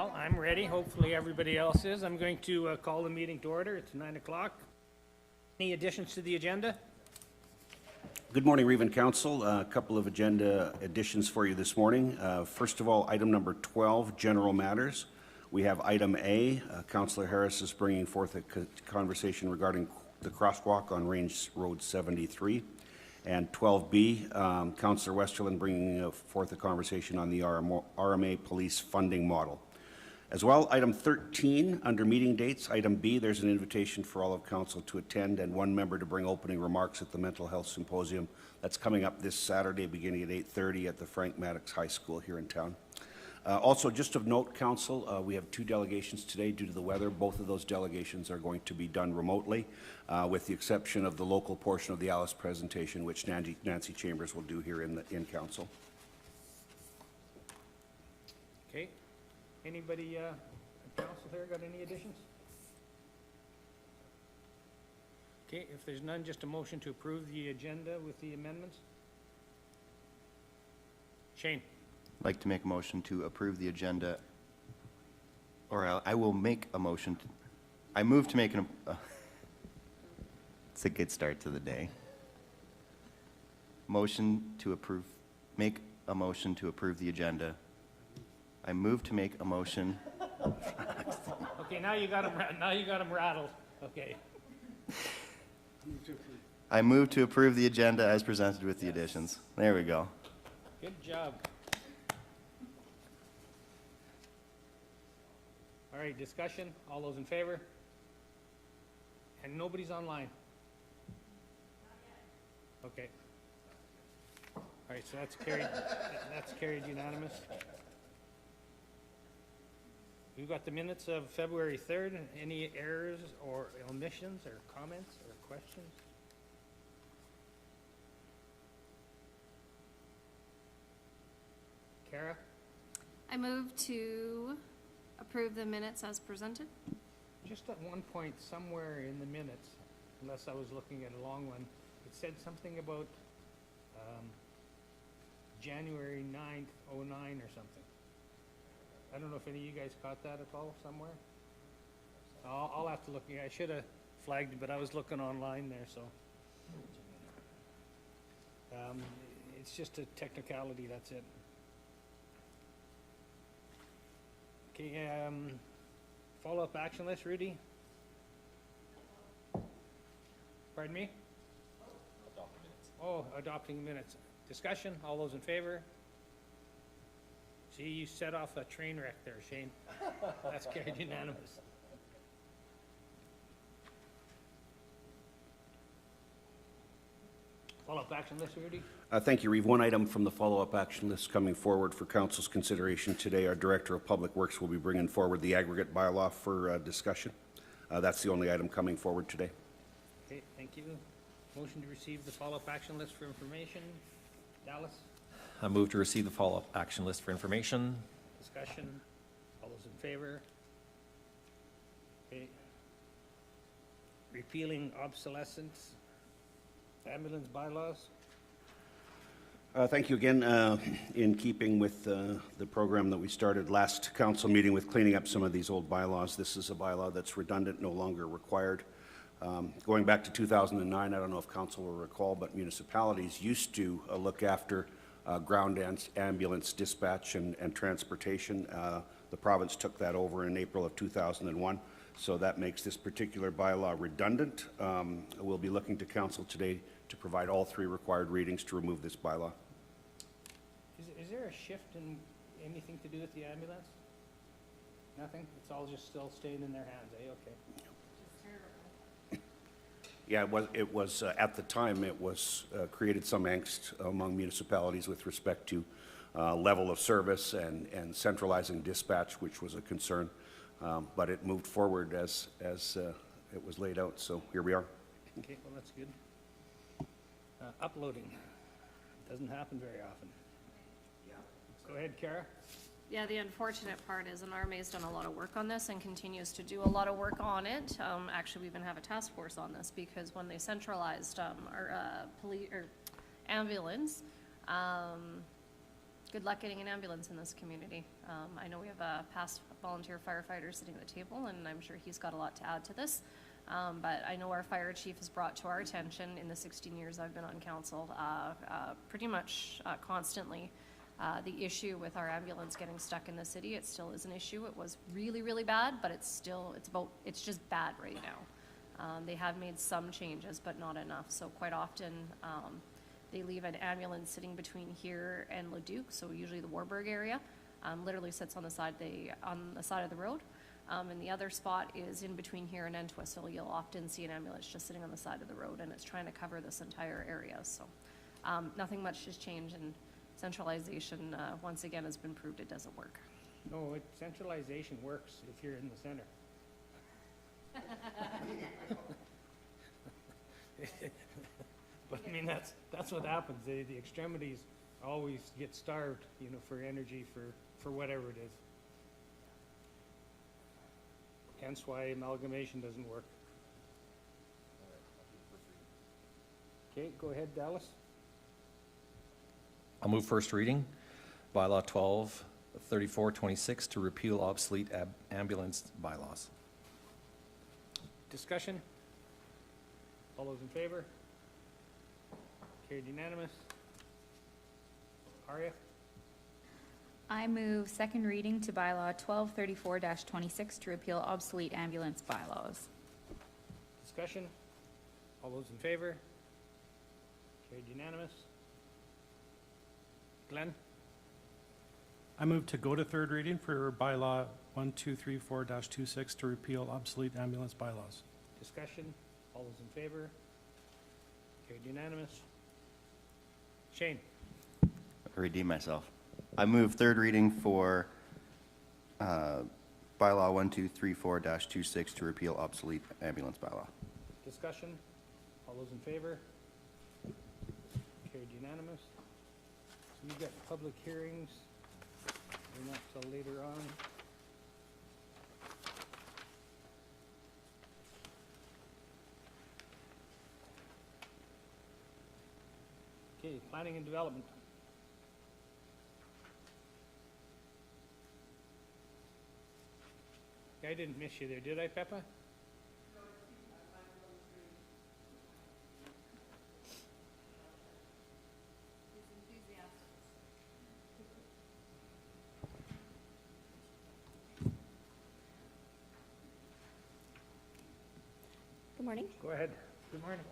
Well, I'm ready. Hopefully everybody else is. I'm going to call the meeting to order. It's 9 o'clock. Any additions to the agenda? Good morning, Reeve and Council. A couple of agenda additions for you this morning. First of all, item number 12, general matters. We have item A. Councillor Harris is bringing forth a conversation regarding the crosswalk on Range Road 73. And 12B, Councillor Westerland bringing forth a conversation on the RMA police funding model. As well, item 13, under meeting dates, item B, there's an invitation for all of council to attend and one member to bring opening remarks at the Mental Health Symposium. That's coming up this Saturday beginning at 8:30 at the Frank Maddox High School here in town. Also, just of note, council, we have two delegations today due to the weather. Both of those delegations are going to be done remotely, with the exception of the local portion of the Alice presentation, which Nancy Chambers will do here in council. Okay. Anybody, council here, got any additions? Okay, if there's none, just a motion to approve the agenda with the amendments. Shane? I'd like to make a motion to approve the agenda, or I will make a motion. I move to make an, it's a good start to the day. Motion to approve, make a motion to approve the agenda. I move to make a motion. Okay, now you got him rattled. Okay. I move to approve the agenda as presented with the additions. There we go. Good job. All right, discussion. All those in favor? And nobody's online? Okay. All right, so that's carried, that's carried unanimous. We've got the minutes of February 3rd. Any errors or omissions or comments or questions? Kara? I move to approve the minutes as presented. Just at one point, somewhere in the minutes, unless I was looking at a long one, it said something about January 9th, 09 or something. I don't know if any of you guys caught that at all somewhere. I'll have to look. I should have flagged it, but I was looking online there, so. It's just a technicality, that's it. Okay, follow-up action list, Rudy? Pardon me? Adopting minutes. Oh, adopting minutes. Discussion, all those in favor? See, you set off a train wreck there, Shane. That's carried unanimous. Follow-up action list, Rudy? Thank you, Reeve. One item from the follow-up action list coming forward for council's consideration today. Our Director of Public Works will be bringing forward the aggregate bylaw for discussion. That's the only item coming forward today. Okay, thank you. Motion to receive the follow-up action list for information. Dallas? I move to receive the follow-up action list for information. Discussion. All those in favor? Okay. Repealing obsolescence. Ambulance bylaws. Thank you again. In keeping with the program that we started last council meeting with cleaning up some of these old bylaws, this is a bylaw that's redundant, no longer required. Going back to 2009, I don't know if council will recall, but municipalities used to look after ground ambulance dispatch and transportation. The province took that over in April of 2001, so that makes this particular bylaw redundant. We'll be looking to council today to provide all three required readings to remove this bylaw. Is there a shift in anything to do with the ambulance? Nothing? It's all just still staying in their hands, eh? Okay. Yeah, it was at the time, it was created some angst among municipalities with respect to level of service and centralizing dispatch, which was a concern. But it moved forward as it was laid out, so here we are. Okay, well, that's good. Uploading. Doesn't happen very often. Yeah. Go ahead, Kara. Yeah, the unfortunate part is RMA's done a lot of work on this and continues to do a lot of work on it. Actually, we even have a task force on this because when they centralized our police or ambulance, good luck getting an ambulance in this community. I know we have a past volunteer firefighter sitting at the table, and I'm sure he's got a lot to add to this. But I know our fire chief has brought to our attention in the 16 years I've been on council, pretty much constantly, the issue with our ambulance getting stuck in the city. It still is an issue. It was really, really bad, but it's just bad right now. They have made some changes, but not enough. So quite often, they leave an ambulance sitting between here and Leduc, so usually the Warburg area, literally sits on the side of the road. And the other spot is in between here and Entwistle, so you'll often see an ambulance just sitting on the side of the road, and it's trying to cover this entire area. So nothing much has changed, and centralization, once again, has been proved it doesn't work. No, centralization works if you're in the center. But I mean, that's what happens. The extremities always get starved, you know, for energy, for whatever it is. Hence why amalgamation doesn't work. Okay, go ahead, Dallas. I'll move first reading, bylaw 123426 to repeal obsolete ambulance bylaws. Discussion? All those in favor? Carried unanimous. Aria? I move second reading to bylaw 1234-26 to repeal obsolete ambulance bylaws. Discussion? All those in favor? Carried unanimous. Glenn? I move to go to third reading for bylaw 1234-26 to repeal obsolete ambulance bylaws. Discussion? All those in favor? Carried unanimous. Shane? Redeem myself. I move third reading for bylaw 1234-26 to repeal obsolete ambulance bylaw. Discussion? All those in favor? Carried unanimous. So you've got public hearings. They're not till later on. Okay, planning and development. I didn't miss you there, did I, Peppa? Good morning. Go ahead. Good morning.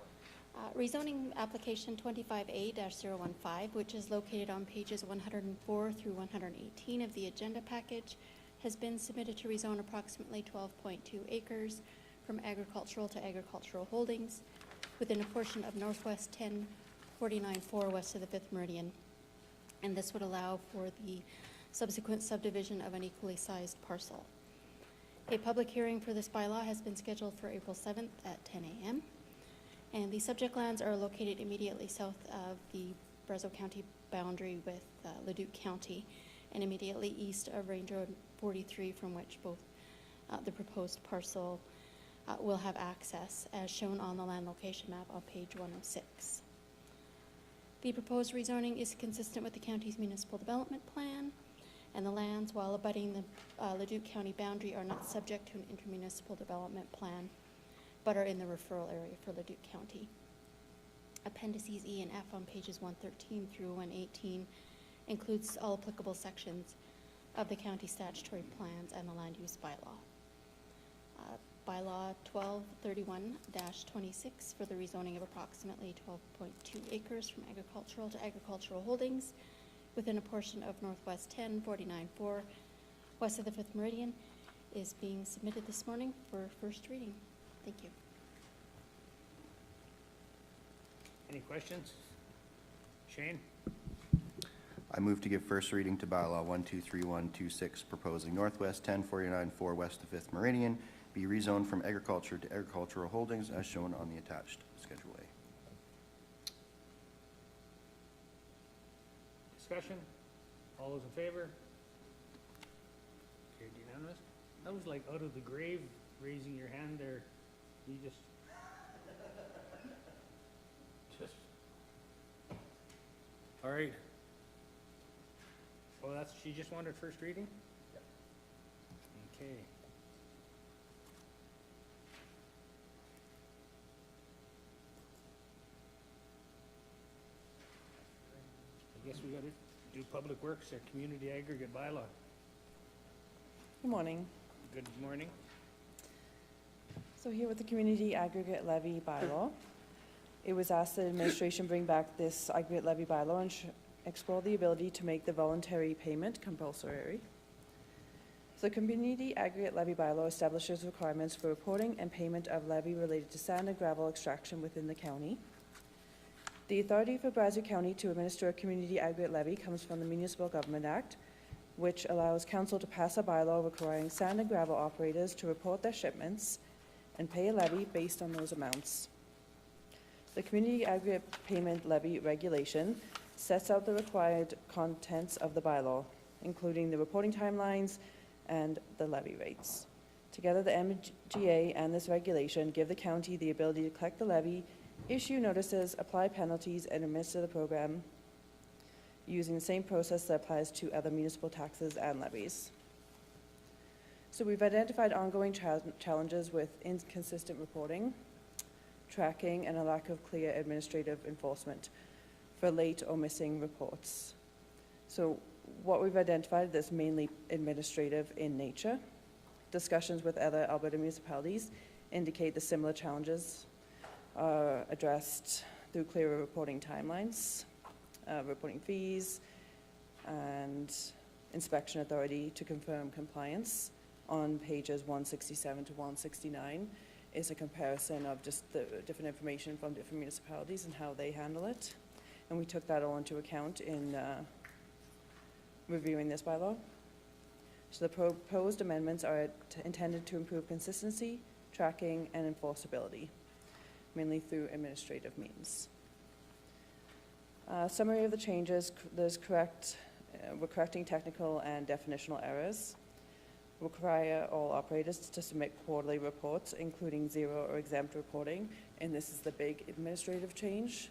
Rezoning application 25A-015, which is located on pages 104 through 118 of the agenda package, has been submitted to rezone approximately 12.2 acres from agricultural to agricultural holdings within a portion of Northwest 1049-4 west of the 5th Meridian. And this would allow for the subsequent subdivision of an equally sized parcel. A public hearing for this bylaw has been scheduled for April 7th at 10 a.m. And the subject lands are located immediately south of the Brazeau County boundary with Leduc County and immediately east of Range Road 43, from which both the proposed parcel will have access, as shown on the land location map on page 106. The proposed rezoning is consistent with the county's municipal development plan, and the lands, while abutting the Leduc County boundary, are not subject to an intermunicipal development plan, but are in the referral area for Leduc County. Appendices E and F on pages 113 through 118 includes all applicable sections of the county statutory plans and the land use bylaw. Bylaw 1231-26 for the rezoning of approximately 12.2 acres from agricultural to agricultural holdings within a portion of Northwest 1049-4 west of the 5th Meridian is being submitted this morning for first reading. Thank you. Any questions? Shane? I move to give first reading to bylaw 123126, proposing Northwest 1049-4 west of 5th Meridian be rezoned from agriculture to agricultural holdings as shown on the attached Schedule A. Discussion? All those in favor? Carried unanimous. That was like out of the grave, raising your hand there. You just. All right. Oh, she just wanted first reading? Okay. I guess we gotta do Public Works, our community aggregate bylaw. Good morning. Good morning. So here with the community aggregate levy bylaw, it was asked that administration bring back this aggregate levy bylaw and explore the ability to make the voluntary payment compulsory. So the community aggregate levy bylaw establishes requirements for reporting and payment of levy related to sand and gravel extraction within the county. The authority for Brazeau County to administer a community aggregate levy comes from the Municipal Government Act, which allows council to pass a bylaw requiring sand and gravel operators to report their shipments and pay a levy based on those amounts. The community aggregate payment levy regulation sets out the required contents of the bylaw, including the reporting timelines and the levy rates. Together, the MGA and this regulation give the county the ability to collect the levy, issue notices, apply penalties, and administer the program using the same process that applies to other municipal taxes and levies. So we've identified ongoing challenges with inconsistent reporting, tracking, and a lack of clear administrative enforcement for late or missing reports. So what we've identified is mainly administrative in nature. Discussions with other Alberta municipalities indicate the similar challenges are addressed through clearer reporting timelines, reporting fees, and inspection authority to confirm compliance. On pages 167 to 169 is a comparison of just the different information from different municipalities and how they handle it. And we took that all into account in reviewing this bylaw. So the proposed amendments are intended to improve consistency, tracking, and enforceability, mainly through administrative means. Summary of the changes, we're correcting technical and definitional errors. Require all operators to submit quarterly reports, including zero or exempt reporting, and this is the big administrative change.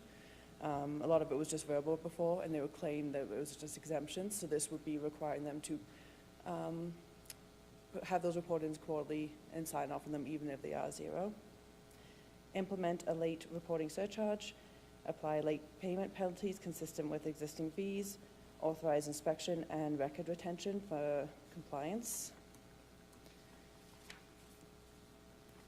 A lot of it was just verbal before, and they would claim that it was just exemptions, so this would be requiring them to have those reportings quarterly and sign off on them even if they are zero. Implement a late reporting surcharge, apply late payment penalties consistent with existing fees, authorize inspection and record retention for compliance.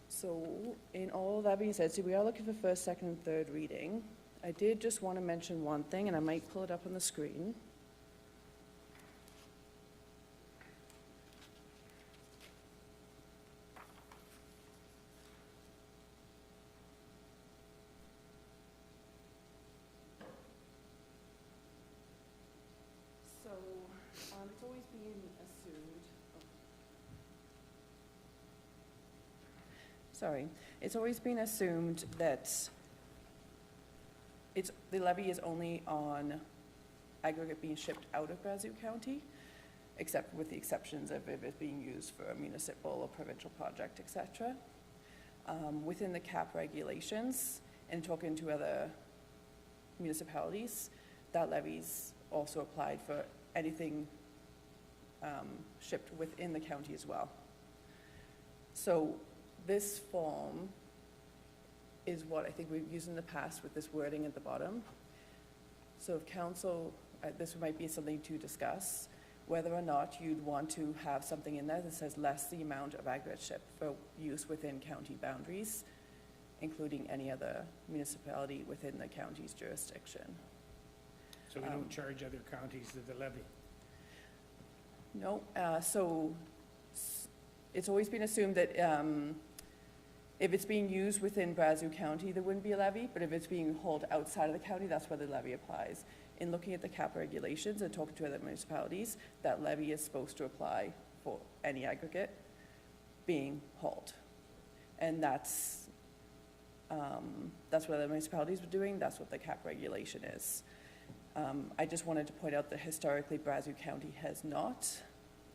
So in all that being said, we are looking for first, second, and third reading. I did just want to mention one thing, and I might pull it up on the screen. So it's always been assumed. Sorry, it's always been assumed that the levy is only on aggregate being shipped out of Brazeau County, except with the exceptions of if it's being used for a municipal or provincial project, et cetera. Within the CAP regulations, and talking to other municipalities, that levy's also applied for anything shipped within the county as well. So this form is what I think we've used in the past with this wording at the bottom. So if council, this might be something to discuss, whether or not you'd want to have something in there that says less the amount of aggregate shipped for use within county boundaries, including any other municipality within the county's jurisdiction. So we don't charge other counties the levy? No, it's always been assumed that if it's being used within Brazeau County, there wouldn't be a levy, but if it's being hauled outside of the county, that's where the levy applies. In looking at the CAP regulations and talking to other municipalities, that levy is supposed to apply for any aggregate being hauled. And that's what the municipalities were doing, that's what the CAP regulation is. I just wanted to point out that historically Brazeau County has not.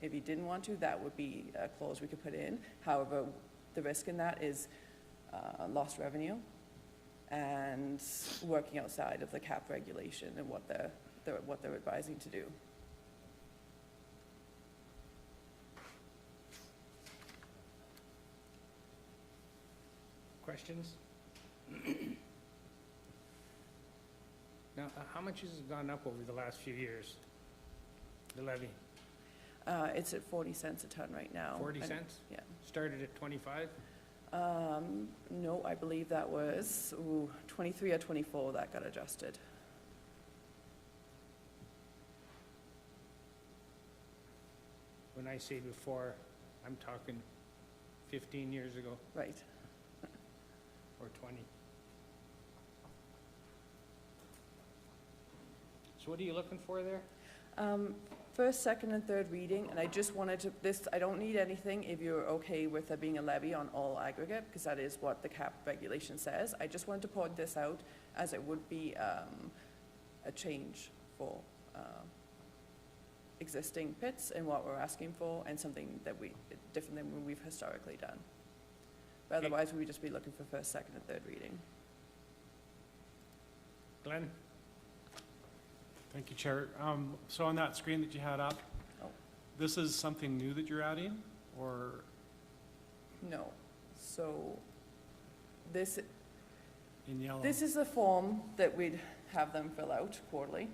If you didn't want to, that would be a clause we could put in. However, the risk in that is lost revenue and working outside of the CAP regulation and what they're advising to do. Questions? Now, how much has it gone up over the last few years? The levy? It's at 40 cents a ton right now. 40 And- cents? Yeah. Started at 25? No, I believe that was, 23 or 24 that got adjusted. When I say before, I'm talking 15 years ago Right. or 20. So what are you looking for there? First, second, and third reading, and I just wanted to, I don't need anything if you're okay with there being a levy on all aggregate, because that is what the cap regulation says. I just wanted to point this out as it would be a change for existing pits and what we're asking for, and something that different than what we've historically done. But Okay. otherwise, we would just be looking for first, second, and third reading. Glenn? Thank you, Chair. So on that screen that you had up, Oh. this is something new that you're adding, or No. So this in yellow? This is the form that we'd have them fill out quarterly.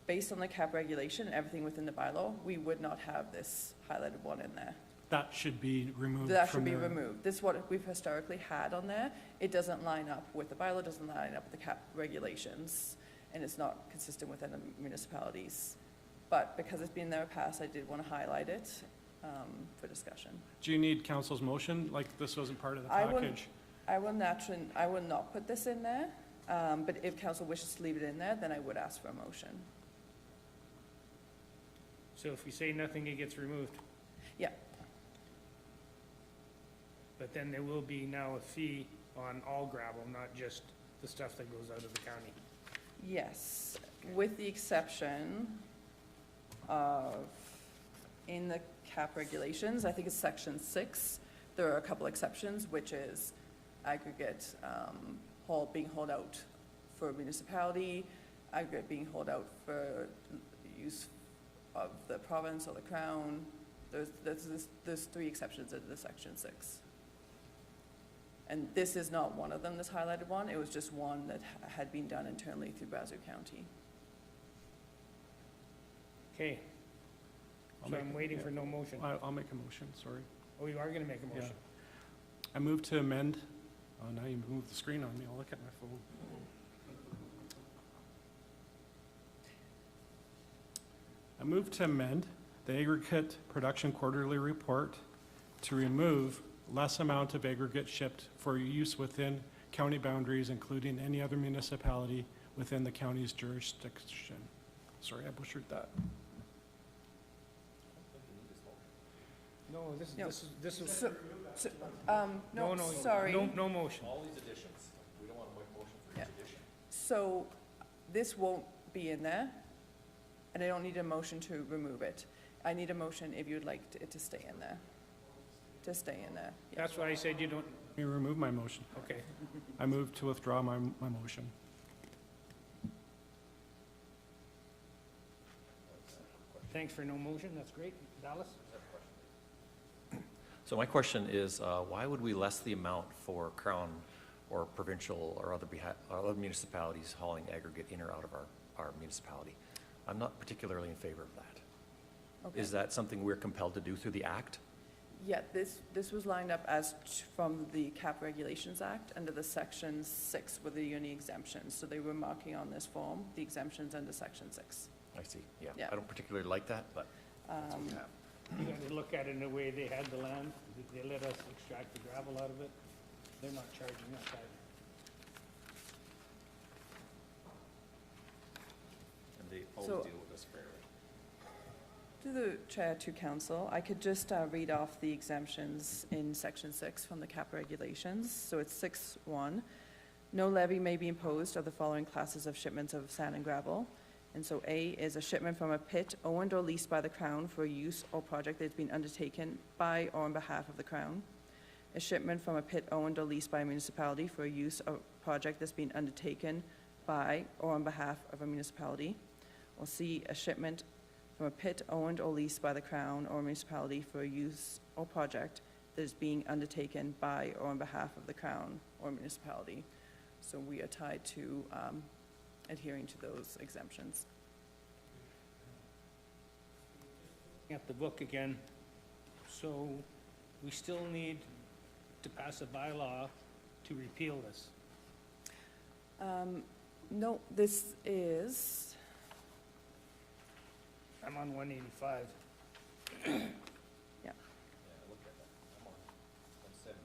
Based on the cap regulation, everything within the bylaw, we would not have this highlighted one in there. That should be removed That should from be the- removed. This is what we've historically had on there. It doesn't line up with the bylaw, doesn't line up with the cap regulations, and it's not consistent within the municipalities. But because it's been there in the past, I did want to highlight it for discussion. Do you need council's motion? Like, this wasn't part of the I will- package? I will not put this in there, but if council wishes to leave it in there, then I would ask for a motion. So if we say nothing, it gets removed? Yeah. But then there will be now a fee on all gravel, not just the stuff that goes out of the county. Yes, with the exception of, in the cap regulations, I think it's section 6, there are a couple exceptions, which is aggregate being hauled out for municipality, aggregate being hauled out for use of the province or the crown. There's 3 exceptions in the section 6. And this is not one of them, this highlighted one, it was just one that had been done internally through Brazeau County. Okay, I'll so make I'm a- waiting yeah. for no motion. I'll make a motion, sorry. Oh, you are gonna make a Yeah. motion? I move to amend, oh, now you moved the screen on me, I'll look at my phone. I move to amend the aggregate production quarterly report to remove less amount of aggregate shipped for use within county boundaries, including any other municipality within the county's jurisdiction. Sorry, I butchered that. No, this No. is, So, no, no, no. sorry. No motion. Yeah. So this won't be in there, and I don't need a motion to remove it. I need a motion if you'd like it to stay in there. To stay in there. Yeah. That's why I said you don't, Let me remove my motion. okay. I move to withdraw my motion. Thanks for no motion, that's great. Dallas? So my question is, why would we less the amount for Crown or provincial or other municipalities hauling aggregate in or out of our municipality? I'm not particularly in favor of that. Okay. Is that something we're compelled to do through the act? Yeah, this was lined up as from the Cap Regulations Act under the Section 6 with the only exemptions. So they were marking on this form the exemptions under Section 6. I see, yeah. Yeah. I don't particularly like that, but that's what we have. You gotta look at it in the way they had the land, they let us extract the gravel out of it. They're not charging us either. And they So- always deal with us fairly. To the Chair, to Council, I could just read off the exemptions in Section 6 from the Cap Regulations. So it's 6.1. No levy may be imposed of the following classes of shipments of sand and gravel. And so A is a shipment from a pit owned or leased by the Crown for use or project that's been undertaken by or on behalf of the Crown. A shipment from a pit owned or leased by a municipality for use or project that's been undertaken by or on behalf of a municipality. Or C, a shipment from a pit owned or leased by the Crown or municipality for use or project that is being undertaken by or on behalf of the Crown or municipality. So we are tied to adhering to those exemptions. At the book again, so we still need to pass a bylaw to repeal this. No, this is, I'm on 185. yeah, Yeah, I looked at that. I'm on 178.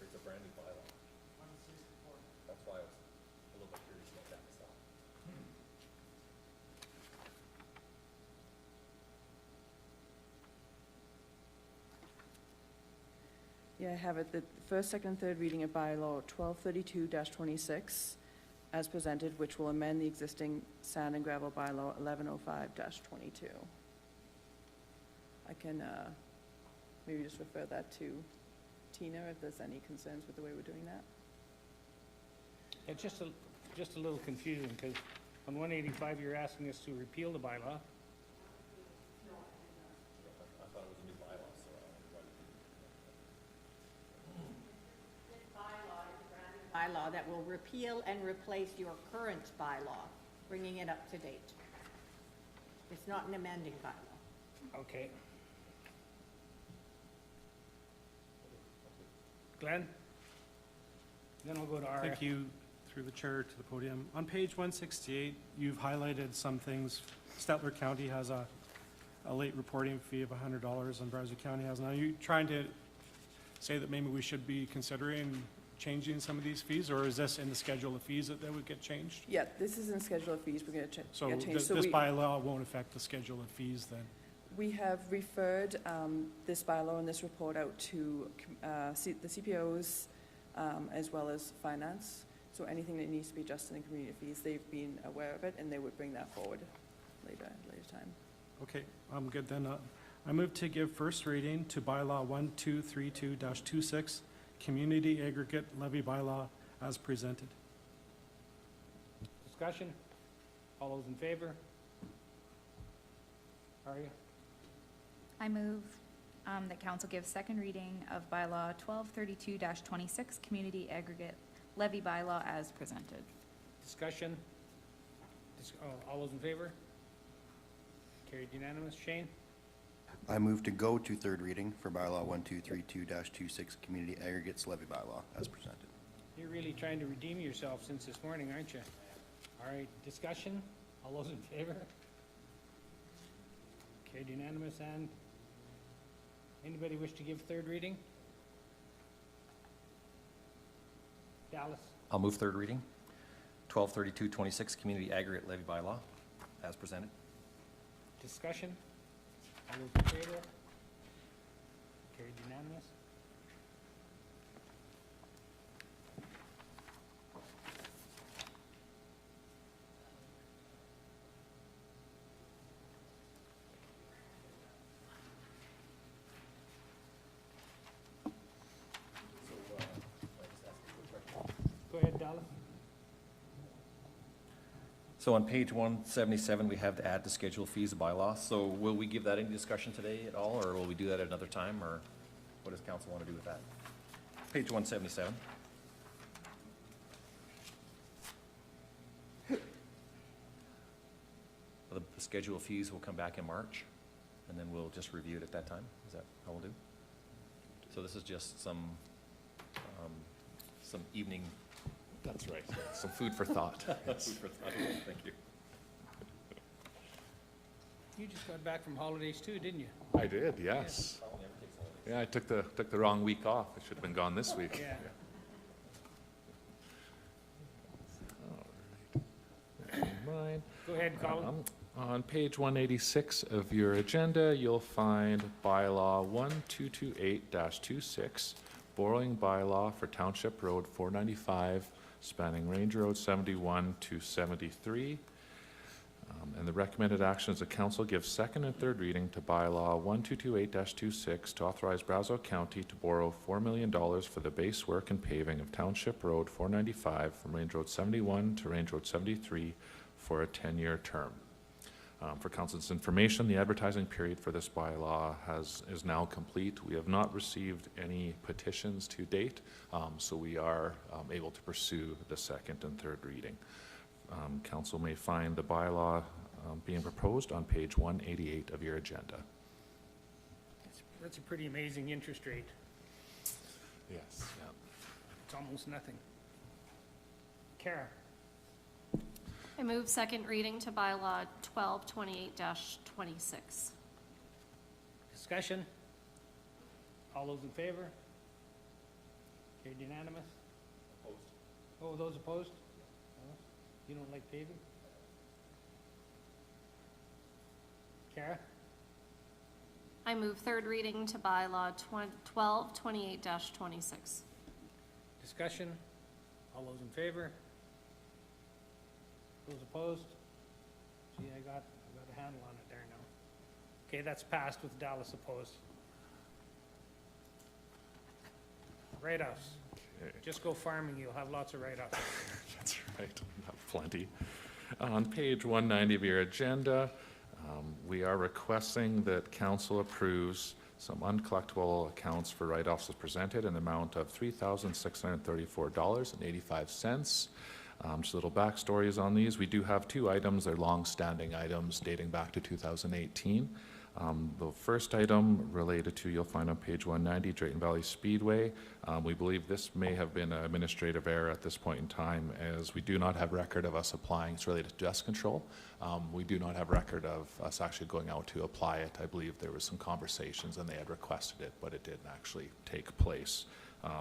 It's a brand new bylaw. 164. That's why I was a little bit curious about that myself. yeah, I have it, the first, second, and third reading of bylaw 1232-26 as presented, which will amend the existing sand and gravel bylaw 1105-22. I can maybe just refer that to Tina if there's any concerns with the way we're doing that. It's just a little confusing, because on 185, you're asking us to repeal the bylaw. I thought it was a new bylaw, so I don't know why we didn't. Bylaw that will repeal and replace your current bylaw, bringing it up to date. It's not an amending bylaw. Okay. Glenn? Then we'll go to our. Thank you, through the chair to the podium. On page 168, you've highlighted some things. Stettler County has a late reporting fee of $100, and Brazeau County has. Now, are you trying to say that maybe we should be considering changing some of these fees, or is this in the schedule of fees that would get changed? Yeah, this is in schedule of fees, we're gonna change. So this bylaw won't affect the schedule of fees then? We have referred this bylaw and this report out to the CPOs as well as finance. So anything that needs to be adjusted in community fees, they've been aware of it, and they would bring that forward later time. Okay, I'm good then. I move to give first reading to bylaw 1232-26, Community Aggregate Levy Bylaw as presented. Discussion? All those in favor? Are you? I move that council give second reading of bylaw 1232-26, Community Aggregate Levy Bylaw as presented. Discussion? All those in favor? Carried unanimous. Shane? I move to go to third reading for bylaw 1232-26, community aggregates levy bylaw as presented. You're really trying to redeem yourself since this morning, aren't you? All right, discussion? All those in favor? Carried unanimous. And anybody wish to give third reading? Dallas? I'll move third reading. 1232-26, Community Aggregate Levy Bylaw as presented. Discussion? All those in favor? Carried unanimous. Go ahead, Dallas. So on page 177, we have the add to schedule fees bylaw. So will we give that any discussion today at all, or will we do that at another time, or what does council want to do with that? Page 177. The schedule of fees will come back in March, and then we'll just review it at that time. Is that how we'll do? So this is just some evening. That's right. Some food for thought. Yes. Food for thought. Thank you. You just got back from holidays too, didn't you? I did, yes. Yeah, I took the wrong week off. I should have been gone this week. Yeah. All right. Mine. Go ahead, Colin. On page 186 of your agenda, you'll find bylaw 1228-26, borrowing bylaw for Township Road 495, spanning Range Road 71 to 73. And the recommended action is the council gives second and third reading to bylaw 1228-26 to authorize Brazeau County to borrow $4 million for the base work and paving of Township Road 495 from Range Road 71 to Range Road 73 for a 10-year term. For council's information, the advertising period for this bylaw is now complete. We have not received any petitions to date, so we are able to pursue the second and third reading. Council may find the bylaw being proposed on page 188 of your agenda. That's a pretty amazing interest rate. Yes. It's almost nothing. Kara? I move second reading to bylaw 1228-26. Discussion? All those in favor? Carried unanimous? Opposed. Oh, those opposed? No? You don't like paving? Kara? I move third reading to bylaw 1228-26. Discussion? All those in favor? Those opposed? See, I got a handle on it there now. Okay, that's passed with Dallas opposed. Write-offs. Okay. Just go farming, you'll have lots of write-offs. That's right, have plenty. On page 190 of your agenda, we are requesting that council approves some uncollectible accounts for write-offs as presented in the amount of $3,634.85. Just a little backstories on these. We do have two items. They're long-standing items dating back to 2018. The first item related to, you'll find on page 190, Drayton Valley Speedway. We believe this may have been an administrative error at this point in time, as we do not have record of us applying. It's related to dust control. We do not have record of us actually going out to apply it. I believe there was some conversations and they had requested it, but it didn't actually take place.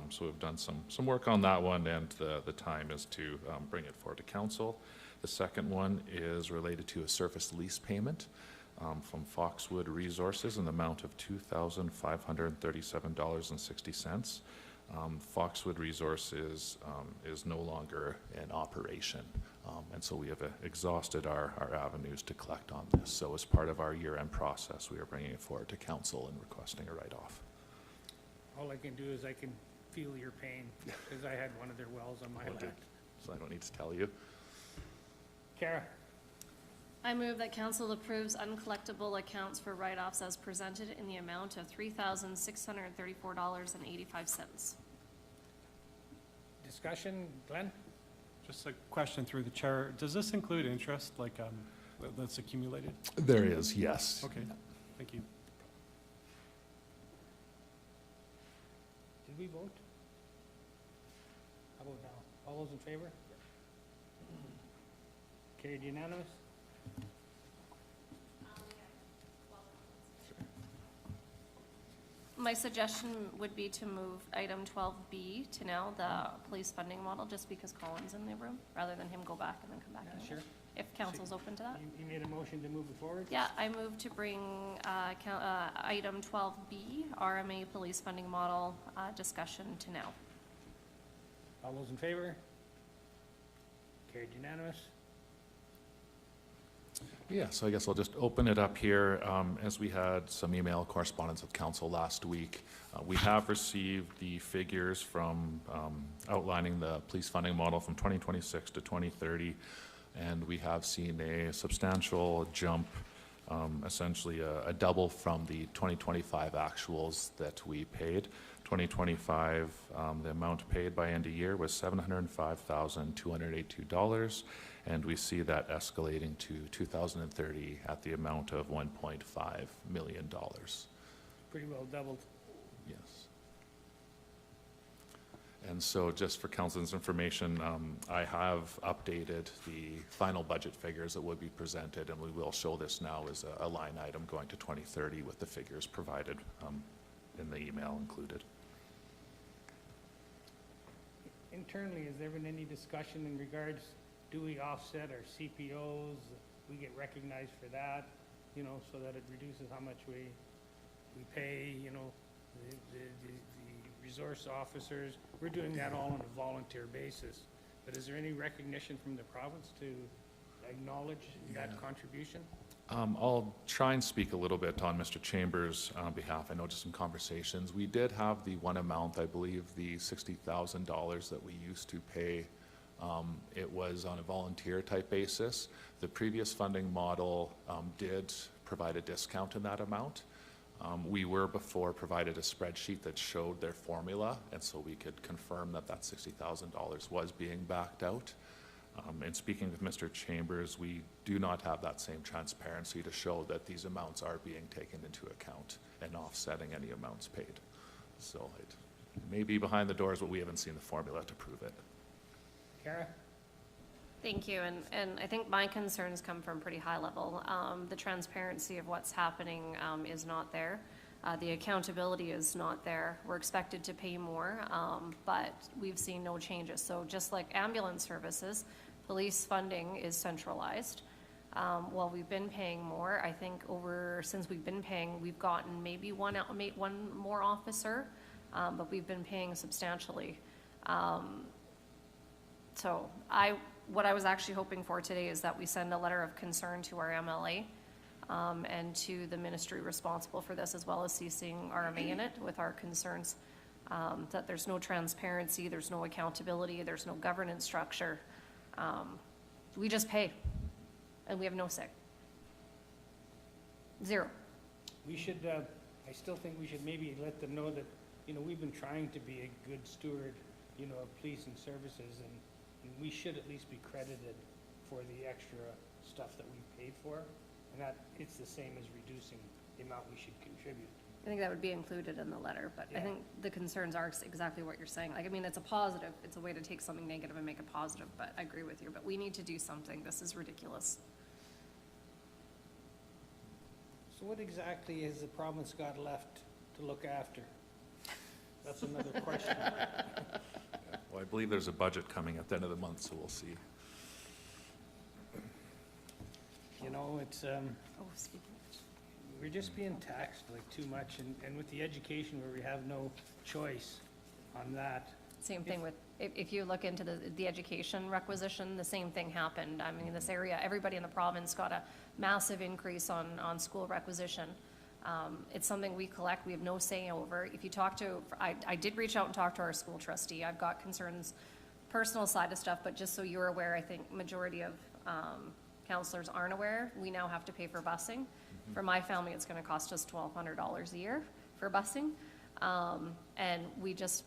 So we've done some work on that one, and the time is to bring it forward to council. The second one is related to a surface lease payment from Foxwood Resources in the amount of $2,537.60. Foxwood Resources is no longer in operation, and so we have exhausted our avenues to collect on this. So as part of our year-end process, we are bringing it forward to council and requesting a write-off. All I can do is I can feel your pain, because I had one of their wells on my land. So I don't need to tell you. Kara? I move that council approves uncollectible accounts for write-offs as presented in the amount of $3,634.85. Discussion? Glenn? Just a question through the chair. Does this include interest, like, that's accumulated? There is, yes. Okay, thank you. Did we vote? How about now? All those in favor? Carried unanimous? My suggestion would be to move item 12B to now, the police funding model, just because Colin's in the room, rather than him go back and then come back. Yeah, in. sure. If council's open to that. You made a motion to move it forward? Yeah, I move to bring item 12B, RMA police funding model discussion to now. All those in favor? Carried unanimous? Yeah, so I guess I'll just open it up here. As we had some email correspondence with council last week, we have received the figures from outlining the police funding model from 2026 to 2030, and we have seen a substantial jump, essentially a double from the 2025 actuals that we paid. 2025, the amount paid by end of year was $705,282, and we see that escalating to 2030 at the amount of $1.5 million. Pretty well doubled. Yes. And so just for council's information, I have updated the final budget figures that would be presented, and we will show this now as a line item going to 2030 with the figures provided in the email included. Internally, has there been any discussion in regards, do we offset our CPOs? We get recognized for that, you know, so that it reduces how much we pay, you know, the resource officers. We're doing that all on a volunteer basis. But is there any recognition from the province to acknowledge that contribution? I'll try and speak a little bit on Mr. Chambers' behalf. I know just some conversations. We did have the one amount, I believe, the $60,000 that we used to pay It was on a volunteer-type basis. The previous funding model did provide a discount in that amount. We were before provided a spreadsheet that showed their formula, and so we could confirm that that $60,000 was being backed out. And speaking with Mr. Chambers, we do not have that same transparency to show that these amounts are being taken into account and offsetting any amounts paid. So it may be behind the doors, but we haven't seen the formula to prove it. Kara? Thank you, and I think my concerns come from pretty high level. The transparency of what's happening is not there. The accountability is not there. We're expected to pay more, but we've seen no changes. So just like ambulance services, police funding is centralized. While we've been paying more, I think since we've been paying, we've gotten maybe one more officer, but we've been paying substantially. So what I was actually hoping for today is that we send a letter of concern to our MLA and to the ministry responsible for this, as well as CCing RMA in it with our concerns, that there's no transparency, there's no accountability, there's no governance structure. We just pay, and we have no say. Zero. We should, I still think we should maybe let them know that, you know, we've been trying to be a good steward, you know, of police and services, and we should at least be credited for the extra stuff that we paid for, and that it's the same as reducing the amount we should contribute. I think that would be included in the letter, but I Yeah. think the concerns are exactly what you're saying. Like, I mean, it's a positive, it's a way to take something negative and make it positive, but I agree with you, but we need to do something. This is ridiculous. So what exactly has the province got left to look after? That's another question. Well, I believe there's a budget coming at the end of the month, so we'll see. You know, it's, Oh, speaking we're just being taxed like too much, and with the education where we have no choice on that. Same thing with, if you look into the education requisition, the same thing happened. I mean, this area, everybody in the province got a massive increase on school requisition. It's something we collect, we have no say over. If you talk to, I did reach out and talk to our school trustee. I've got concerns, personal side of stuff, but just so you're aware, I think majority of counselors aren't aware, we now have to pay for busing. For my family, it's gonna cost us $1,200 a year for busing. And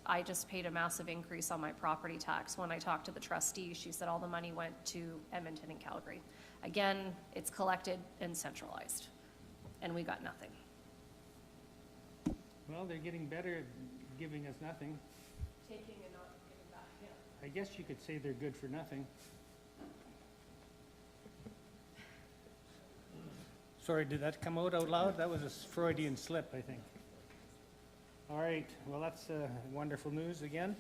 I just paid a massive increase on my property tax. When I talked to the trustee, she said all the money went to Edmonton and Calgary. Again, it's collected and centralized, and we got nothing. Well, they're getting better at giving us nothing. Taking and not giving back, yeah. I guess you could say they're good for nothing. Sorry, did that come out loud? That was a Freudian slip, I think. All right, well, that's wonderful news again.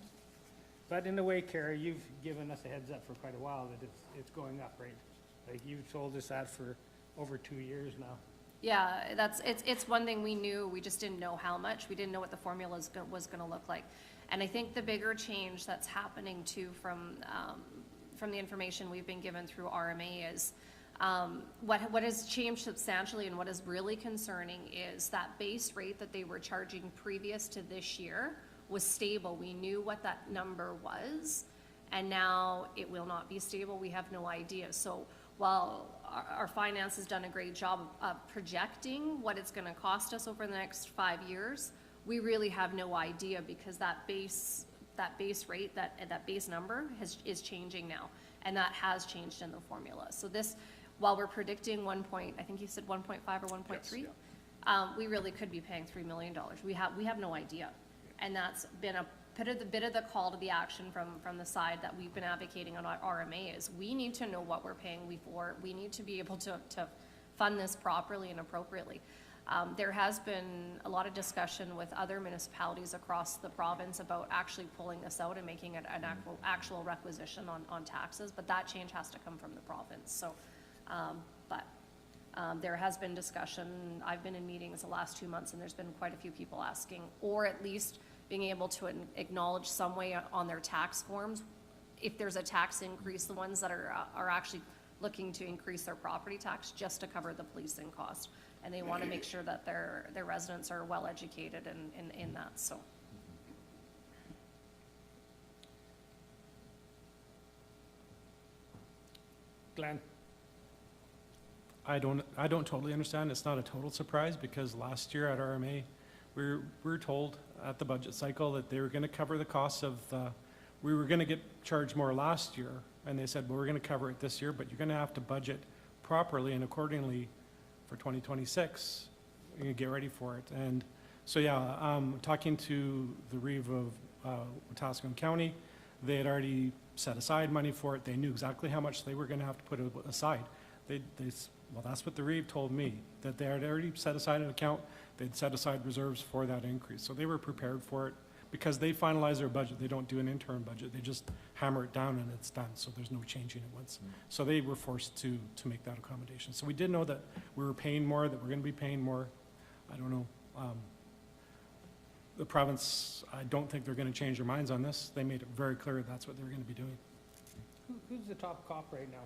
But in a way, Kara, you've given us a heads up for quite a while that it's going up, right? Like, you've told us that for over 2 years now. Yeah, it's one thing we knew, we just didn't know how much. We didn't know what the formula was gonna look like. And I think the bigger change that's happening too from the information we've been given through RMA is, what has changed substantially and what is really concerning is that base rate that they were charging previous to this year was stable. We knew what that number was, and now it will not be stable. We have no idea. So while our finance has done a great job of projecting what it's gonna cost us over the next 5 years, we really have no idea, because that base rate, that base number is changing now, and that has changed in the formula. So this, while we're predicting I think you said 1.5 or 1.3, we really could be paying $3 million. We have no idea, and that's been a bit of the call to the action from the side that we've been advocating on our RMA is we need to know what we're paying for. We need to be able to fund this properly and appropriately. There has been a lot of discussion with other municipalities across the province about actually pulling this out and making it an actual requisition on taxes, but that change has to come from the province. So, there has been discussion. I've been in meetings the last 2 months, and there's been quite a few people asking, or at least being able to acknowledge some way on their tax forms, if there's a tax increase, the ones that are actually looking to increase their property tax just to cover the policing cost. And they want to make sure that their residents are well educated in that, so. Glenn? I don't totally understand. It's not a total surprise because last year at RMA, we were told at the budget cycle that they were going to cover the costs of, we were going to get charged more last year. And they said, well, we're going to cover it this year, but you're going to have to budget properly and accordingly for 2026. You're going to get ready for it. And so, yeah, talking to the Reeve of Wetaskiwin County, they had already set aside money for it. They knew exactly how much they were going to have to put aside. Well, that's what the Reeve told me, that they had already set aside an account. They'd set aside reserves for that increase. So they were prepared for it because they finalize their budget. They don't do an interim budget. They just hammer it down and it's done. So there's no changing it once. So they were forced to make that accommodation. So we did know that we were paying more, that we're going to be paying more. I don't know. The province, I don't think they're going to change their minds on this. They made it very clear that's what they're going to be doing. Who's the top cop right now?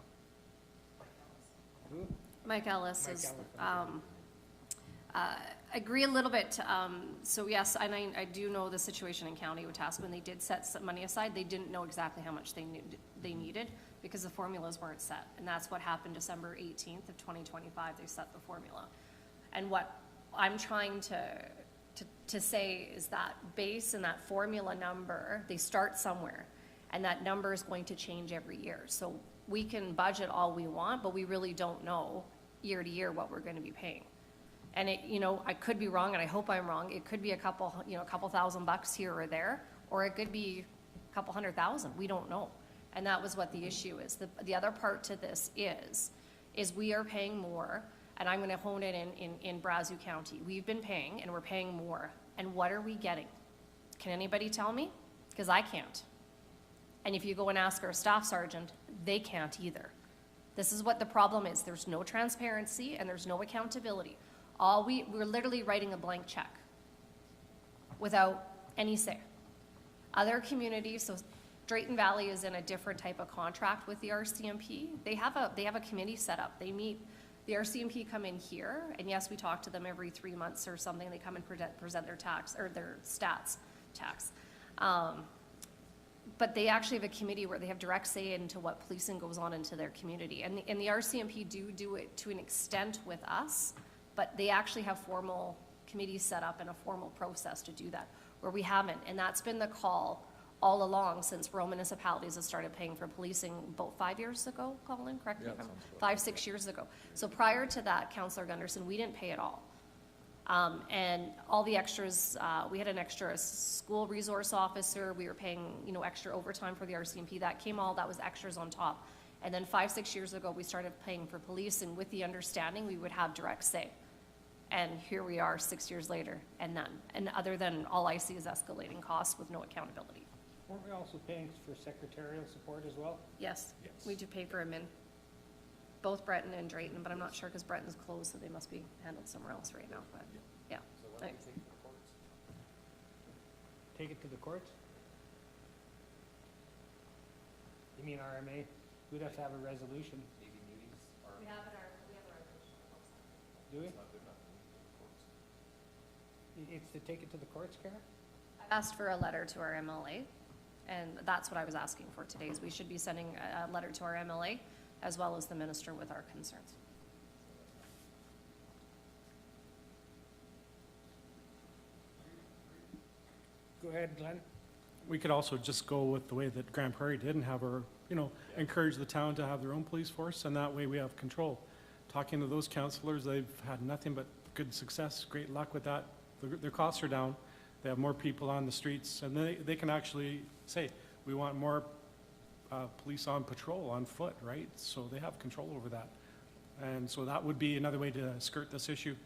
Who? Mike Ellis Mike is, Ellis, agree a little bit. So yes, and I do know the situation in County Wetaskiwin. They did set some money aside. They didn't know exactly how much they needed because the formulas weren't set. And that's what happened December 18th of 2025. They set the formula. And what I'm trying to say is that base and that formula number, they start somewhere. And that number is going to change every year. So we can budget all we want, but we really don't know year to year what we're going to be paying. And it, I could be wrong, and I hope I'm wrong. It could be a couple $1,000 here or there, or it could be a couple $100,000. We don't know. And that was what the issue is. The other part to this is we are paying more, and I'm going to hone it in Brazeau County. We've been paying, and we're paying more. And what are we getting? Can anybody tell me? Because I can't. And if you go and ask our staff sergeant, they can't either. This is what the problem is. There's no transparency and there's no accountability. We're literally writing a blank check without any say. Other communities, so Drayton Valley is in a different type of contract with the RCMP. They have a committee set up. They meet, the RCMP come in here, and yes, we talk to them every 3 months or something. They come and present their tax, or their stats tax. But they actually have a committee where they have direct say into what policing goes on into their community. And the RCMP do it to an extent with us, but they actually have formal committees set up and a formal process to do that, where we haven't. And that's been the call all along since rural municipalities have started paying for policing about 5 years ago, Colin, correct me if I'm wrong, 5, 6 years ago. So prior to that, Councillor Gunderson, we didn't pay at all. And all the extras, we had an extra school resource officer, we were paying, extra overtime for the RCMP, that was extras on top. And then 5, 6 years ago, we started paying for police, and with the understanding we would have direct say. And here we are 6 years later, and none. And other than, all I see is escalating costs with no accountability. Weren't we also paying for secretarial support as well? Yes, we do pay for admin. Both Breton and Drayton, but I'm not sure because Breton's closed, so they must be handled somewhere else right now, but, yeah. Take it to the courts? You mean RMA? We'd have to have a resolution. We have a resolution. Do we? It's to take it to the courts, Kara? I've asked for a letter to our MLA, and that's what I was asking for today, is we should be sending a letter to our MLA as well as the minister with our concerns. Go ahead, Glenn. We could also just go with the way that Grand Prairie did and have our, encourage the town to have their own police force, and that way we have control. Talking to those councillors, they've had nothing but good success, great luck with that. Their costs are down. They have more people on the streets, and they can actually say, we want more police on patrol, on foot, right? So they have control over that. And so that would be another way to skirt this issue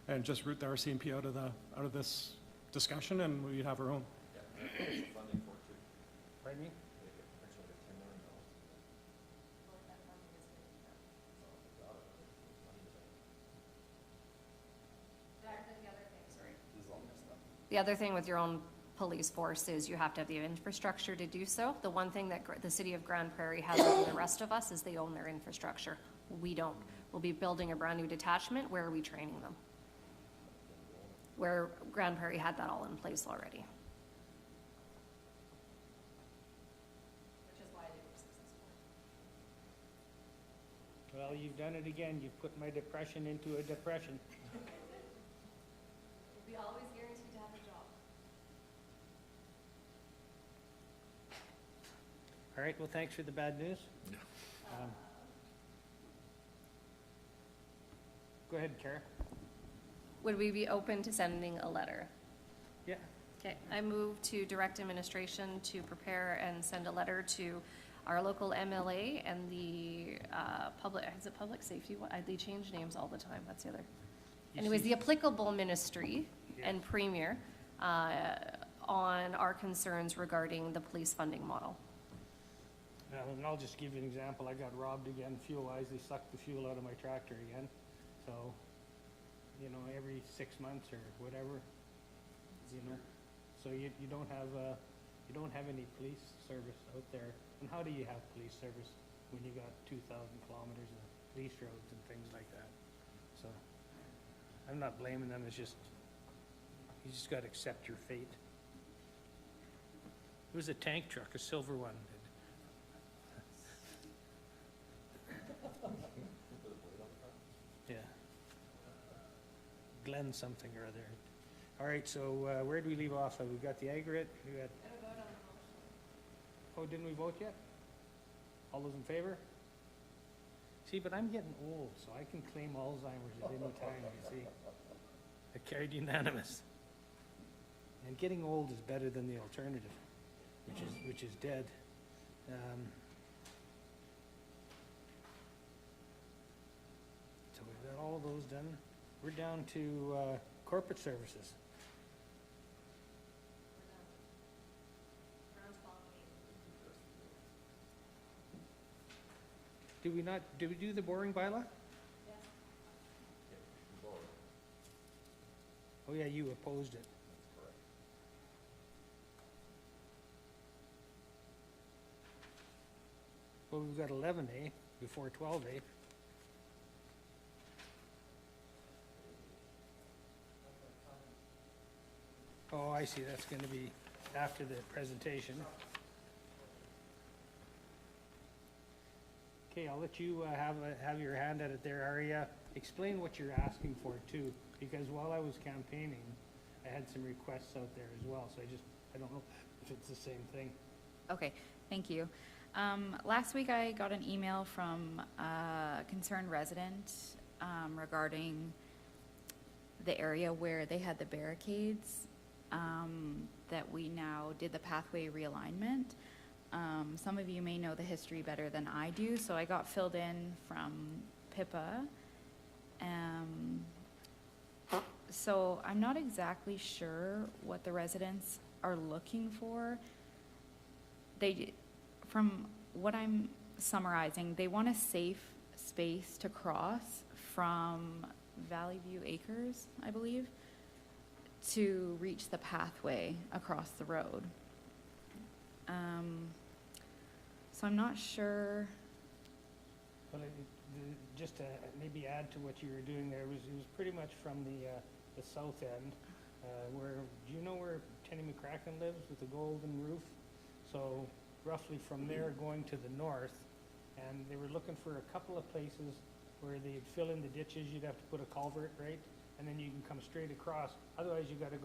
and just root the RCMP out of this discussion, and we'd have our own. Pardon me? The other thing with your own police force is you have to have the infrastructure to do so. The one thing that the city of Grand Prairie has over the rest of us is they own their infrastructure. We don't. We'll be building a brand new detachment. Where are we training them? Where Grand Prairie had that all in place already. Which is why they were successful. Well, you've done it again. You've put my depression into a depression. We'll be always guaranteed to have a job. All right, well, thanks for the bad news. Um, Go ahead, Kara. Would we be open to sending a letter? Yeah. Okay, I move to direct administration to prepare and send a letter to our local MLA and the is it public safety? They change names all the time, that's the other. Anyways, the applicable ministry and premier on our concerns regarding the police funding model. Now, and I'll just give you an example. I got robbed again, fuel-wise. They sucked the fuel out of my tractor again. So, you know, every 6 months or whatever, you know. So you don't have any police service out there. And how do you have police service when you got 2,000 kilometers of police roads and things like that? So I'm not blaming them. It's just, you just got to accept your fate. It was a tank truck, a silver one. Yeah. Glenn something or other. All right, so where do we leave off? We got the aggregate. We got. Oh, didn't we vote yet? All those in favor? See, but I'm getting old, so I can claim Alzheimer's at any time, you see. I carried unanimous. And getting old is better than the alternative, which is dead. So we've got all of those done. We're down to corporate services. Did we do the boring bylaw? Yes. Oh yeah, you opposed it. Well, we've got 11A before 12A. Oh, I see, that's gonna be after the presentation. Okay, I'll let you have your hand at it there, Aria. Explain what you're asking for too, because while I was campaigning, I had some requests out there as well, so I don't know if it's the same thing. Okay, thank you. Last week I got an email from a concerned resident regarding the area where they had the barricades, that we now did the pathway realignment. Some of you may know the history better than I do, so I got filled in from Pippa. So I'm not exactly sure what the residents are looking for. From what I'm summarizing, they want a safe space to cross from Valley View Acres, I believe, to reach the pathway across the road. So I'm not sure. Well, just to maybe add to what you were doing there, it was pretty much from the south end, do you know where Tenny McCracken lives with the golden roof? So roughly from there going to the north, and they were looking for a couple of places where they'd fill in the ditches. You'd have to put a culvert, right? And then you can come straight across. Otherwise, you got to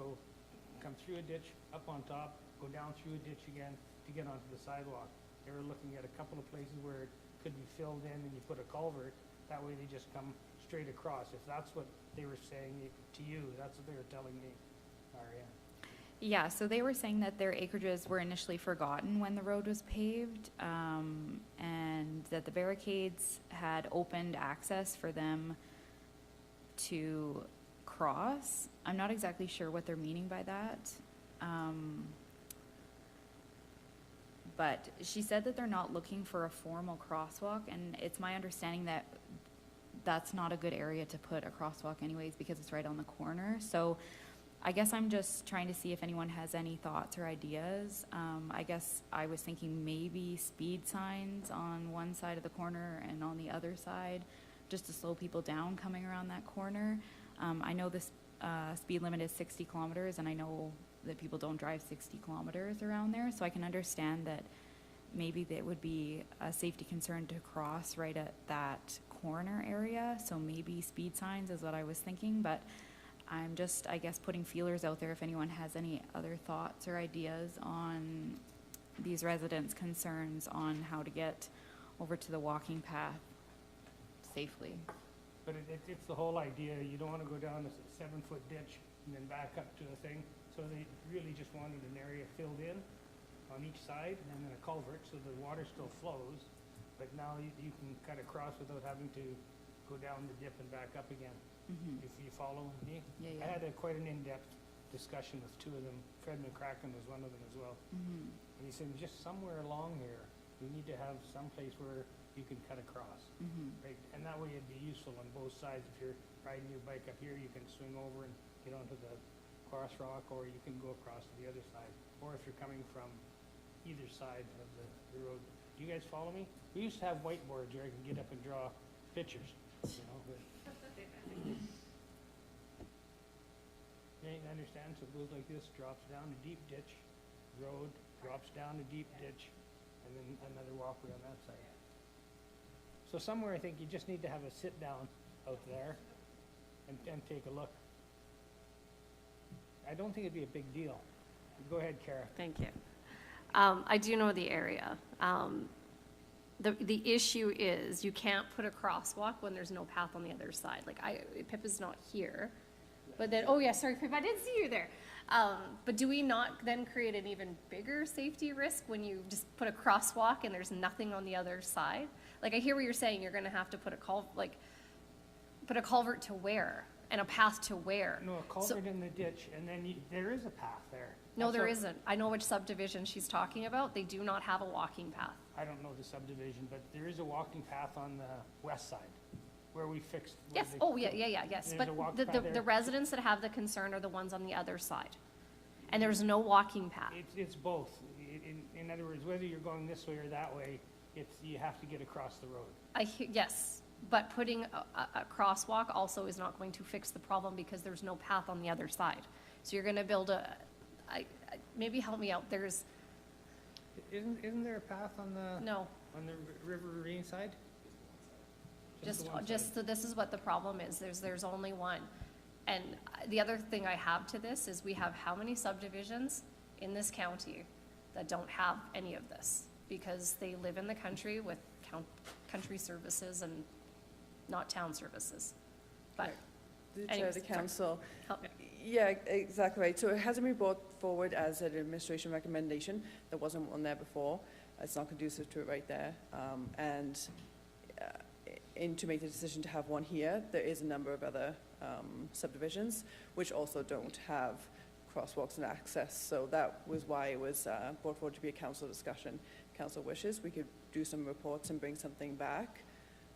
come through a ditch, up on top, go down through a ditch again to get onto the sidewalk. They were looking at a couple of places where it could be filled in and you put a culvert. That way they just come straight across. If that's what they were saying to you, that's what they were telling me, Aria. Yeah, so they were saying that their acreages were initially forgotten when the road was paved, and that the barricades had opened access for them to cross. I'm not exactly sure what they're meaning by that. But she said that they're not looking for a formal crosswalk, and it's my understanding that that's not a good area to put a crosswalk anyways, because it's right on the corner. So I guess I'm just trying to see if anyone has any thoughts or ideas. I guess I was thinking maybe speed signs on one side of the corner and on the other side, just to slow people down coming around that corner. I know this speed limit is 60 kilometers, and I know that people don't drive 60 kilometers around there, so I can understand that maybe that would be a safety concern to cross right at that corner area, so maybe speed signs is what I was thinking, but I'm just, I guess, putting feelers out there if anyone has any other thoughts or ideas on these residents' concerns on how to get over to the walking path safely. But it's the whole idea, you don't wanna go down a 7-foot ditch and then back up to the thing. So they really just wanted an area filled in on each side and then a culvert so the water still flows. But now you can cut across without having to go down the dip and back up again. If you follow me. Yeah, I yeah. had quite an in-depth discussion with two of them. Fred McCracken was one of them as well. Mm-hmm. And he said, just somewhere along here, we need to have some place where you can cut across, Mm-hmm. right? And that way it'd be useful on both sides. If you're riding your bike up here, you can swing over and get onto the crosswalk, or you can go across to the other side. Or if you're coming from either side of the road. Do you guys follow me? We used to have whiteboards where I could get up and draw pictures, you know, but. You understand? So it goes like this, drops down a deep ditch, road, drops down a deep ditch, and then another walkway on that side. So somewhere I think you just need to have a sit down out there and take a look. I don't think it'd be a big deal. Go ahead, Kara. Thank you. I do know the area. The issue is you can't put a crosswalk when there's no path on the other side. Like Pip is not here, but then, oh yeah, sorry Pip, I did see you there. But do we not then create an even bigger safety risk when you just put a crosswalk and there's nothing on the other side? Like I hear what you're saying, you're gonna have to put a culvert to where? And a path to where? No, a culvert in the ditch, and then there is a path there. No, That's there what- isn't. I know which subdivision she's talking about. They do not have a walking path. I don't know the subdivision, but there is a walking path on the west side where we fixed. where Yes, they- oh, yeah, yes. There's But a walk the path there. residents that have the concern are the ones on the other side. And there's no walking path. It's both. In other words, whether you're going this way or that way, you have to get across the road. Yes, but putting a crosswalk also is not going to fix the problem because there's no path on the other side. So you're gonna build maybe help me out, Isn't there a path on the River Ravine side? the one side? so this is what the problem is, there's only one. And the other thing I have to this is we have how many subdivisions in this county that don't have any of this? Because they live in the country with country services and not town services. But The chair of anyways, the sorry. council. Help me. Yeah, exactly right. So it hasn't been brought forward as an administration recommendation. There wasn't one there before. It's not conducive to it right there. And to make the decision to have one here, there is a number of other subdivisions which also don't have crosswalks and access. So that was why it was brought forward to be a council discussion. Council wishes, we could do some reports and bring something back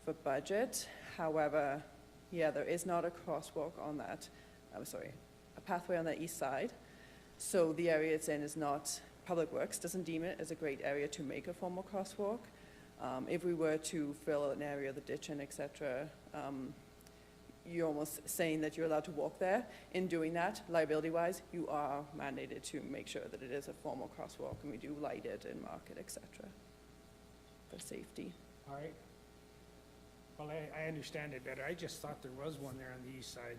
for budget. However, yeah, there is not a crosswalk on that, a pathway on the east side. So the area it's in is not, Public Works doesn't deem it as a great area to make a formal crosswalk. If we were to fill an area of the ditch and et cetera, you're almost saying that you're allowed to walk there. In doing that, liability-wise, you are mandated to make sure that it is a formal crosswalk, and we do light it and mark it, et cetera, for safety. All right. Well, I understand it better. I just thought there was one there on the east side.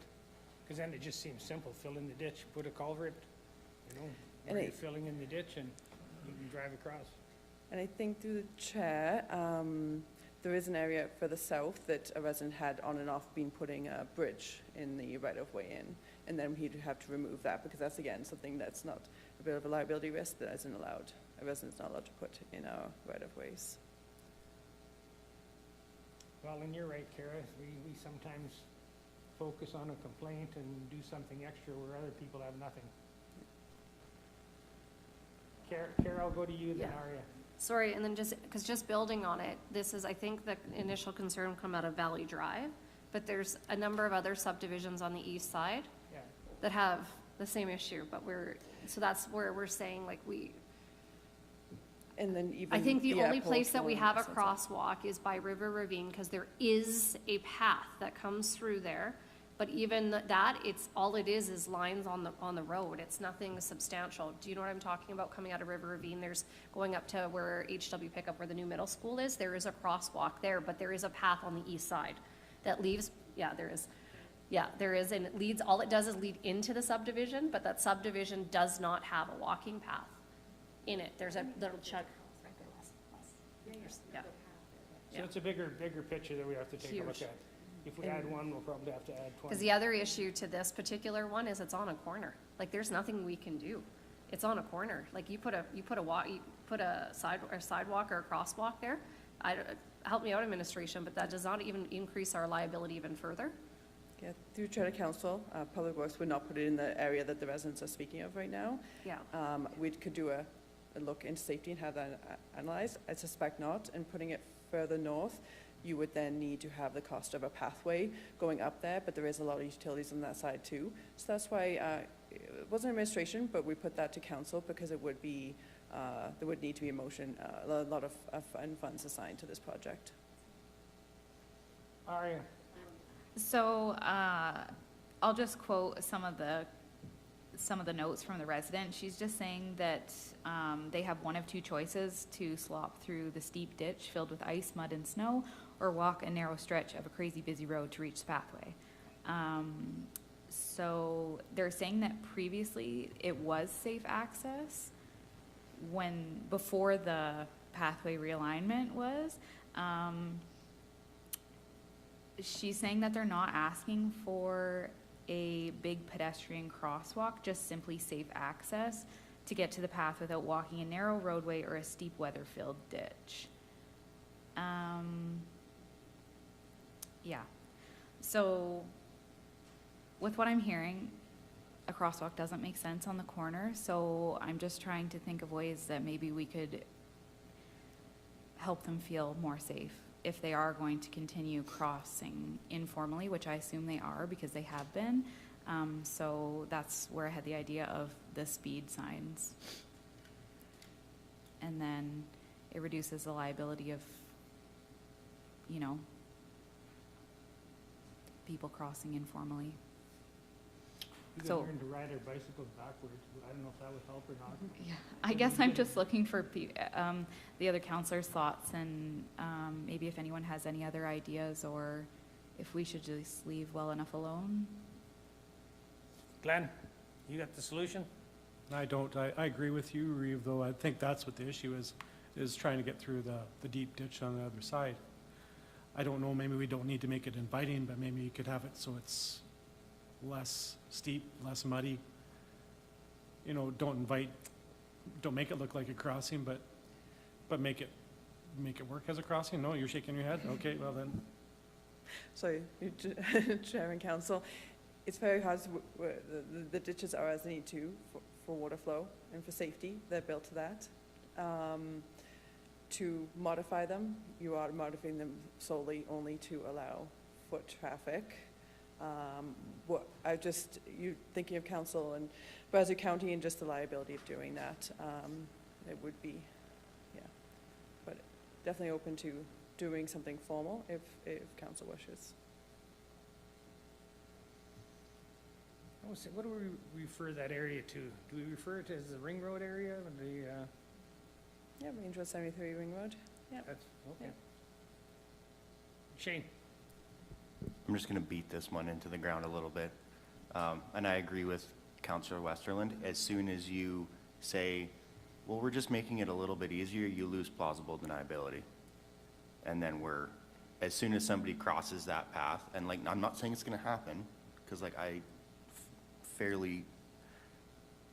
Because then it just seems simple. Fill in the ditch, put a culvert, And where you're it- filling in the ditch, and you can drive across. And I think through the chair, there is an area further south that a resident had on and off been putting a bridge in the right-of-way in. And then he'd have to remove that, because that's, again, something that's not a bit of a liability risk that isn't allowed. A resident's not allowed to put in our right-of-ways. Well, and you're right, Kara. We sometimes focus on a complaint and do something extra where other people have nothing. Kara, I'll go to you then, Yeah. Aria. Sorry, and then just building on it, this is, I think the initial concern come out of Valley Drive, but there's a number of other subdivisions on the east side Yeah. that have the same issue, but so that's where we're saying, like, And then even I think the only airport place that we one, have a so- crosswalk is by River Ravine, because there is a path that comes through there But even that, it's, all it is lines on the road. It's nothing substantial. Do you know what I'm talking about? Coming out of River Ravine, there's going up to where HW Pickup, where the new middle school is, there is a crosswalk there, but there is a path on the east side that leaves, yeah, there is. Yeah, there is, and it leads, all it does is lead into the subdivision, but that subdivision does not have a walking path in it. There's a little chunk. Yeah. So it's a bigger picture that we have to take a look Huge. at. If we add one, we'll probably have to add 20. Because the other issue to this particular one is it's on a corner. Like, there's nothing we can do. It's on a corner. Like, you put a sidewalk or a crosswalk there. Help me out, administration, but that does not even increase our liability even further. Yeah, through Charter Council, Public Works would not put it in the area that the residents are speaking of right now. Yeah. We could do a look into safety and have that analyzed. I suspect not, and putting it further north, you would then need to have the cost of a pathway going up there, but there is a lot of utilities on that side too. So that's why it wasn't administration, but we put that to council because it would be, there would need to be a motion, a lot of funds assigned to this project. Aria, So, I'll just quote some of the notes from the resident. She's just saying that, they have one of two choices: to slop through the steep ditch filled with ice, mud, and snow, or walk a narrow stretch of a crazy busy road to reach the pathway. So they're saying that previously it was safe access before the pathway realignment was. She's saying that they're not asking for a big pedestrian crosswalk, just simply safe access to get to the path without walking a narrow roadway or a steep weather-filled ditch. Yeah. So with what I'm hearing, a crosswalk doesn't make sense on the corner, so I'm just trying to think of ways that maybe we could help them feel more safe if they are going to continue crossing informally, which I assume they are because they have been. So that's where I had the idea of the speed signs. And then it reduces the liability of, people crossing informally. we So- could learn to ride our bicycles backwards. I don't know if that would help or not. Yeah, I guess I'm just looking for the other counselors' thoughts and maybe if anyone has any other ideas or if we should just leave well enough alone. Glenn, you got the solution? I don't, I agree with you, Reeve, though I think that's what the issue is trying to get through the deep ditch on the other side. I don't know, maybe we don't need to make it inviting, but maybe you could have it so it's less steep, less muddy. Don't make it look like a crossing, but make it work as a crossing. No, you're shaking your head? Okay, well then. Sorry, Chair and Council, it's very hard, the ditches are as they need to for water flow and for safety, they're built to that. To modify them, you are modifying them solely only to allow foot traffic. You thinking of council and Brazeau County and just the liability of doing that, it would be, yeah. But definitely open to doing something formal if council wishes. What do we refer that area to? Do we refer it as the Ring Road area or the, Yeah, Range Road 73 Ring Road. that's, okay. Shane? I'm just going to beat this one into the ground a little bit. And I agree with Councillor Westerland. As soon as you say, well, we're just making it a little bit easier, you lose plausible deniability. And then as soon as somebody crosses that path, and I'm not saying it's going to happen, because I fairly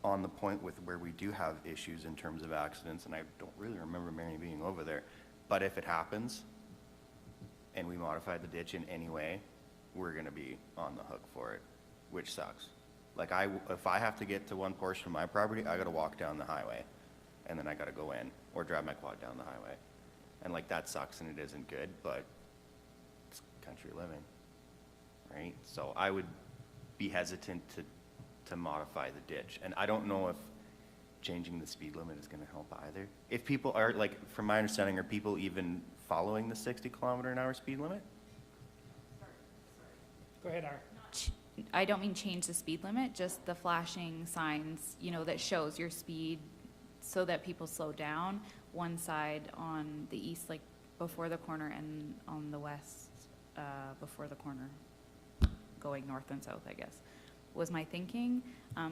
on the point with where we do have issues in terms of accidents, and I don't really remember Mary being over there. But if it happens, and we modify the ditch in any way, we're gonna be on the hook for it, which sucks. If I have to get to one portion of my property, I gotta walk down the highway, and then I gotta go in, or drive my quad down the highway. And that sucks and it isn't good, but it's country living, right? So I would be hesitant to modify the ditch. And I don't know if changing the speed limit is gonna help either. If people are, from my understanding, are people even following the 60 kilometer an hour speed limit? Go ahead, Art. I don't mean change the speed limit, just the flashing signs, you know, that shows your speed so that people slow down. One side on the east, like before the corner, and on the west, before the corner, going north and south, I guess, was my thinking,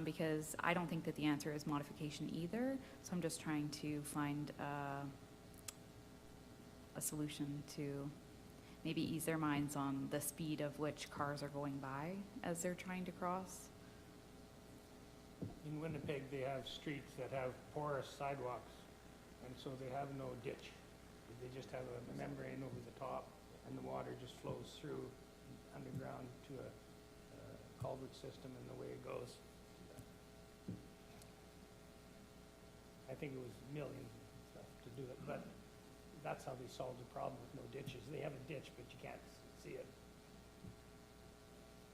because I don't think that the answer is modification either. So I'm just trying to find a solution to maybe ease their minds on the speed of which cars are going by as they're trying to cross. In Winnipeg, they have streets that have porous sidewalks, and so they have no ditch. They just have a membrane over the top, and the water just flows through underground to a culvert system, and the way it goes. I think it was millions and stuff to do it, but that's how they solved the problem with no ditches. They have a ditch, but you can't see it.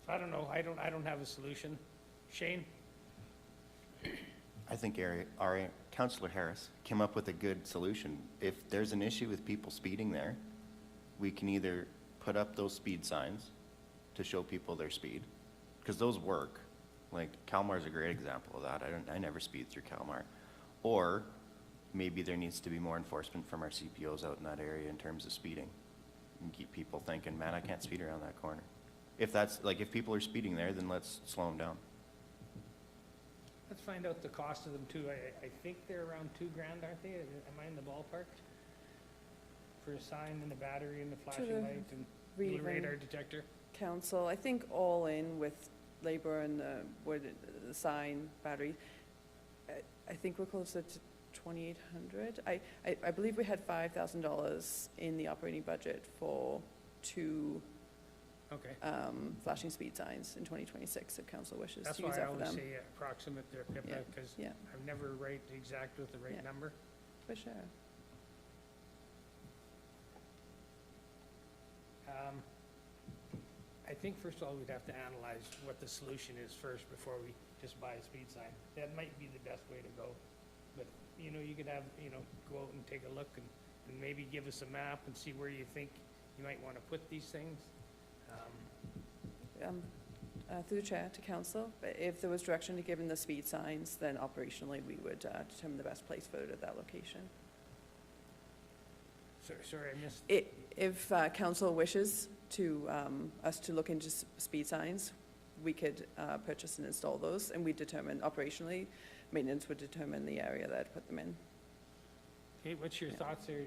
So I don't know, I don't have a solution. Shane? I think our Councillor Harris came up with a good solution. If there's an issue with people speeding there, we can either put up those speed signs to show people their speed, because those work. Like, Calmar's a great example of that. I never speed through Calmar. Or maybe there needs to be more enforcement from our CPOs out in that area in terms of speeding, and keep people thinking, man, I can't speed around that corner. If that's, like, if people are speeding there, then let's slow them down. Let's find out the cost of them too. I think they're around $2,000, aren't they? Am I in the ballpark? For a sign and a battery and the flashing the light and the Reven radar detector? Council, I think all in with labor and the sign, battery, I think we're closer to 2,800. I believe we had $5,000 in the operating budget for 2 Okay. flashing speed signs in 2026, if council wishes That's to why use I that for always them. say approximate there, Pippa, Yeah, because yeah. I'm never right exact with the right Yeah. number. For sure. I think first of all, we'd have to analyze what the solution is first before we just buy a speed sign. That might be the best way to go. But, you know, you could have, you know, go out and take a look and maybe give us a map and see where you think you might want to put these things. Through the chair to council, if there was direction to give in the speed signs, then operationally we would determine the best place for it at that location. Sorry, I missed. If council wishes to, us to look into speed signs, we could purchase and install those, and we determine operationally, maintenance would determine the area that I'd put them in. Okay, what's your thoughts there,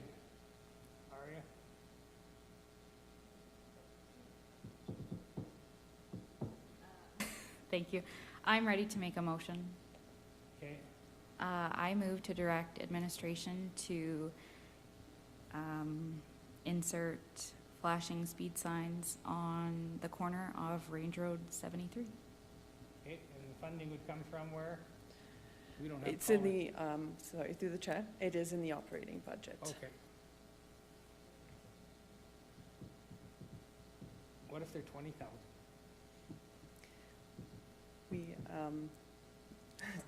Aria? Thank you. I'm ready to make a motion. Okay, I move to direct administration to insert flashing speed signs on the corner of Range Road 73. okay, and the funding would come from where? We don't have. It's in column. the, sorry, through the chair, it is in the operating budget. Okay. What if they're 20,000? We,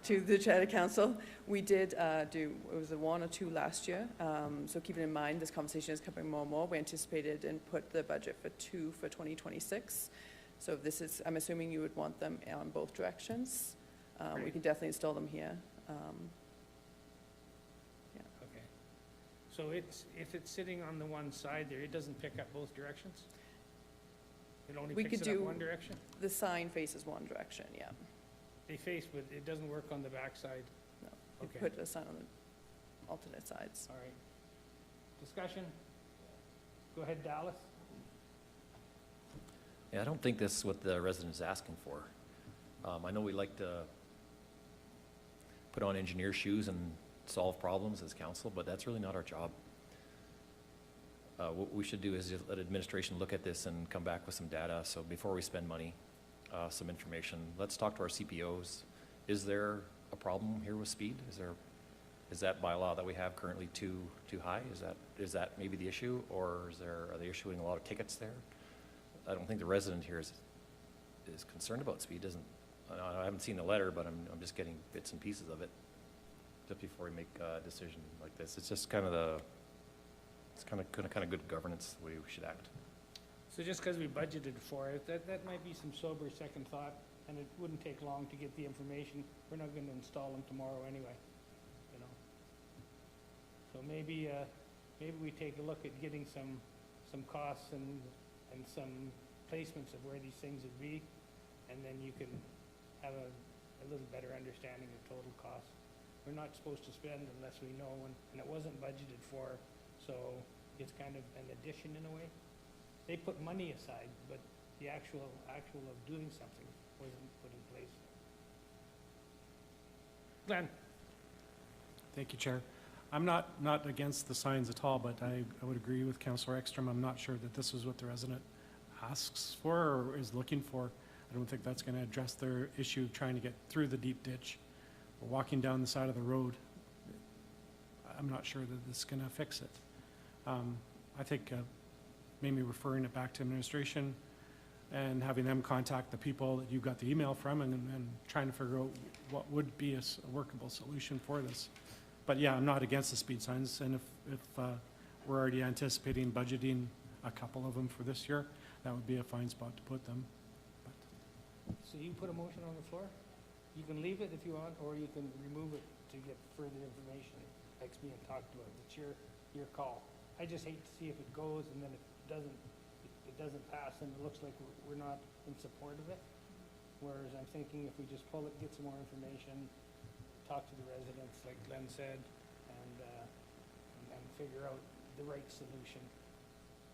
to the chair to council, we did do, it was a 1 or 2 last year. So keeping in mind, this conversation is coming more and more. We anticipated and put the budget for 2 for 2026. So this is, I'm assuming you would want them on both directions. We Right. can definitely install them here. Okay. So it's, if it's sitting on the one side there, it doesn't pick up both directions? It only We picks could it up do- one direction? The sign faces one direction, yeah. They face, but it doesn't work on the back side? No, you Okay. put a sign on the alternate sides. All right. Discussion? Go ahead, Dallas. Yeah, I don't think this is what the resident's asking for. I know we like to put on engineer shoes and solve problems as council, but that's really not our job. What we should do is just let administration look at this and come back with some data, so before we spend money, some information. Let's talk to our CPOs. Is there a problem here with speed? Is that bylaw that we have currently too high? Is that maybe the issue, or are they issuing a lot of tickets there? I don't think the resident here is concerned about speed. I haven't seen the letter, but I'm just getting bits and pieces of it just before we make a decision like this. It's just kind of good governance, the way we should act. So just because we budgeted for it, that might be some sober second thought, and it wouldn't take long to get the information. We're not gonna install them tomorrow anyway, you know? So maybe we take a look at getting some costs and some placements of where these things would be, and then you can have a little better understanding of total costs. We're not supposed to spend unless we know, and it wasn't budgeted for, so it's kind of an addition in a way. They put money aside, but the actual of doing something wasn't put in place. Glenn? Thank you, Chair. I'm not against the signs at all, but I would agree with Councillor Ekstrom. I'm not sure that this is what the resident asks for or is looking for. I don't think that's going to address their issue of trying to get through the deep ditch or walking down the side of the road. I'm not sure that this is going to fix it. I think maybe referring it back to administration and having them contact the people that you got the email from and trying to figure out what would be a workable solution for this. But yeah, I'm not against the speed signs, and if we're already anticipating budgeting a couple of them for this year, that would be a fine spot to put them. So you put a motion on the floor? You can leave it if you want, or you can remove it to get further information that's being talked about. It's your call. I just hate to see if it goes and then it doesn't pass and it looks like we're not in support of it. Whereas I'm thinking if we just pull it, get some more information, talk to the residents, like Glenn said, and figure out the right solution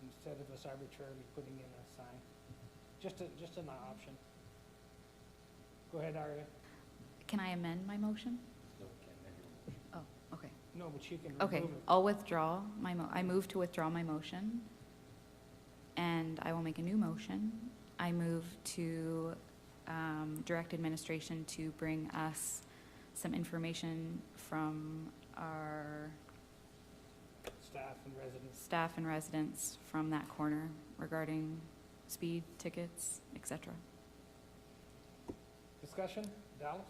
instead of us arbitrarily putting in a sign. Just an option. Go ahead, Aria. Can I amend my motion? Oh, okay. No, but you can Okay, remove it. I'll withdraw I move to withdraw my motion, and I will make a new motion. I move to direct administration to bring us some information from our Staff and residents. from that corner regarding speed tickets, etc. Discussion? Dallas?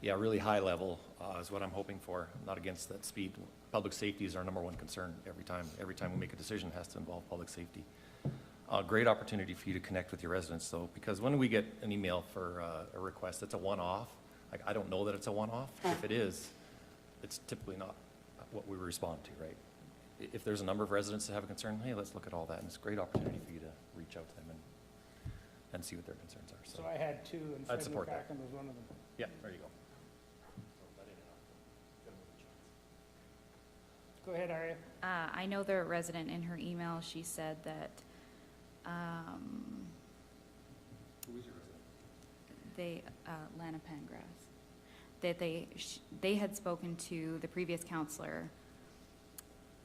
Yeah, really high level is what I'm hoping for. I'm not against that speed. Public safety is our number one concern every time. Every time we make a decision, it has to involve public safety. Great opportunity for you to connect with your residents, though, because when we get an email for a request, it's a one-off. Like, I don't know that it's a one-off. If it is, it's typically not what we respond to, right? If there's a number of residents that have a concern, hey, let's look at all that, and it's a great opportunity for you to reach out to them and see what their concerns are. So I had two, and I'd Fred support that. McCracken was one of them. Yeah, there you go. Go ahead, Aria. I know the resident in her email, she said that Who is your resident? they, Lana Pangras, that they had spoken to the previous counselor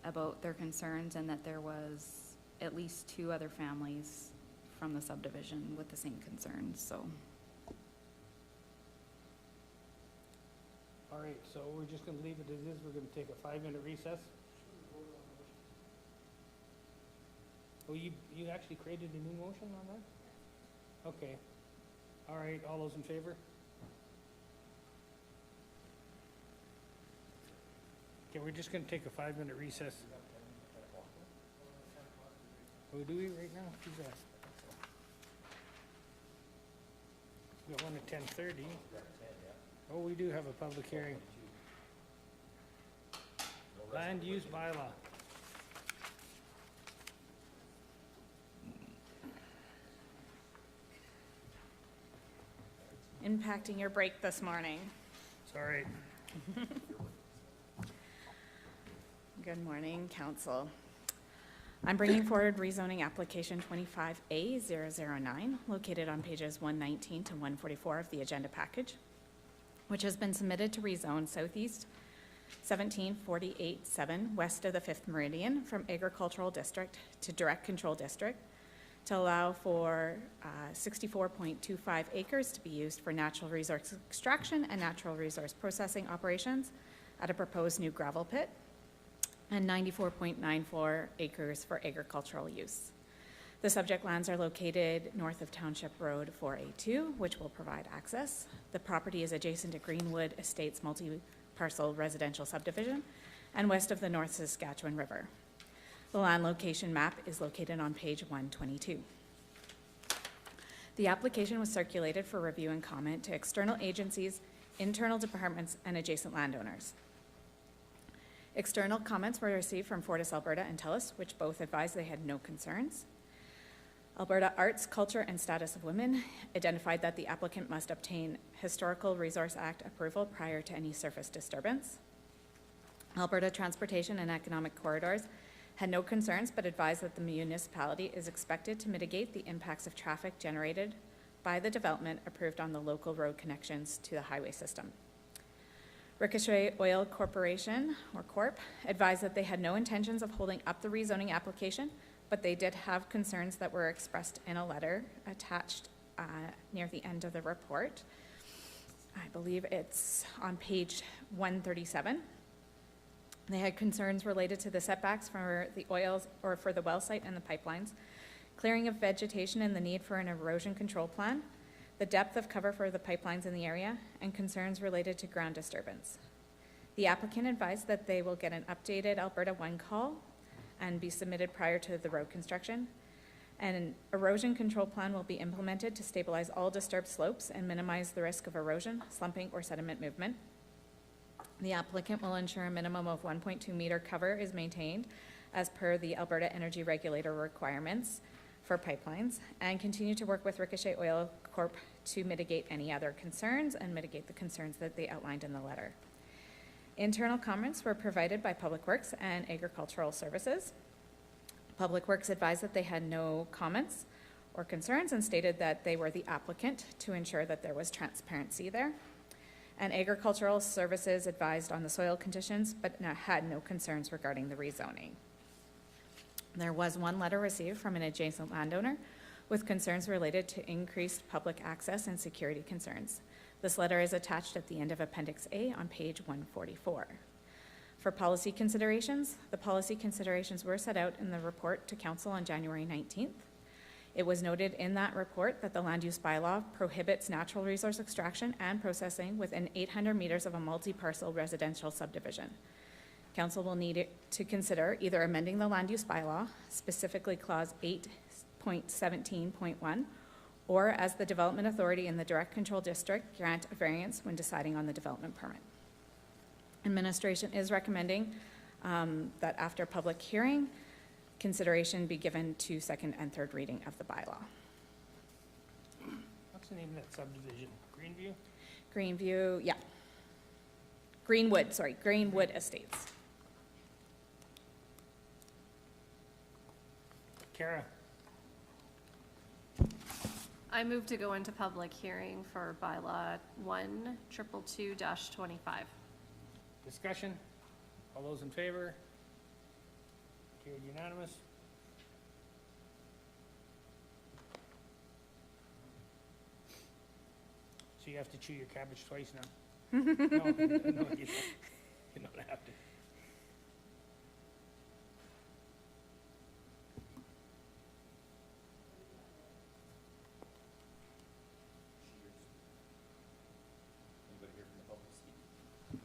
about their concerns and that there was at least 2 other families from the subdivision with the same concerns, so. All right, so we're just gonna leave it as is. We're gonna take a 5-minute recess. Oh, you actually created a new motion on that? Okay. All right, all those in favor? Okay, we're just gonna take a 5-minute recess. Oh, do we right now? Who's that? We got one at 10:30. Oh, we do have a public hearing. Land use bylaw. Impacting your break this morning. Sorry. Good morning, council. I'm bringing forward rezoning application 25A009, located on pages 119 to 144 of the agenda package, which has been submitted to rezone southeast 1748-7 west of the 5th Meridian from agricultural district to direct control district to allow for 64.25 acres to be used for natural resource extraction and natural resource processing operations at a proposed new gravel pit, and 94.94 acres for agricultural use. The subject lands are located north of Township Road 4A2, which will provide access. The property is adjacent to Greenwood Estates multi-parcel residential subdivision and west of the North Saskatchewan River. The land location map is located on page 122. The application was circulated for review and comment to external agencies, internal departments, and adjacent landowners. External comments were received from Fortis Alberta and TELUS, which both advised they had no concerns. Alberta Arts, Culture, and Status of Women identified that the applicant must obtain Historical Resource Act approval prior to any surface disturbance. Alberta Transportation and Economic Corridors had no concerns, but advised that the municipality is expected to mitigate the impacts of traffic generated by the development approved on the local road connections to the highway system. Ricochet Oil Corporation, or Corp., advised that they had no intentions of holding up the rezoning application, but they did have concerns that were expressed in a letter attached near the end of the report. I believe it's on page 137. They had concerns related to the setbacks for the oils or for the well site and the pipelines, clearing of vegetation and the need for an erosion control plan, the depth of cover for the pipelines in the area, and concerns related to ground disturbance. The applicant advised that they will get an updated Alberta 1 call and be submitted prior to the road construction. And an erosion control plan will be implemented to stabilize all disturbed slopes and minimize the risk of erosion, slumping, or sediment movement. The applicant will ensure a minimum of 1.2 meter cover is maintained as per the Alberta Energy Regulator requirements for pipelines, and continue to work with Ricochet Oil Corp to mitigate any other concerns and mitigate the concerns that they outlined in the letter. Internal comments were provided by Public Works and Agricultural Services. Public Works advised that they had no comments or concerns and stated that they were the applicant to ensure that there was transparency there. And Agricultural Services advised on the soil conditions, but had no concerns regarding the rezoning. There was one letter received from an adjacent landowner with concerns related to increased public access and security concerns. This letter is attached at the end of Appendix A on page 144. For policy considerations, the policy considerations were set out in the report to Council on January 19th. It was noted in that report that the land use bylaw prohibits natural resource extraction and processing within 800 meters of a multi-parcel residential subdivision. Council will need to consider either amending the land use bylaw, specifically clause 8.17.1, or as the development authority in the direct control district, grant a variance when deciding on the development permit. Administration is recommending that after public hearing, consideration be given to second and third reading of the bylaw. What's the name of that subdivision? Greenview? Greenview, yeah. Greenwood Estates. Kara? I move to go into public hearing for bylaw 12222-25. Discussion? All those in favor? Carried unanimous. So you have to chew your cabbage twice now? No, you don't. You don't have to.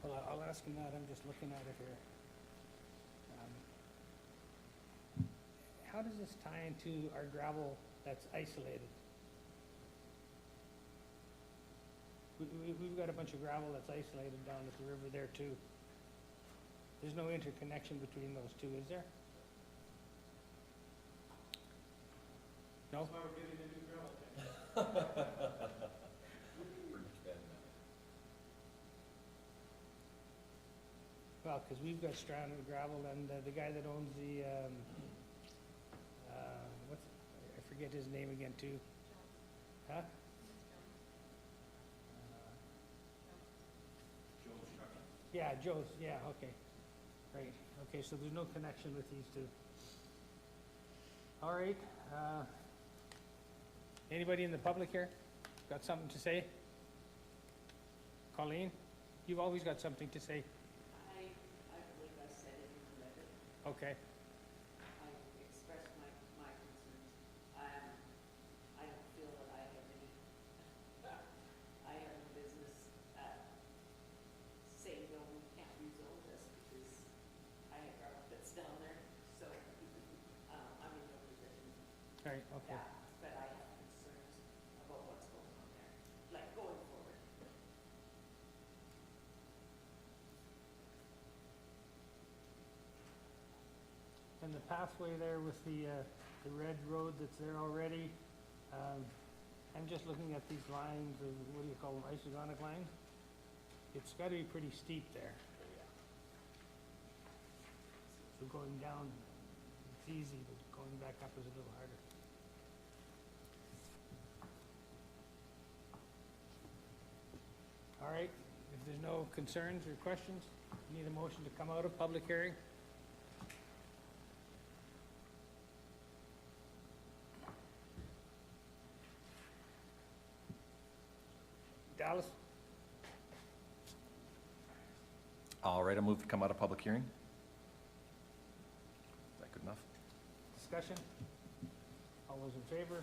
Well, I'll ask him that. I'm just looking at it here. How does this tie into our gravel that's isolated? We've got a bunch of gravel that's isolated down at the river there too. There's no interconnection between those two, is there? No? That's why we're getting a new gravel tank. Well, because we've got stranded gravel, and the guy that owns the, I forget his name again too. Huh? Yeah, Joe's, yeah, okay. Right, okay, so there's no connection with these two. All right, anybody in the public here got something to say? Colleen, you've always got something to say. I believe I said it in the letter. Okay, I expressed my concerns. I don't feel that I have any, I have no business saying, no, we can't rezone this because I have gravel pits down there. So Right, okay. But I have concerns about what's going on there, like going forward. And the pathway there with the red road that's there already, I'm just looking at these lines of, what do you call them, isogonic lines? It's gotta be pretty steep there. So going down, it's easy, but going back up is a little harder. All right, if there's no concerns or questions, need a motion to come out of public hearing? Dallas? All right, I'll move to come out of public hearing. Is that good enough? Discussion? All those in favor?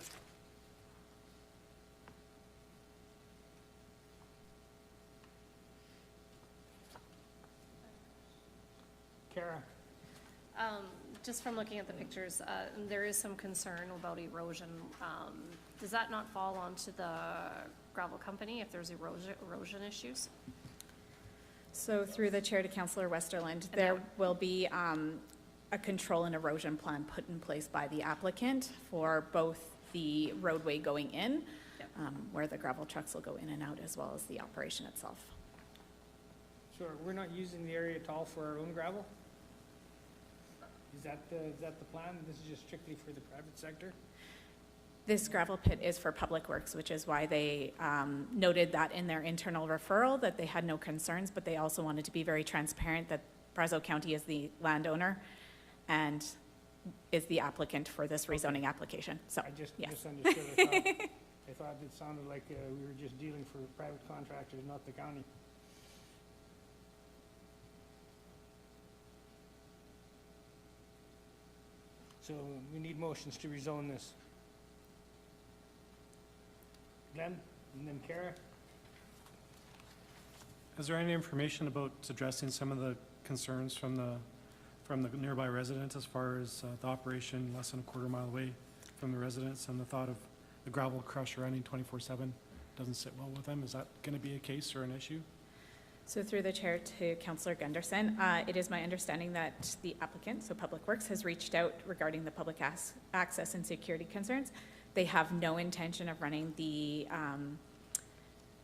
Kara? Just from looking at the pictures, there is some concern about erosion. Does that not fall onto the gravel company if there's erosion issues? So through the chair to Councillor Westerland, there will be a control and erosion plan put in place by the applicant for both the roadway going in, where the gravel trucks will go in and out, as well as the operation itself. Sure, we're not using the area at all for our own gravel? Is that the plan? This is just strictly for the private sector? This gravel pit is for Public Works, which is why they noted that in their internal referral, that they had no concerns, but they also wanted to be very transparent that Brazeau County is the landowner and is the applicant for this rezoning application. So, I just yes. misunderstood. I thought it sounded like we were just dealing for private contractors, not the county. So we need motions to rezone this. Glenn, and then Kara? Is there any information about addressing some of the concerns from the nearby residents as far as the operation less than a quarter mile away from the residents and the thought of the gravel crusher running 24/7 doesn't sit well with them? Is that going to be a case or an issue? So through the chair to Councillor Gunderson, it is my understanding that the applicant, so Public Works, has reached out regarding the public access and security concerns. They have no intention of running the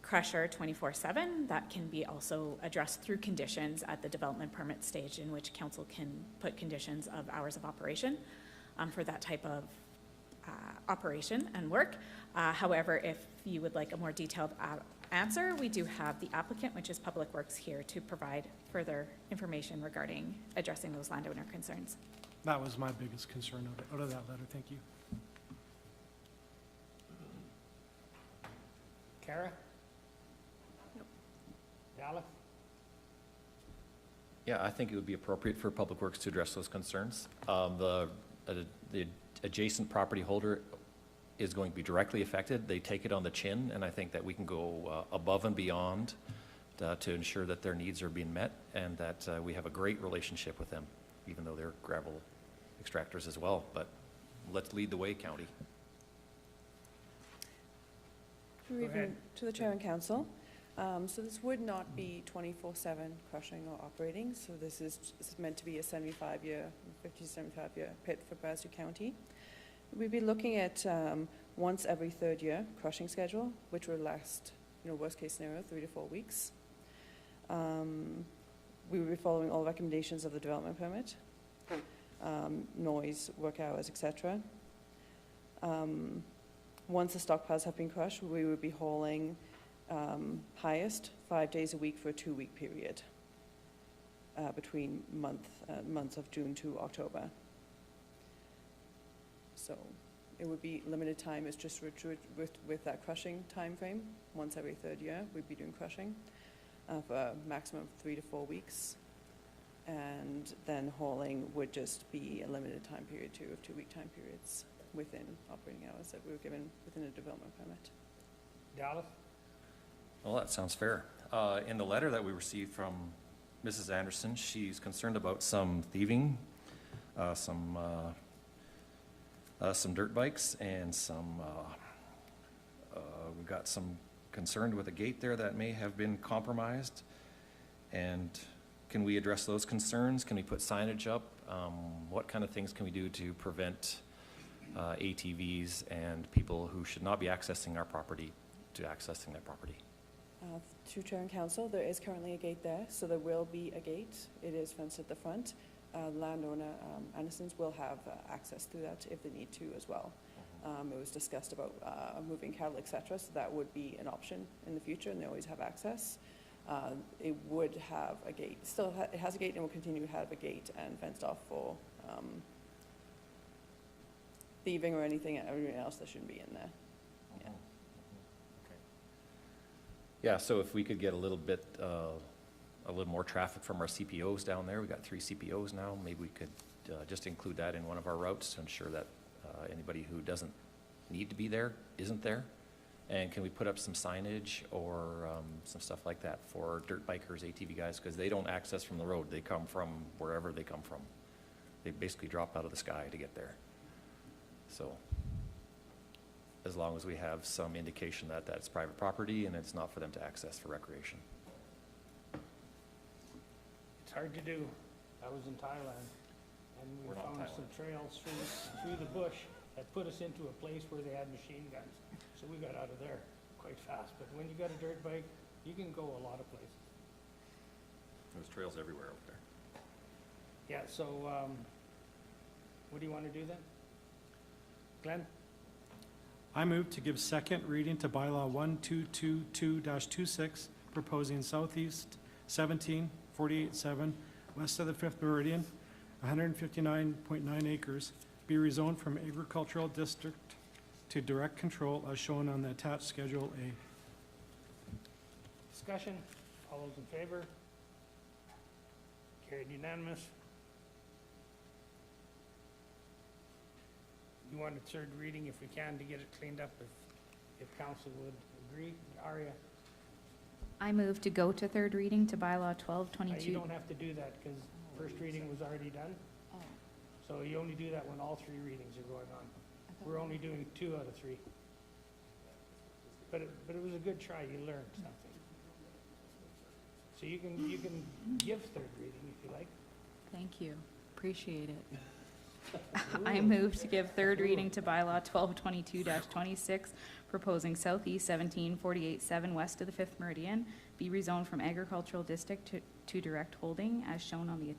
crusher 24/7. That can be also addressed through conditions at the development permit stage, in which council can put conditions of hours of operation for that type of operation and work. However, if you would like a more detailed answer, we do have the applicant, which is Public Works, here to provide further information regarding addressing those landowner concerns. That was my biggest concern out of that letter. Thank you. Kara? Nope. Dallas? Yeah, I think it would be appropriate for Public Works to address those concerns. The adjacent property holder is going to be directly affected. They take it on the chin, and I think that we can go above and beyond to ensure that their needs are being met and that we have a great relationship with them, even though they're gravel extractors as well. But let's lead the way, county. Go ahead. To the chair and council. So this would not be 24/7 crushing or operating. So this is meant to be a 75-year, 50 to 75-year pit for Brazeau County. We'd be looking at once every third year crushing schedule, which would last, worst case scenario, 3 to 4 weeks. We would be following all recommendations of the development permit, noise, work hours, etc. Once the stockpiles have been crushed, we would be hauling highest 5 days a week for a 2-week period between months of June to October. So it would be limited time. It's just with that crushing time frame. Once every third year, we'd be doing crushing for a maximum of 3 to 4 weeks. And then hauling would just be a limited time period too, of 2-week time periods within operating hours that we were given within a development permit. Dallas? Well, that sounds fair. In the letter that we received from Mrs. Anderson, she's concerned about some thieving, some some dirt bikes and some, we've got some concern with a gate there that may have been compromised. And can we address those concerns? Can we put signage up? What kind of things can we do to prevent ATVs and people who should not be accessing our property to accessing their property? Through Chair and Council, there is currently a gate there, so there will be a gate. It is fenced at the front. Landowner, Andersons, will have access through that if they need to as well. It was discussed about moving cattle, et cetera, so that would be an option in the future, and they always have access. It would have a gate, it has a gate and will continue to have a gate and fenced off for thieving or anything else that shouldn't be in there. Yeah. Okay. Yeah, so if we could get a little more traffic from our CPOs down there, we got 3 CPOs now, maybe we could just include that in one of our routes to ensure that anybody who doesn't need to be there isn't there. And can we put up some signage or some stuff like that for dirt bikers, ATV guys, because they don't access from the road. They come from wherever they come from. They basically drop out of the sky to get there. So as long as we have some indication that that's private property and it's not for them to access for recreation. It's hard to do. I was in Thailand, and we We're not found some trails through the bush that put us into a place where they had machine guns. So we got out of there quite fast. But when you got a dirt bike, you can go a lot of places. There's trails everywhere out there. Yeah, so what do you want to do then? Glenn? I move to give second reading to bylaw 1222-26, proposing southeast 17-48-7, west of the 5th Meridian, 159.9 acres, be rezoned from agricultural district to direct control as shown on the attached Schedule A. Discussion? All those in favor? Carried unanimous. You want a third reading if we can to get it cleaned up, if council would agree. Aria? I move to go to third reading to bylaw You 1222. don't have to do that because first reading was already done. So you only do that when all 3 readings are going on. We're only doing 2 out of 3. But it was a good try. You learned something. So you can give third reading if you like. Thank you. Appreciate it. I move to give third reading to bylaw 1222-26, proposing southeast 17-48-7 west of the 5th Meridian, be rezoned from agricultural district to direct holding as shown on the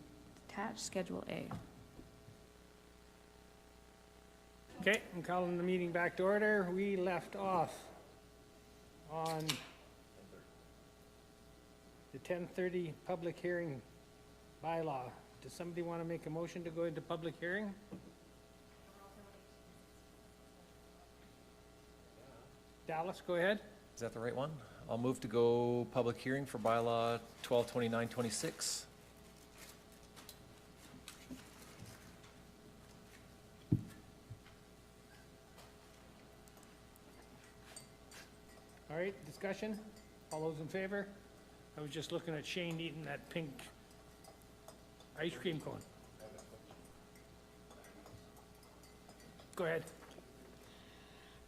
attached Schedule A. Okay, I'm calling the meeting back to order. We left off on the 10:30 public hearing bylaw. Does somebody want to make a motion to go into public hearing? Dallas, go ahead. Is that the right one? I'll move to go public hearing for bylaw 1229-26. All right, discussion? All those in favor? I was just looking at Shane eating that pink ice cream cone. Go ahead.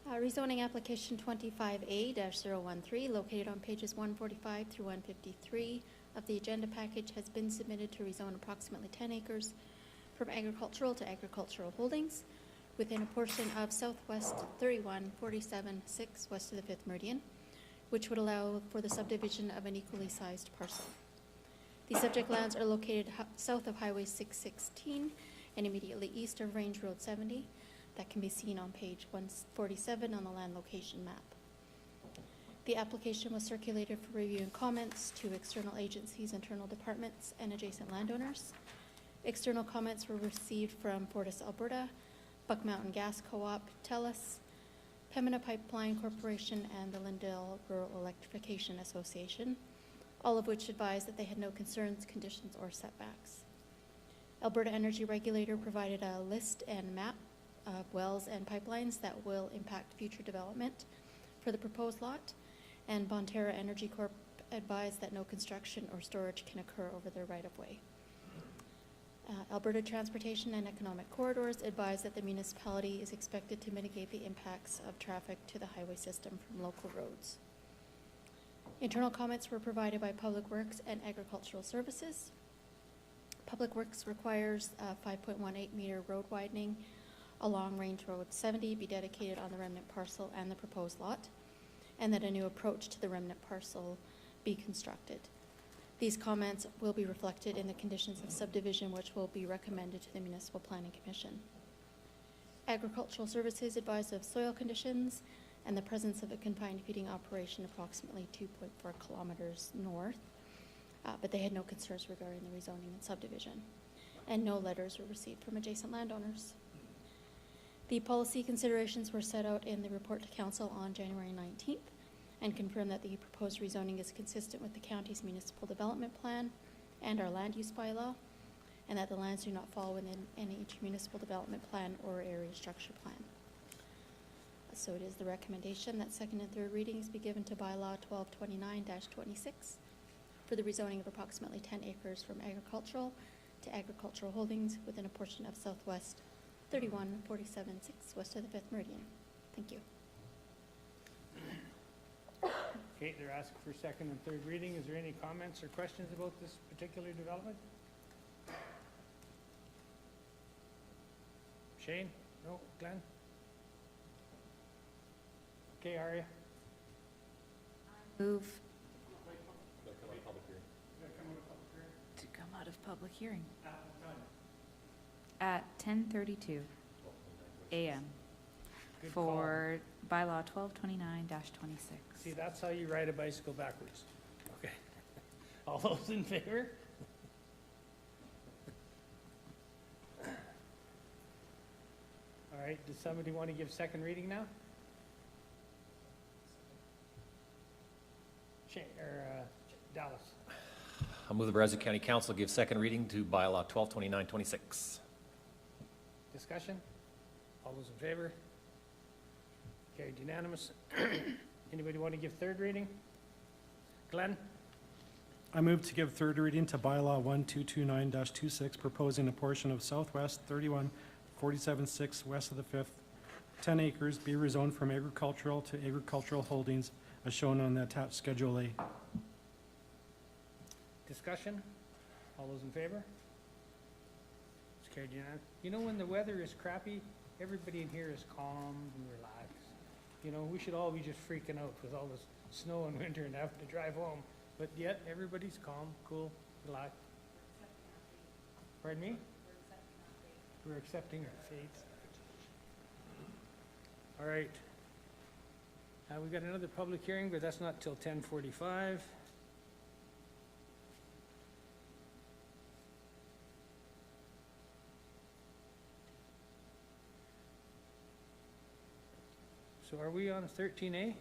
Rezoning application 25A-013, located on pages 145 through 153 of the agenda package, has been submitted to rezone approximately 10 acres from agricultural to agricultural holdings within a portion of Southwest 31-47-6 west of the 5th Meridian, which would allow for the subdivision of an equally sized parcel. The subject lands are located south of Highway 616 and immediately east of Range Road 70. That can be seen on page 147 on the land location map. The application was circulated for review and comments to external agencies, internal departments, and adjacent landowners. External comments were received from Fortis Alberta, Buck Mountain Gas Co-op, TELUS, Pembina Pipeline Corporation, and the Lindale Rural Electrification Association, all of which advised that they had no concerns, conditions, or setbacks. Alberta Energy Regulator provided a list and map of wells and pipelines that will impact future development for the proposed lot, and Bonterra Energy Corp advised that no construction or storage can occur over their right-of-way. Alberta Transportation and Economic Corridors advised that the municipality is expected to mitigate the impacts of traffic to the highway system from local roads. Internal comments were provided by Public Works and Agricultural Services. Public Works requires a 5.18 meter road widening along Range Road 70 be dedicated on the remnant parcel and the proposed lot, and that a new approach to the remnant parcel be constructed. These comments will be reflected in the conditions of subdivision, which will be recommended to the Municipal Planning Commission. Agricultural Services advised of soil conditions and the presence of a confined feeding operation approximately 2.4 kilometers north, but they had no concerns regarding the rezoning and subdivision, and no letters were received from adjacent landowners. The policy considerations were set out in the report to Council on January 19th and confirmed that the proposed rezoning is consistent with the county's municipal development plan and our land use bylaw, and that the lands do not fall within any municipal development plan or area structure plan. So it is the recommendation that second and third readings be given to bylaw 1229-26 for the rezoning of approximately 10 acres from agricultural to agricultural holdings within a portion of Southwest 31-47-6 west of the 5th meridian. Thank you. Okay, they're asking for second and third reading. Is there any comments or questions about this particular development? Shane? No? Glenn? Okay, Aria? Move to come out of public hearing at 10:32 a.m. Good call. for bylaw 1229-26. See, that's how you ride a bicycle backwards. Okay. All those in favor? All right, does somebody want to give second reading now? Shane, or Dallas? I'll move the Brazeau County Council give second reading to bylaw 1229-26. Discussion? All those in favor? Carried unanimous. Anybody want to give third reading? Glenn? I move to give third reading to bylaw 1229-26, proposing a portion of Southwest 31-47-6 west of the 5th, 10 acres, be rezoned from agricultural to agricultural holdings as shown on the attached Schedule A. Discussion? All those in favor? It's carried unanimous. You know, when the weather is crappy, everybody in here is calm and relaxed. You know, we should all be just freaking out with all this snow in winter and having to drive home. But yet, everybody's calm, cool, relaxed. Pardon me? We're accepting our fate. All right. We got another public hearing, but that's not till 10:45. So are we on 13A?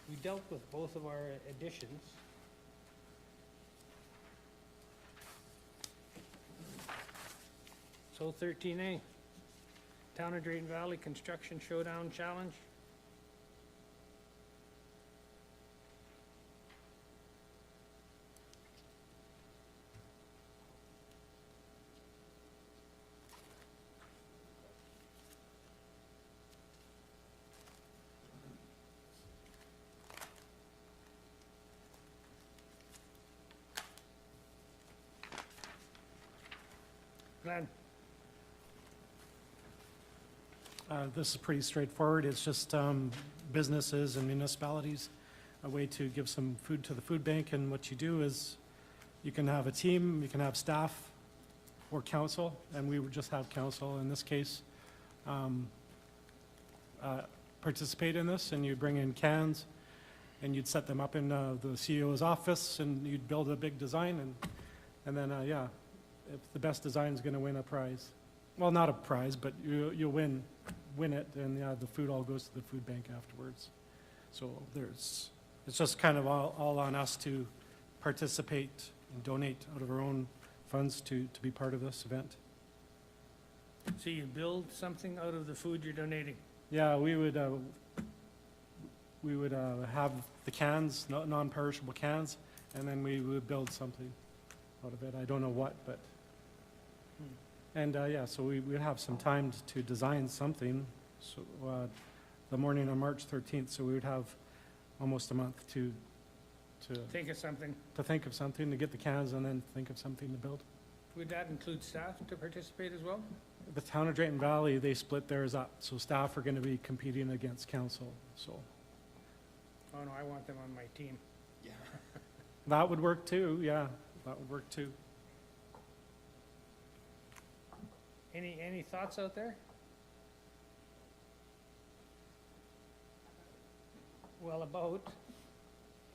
We dealt with both of our additions. So 13A, Town of Drayton Valley Construction Showdown Challenge. Glenn? This is pretty straightforward. It's just businesses and municipalities, a way to give some food to the food bank. And what you do is you can have a team, you can have staff or council, and we would just have council in this case participate in this, and you'd bring in cans and you'd set them up in the CEO's office, and you'd build a big design, and then yeah, if the best design is going to win a prize. Well, not a prize, but you'll win it, and yeah, the food all goes to the food bank afterwards. So it's just kind of all on us to participate and donate out of our own funds to be part of this event. So you build something out of the food you're donating? Yeah, we would have the cans, non-perishable cans, and then we would build something. out of it. I don't know what, but, and, yeah, so we have some time to design something. So, the morning on March 13th, so we would have almost a month to Think of something. think of something, to get the cans, and then think of something to build. Would that include staff to participate as well? The town of Drayton Valley, they split theirs up, so staff are gonna be competing against council, so. Oh, no, I want them on my team. That would work too, yeah, that would work too. Any thoughts out there? Well, about,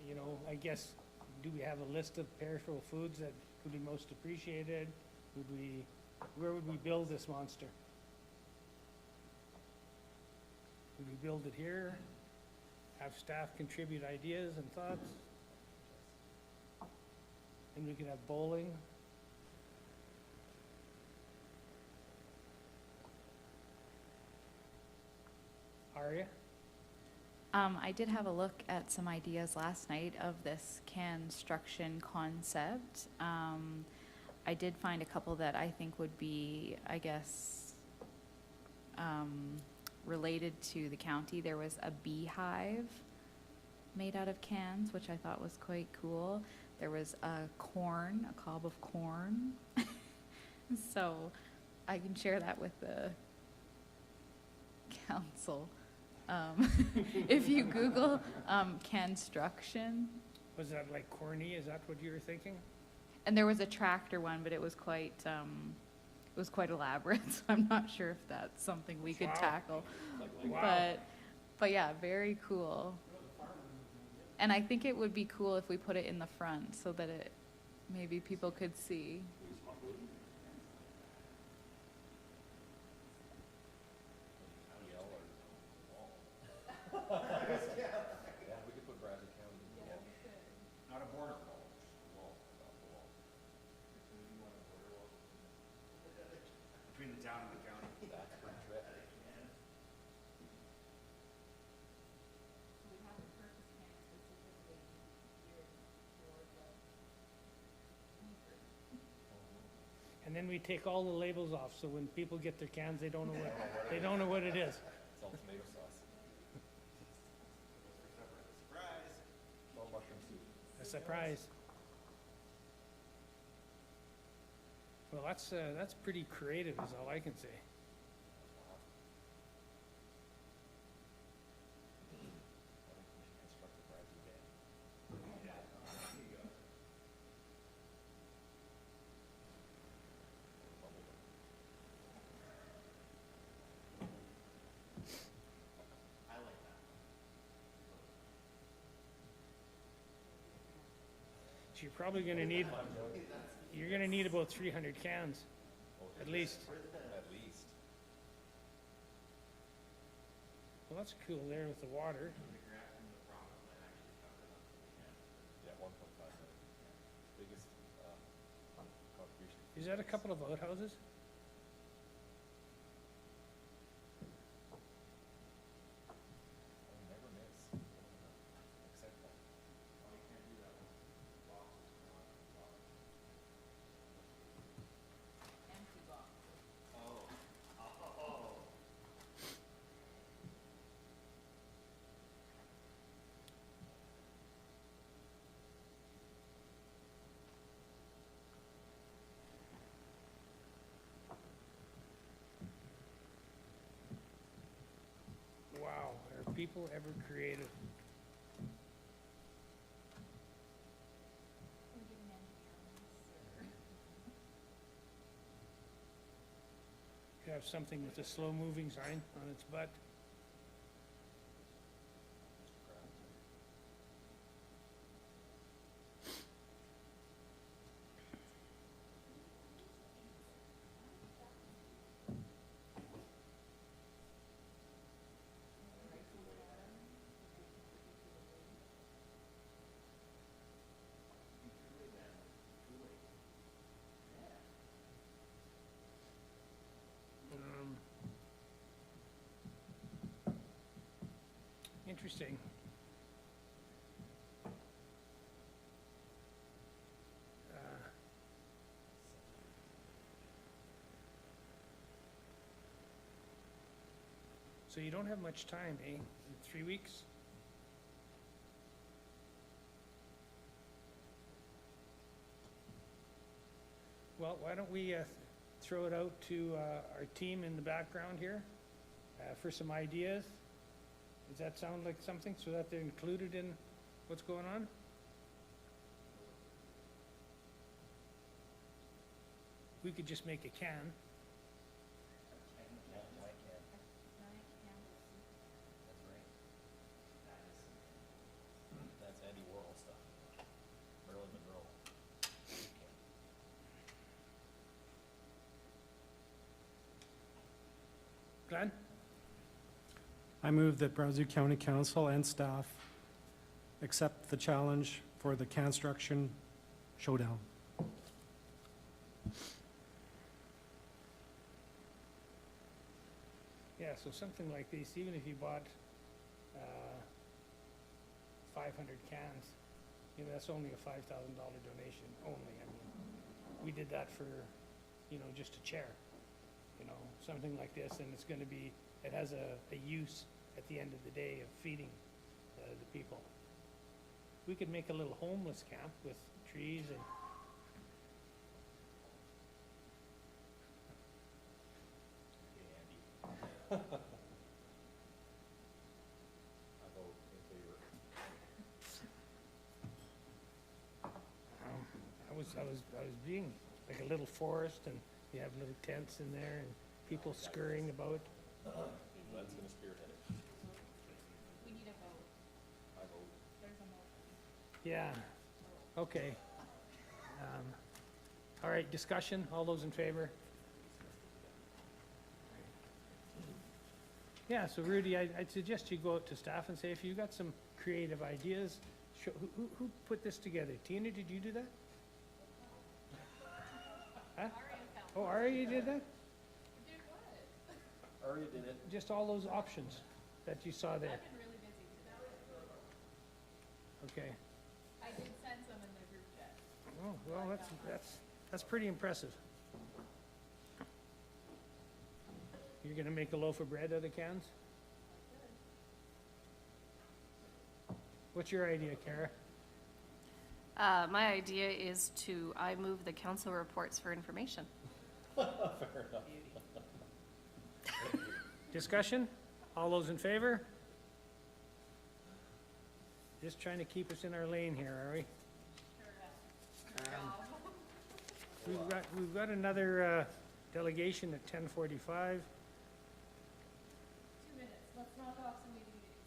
you know, I guess, do we have a list of perishable foods that would be most appreciated? Where would we build this monster? Would we build it here? Have staff contribute ideas and thoughts? And we could have bowling. Aria? I did have a look at some ideas last night of this construction concept. I did find a couple that I think would be, I guess, related to the county. There was a beehive made out of cans, which I thought was quite cool. There was a cob of corn. So I can share that with the council. If you Google construction, Was that like corny? Is that what you were thinking? and there was a tractor one, but it was quite elaborate, so I'm not sure if that's something we could Wow. tackle. Wow. But yeah, very cool. And I think it would be cool if we put it in the front so that maybe people could see. Yeah, we could put Brazeau County in the wall. Not a border wall. Between the town and the county. That's pretty tricky. And then we take all the labels off, so when people get their cans, they don't know what it is. It's all tomato sauce. All mushroom soup. A surprise. Well, that's pretty creative, is all I can say. Construct the Brazeau Dam. So you're probably gonna need, about 300 cans, at least. At least. Well, that's cool there with the water. Yeah, 1.5 million. Biggest, contribution. Is that a couple of outhouses? I'll never miss. Except that. Wow, are people ever creative? You have something with a slow-moving sign on its butt. Interesting. So you don't have much time, eh? 3 weeks? Well, why don't we throw it out to our team in the background here for some ideas? Does that sound like something, so that they're included in what's going on? We could just make a can. That's Andy Warhol stuff. Marilyn Monroe. Glenn? I move that Brazeau County Council and staff accept the challenge for the construction showdown. Yeah, so something like this, even if you bought 500 cans, you know, that's only a $5,000 donation only. I mean, we did that for, you know, just a chair, you know, something like this, and it's gonna be, it has a use at the end of the day of feeding the people. We could make a little homeless camp with trees and I vote in favor. I was being like a little forest, and you have little tents in there and people scurrying about. Glenn's gonna spearhead it. We need a vote. I vote. There's a motion. Yeah, okay. All right, discussion, all those in favor? Yeah, so Rudy, I'd suggest you go out to staff and say, if you got some creative ideas, who put this together? Tina, did you do that? Huh? Oh, Aria did that? Aria did it. Just all those options that you saw there? I've been really busy today. Okay. I did send some in the group chat. Oh, well, that's pretty impressive. You're gonna make a loaf of bread out of cans? What's your idea, Kara? My idea is I move the council reports for information. Discussion? All those in favor? Just trying to keep us in our lane here, are we? We've got another delegation at 10:45. 2 minutes, let's knock off some meeting dates.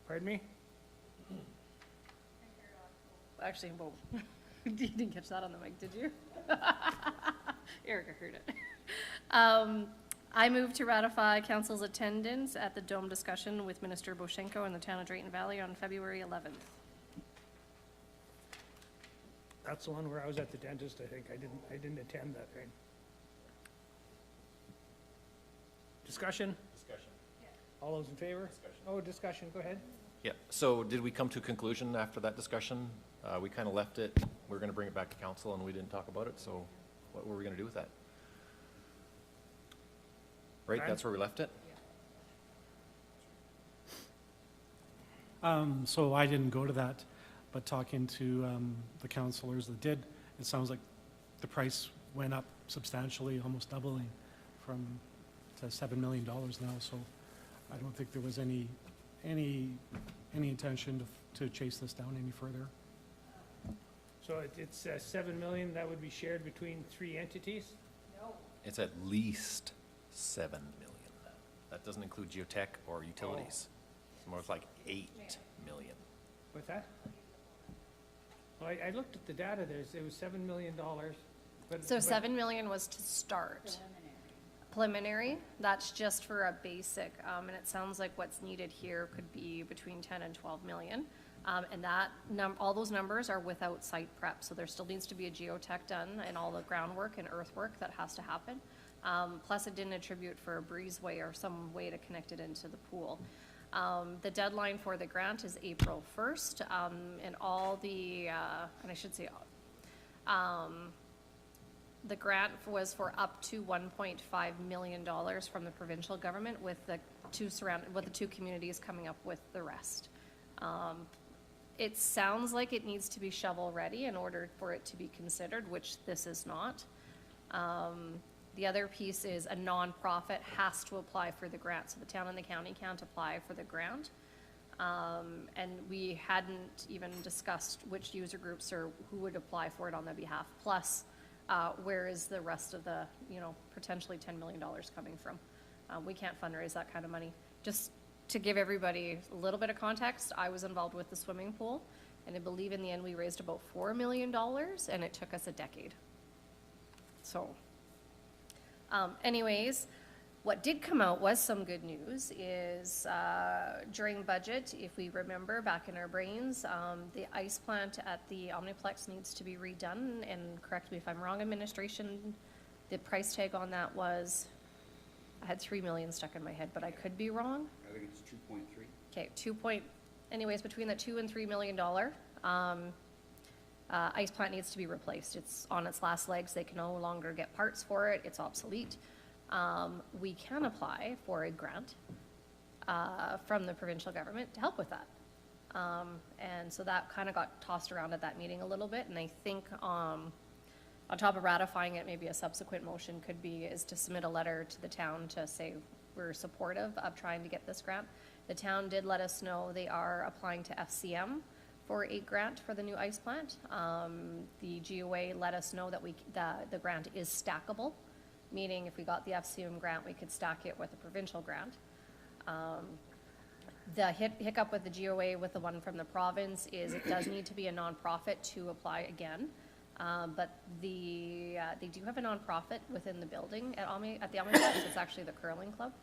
Pardon me? Actually, whoa, you didn't catch that on the mic, did you? Erica heard it. I move to ratify council's attendance at the Dome discussion with Minister Boshenko in the town of Drayton Valley on February 11th. That's the one where I was at the dentist, I think. I didn't attend that, right? Discussion? Discussion. All those in favor? Discussion. Oh, discussion, go ahead. Yeah, so did we come to a conclusion after that discussion? We kind of left it, we are going to bring it back to council, and we didn't talk about it, so what were we going to do with that? Right, Brian? that's where we left it? So I didn't go to that, but talking to the councilors that did, it sounds like the price went up substantially, almost doubling to $7 million now, so I don't think there was any intention to chase this down any further. So it's 7 million, that would be shared between 3 entities? It's at least 7 million. That doesn't include geotech or utilities. It's more like 8 million. What's that? Well, I looked at the data, it was $7 million, but. So 7 million was to start. Preliminary, that's just for a basic, and it sounds like what's needed here could be between 10 and 12 million. And that all those numbers are without site prep, so there still needs to be a geotech done and all the groundwork and earthwork that has to happen. Plus it didn't attribute for a breezeway or some way to connect it into the pool. The deadline for the grant is April 1st, and all the, and I should say, the grant was for up to $1.5 million from the provincial government, with the the two communities coming up with the rest. It sounds like it needs to be shovel-ready in order for it to be considered, which this is not. The other piece is a nonprofit has to apply for the grant, so the town and the county can't apply for the grant. And we hadn't even discussed which user groups or who would apply for it on their behalf. Plus, where is the rest of the, potentially $10 million coming from? We can't fundraise that kind of money. Just to give everybody a little bit of context, I was involved with the swimming pool, and I believe in the end we raised about $4 million, and it took us a decade. So, anyways, what did come out was some good news is during budget, if we remember back in our brains, the ice plant at the Omniplex needs to be redone, and correct me if I'm wrong, administration, the price tag on that was, I had 3 million stuck in my head, but I could be wrong. I think it's 2.3. Okay, anyways, between the $2 and $3 million, ice plant needs to be replaced. It's on its last legs. They can no longer get parts for it. It's obsolete. We can apply for a grant from the provincial government to help with that. And so that kind of got tossed around at that meeting a little bit, and I think on top of ratifying it, maybe a subsequent motion is to submit a letter to the town to say we're supportive of trying to get this grant. The town did let us know they are applying to FCM for a grant for the new ice plant. The GOA let us know that the grant is stackable, meaning if we got the FCM grant, we could stack it with a provincial grant. The hiccup with the GOA with the one from the province is it does need to be a nonprofit to apply again. But they do have a nonprofit within the building at the Omniplex. It's actually the curling club.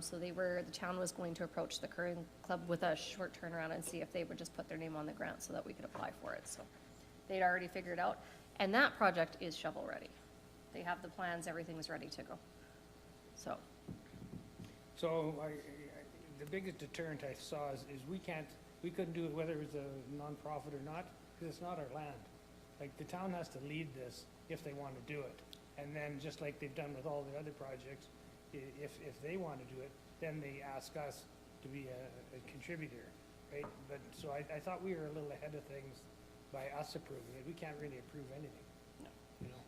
So the town was going to approach the curling club with a short turnaround and see if they would just put their name on the grant so that we could apply for it. So they'd already figured out, and that project is shovel ready. They have the plans, everything's ready to go. So the biggest deterrent I saw is we couldn't do it whether it was a nonprofit or not, because it's not our land. Like, the town has to lead this if they want to do it. And then, just like they've done with all the other projects, if they want to do it, then they ask us to be a contributor, right? But, so I thought we were a little ahead of things by us approving it. We can't really approve anything. No. You know?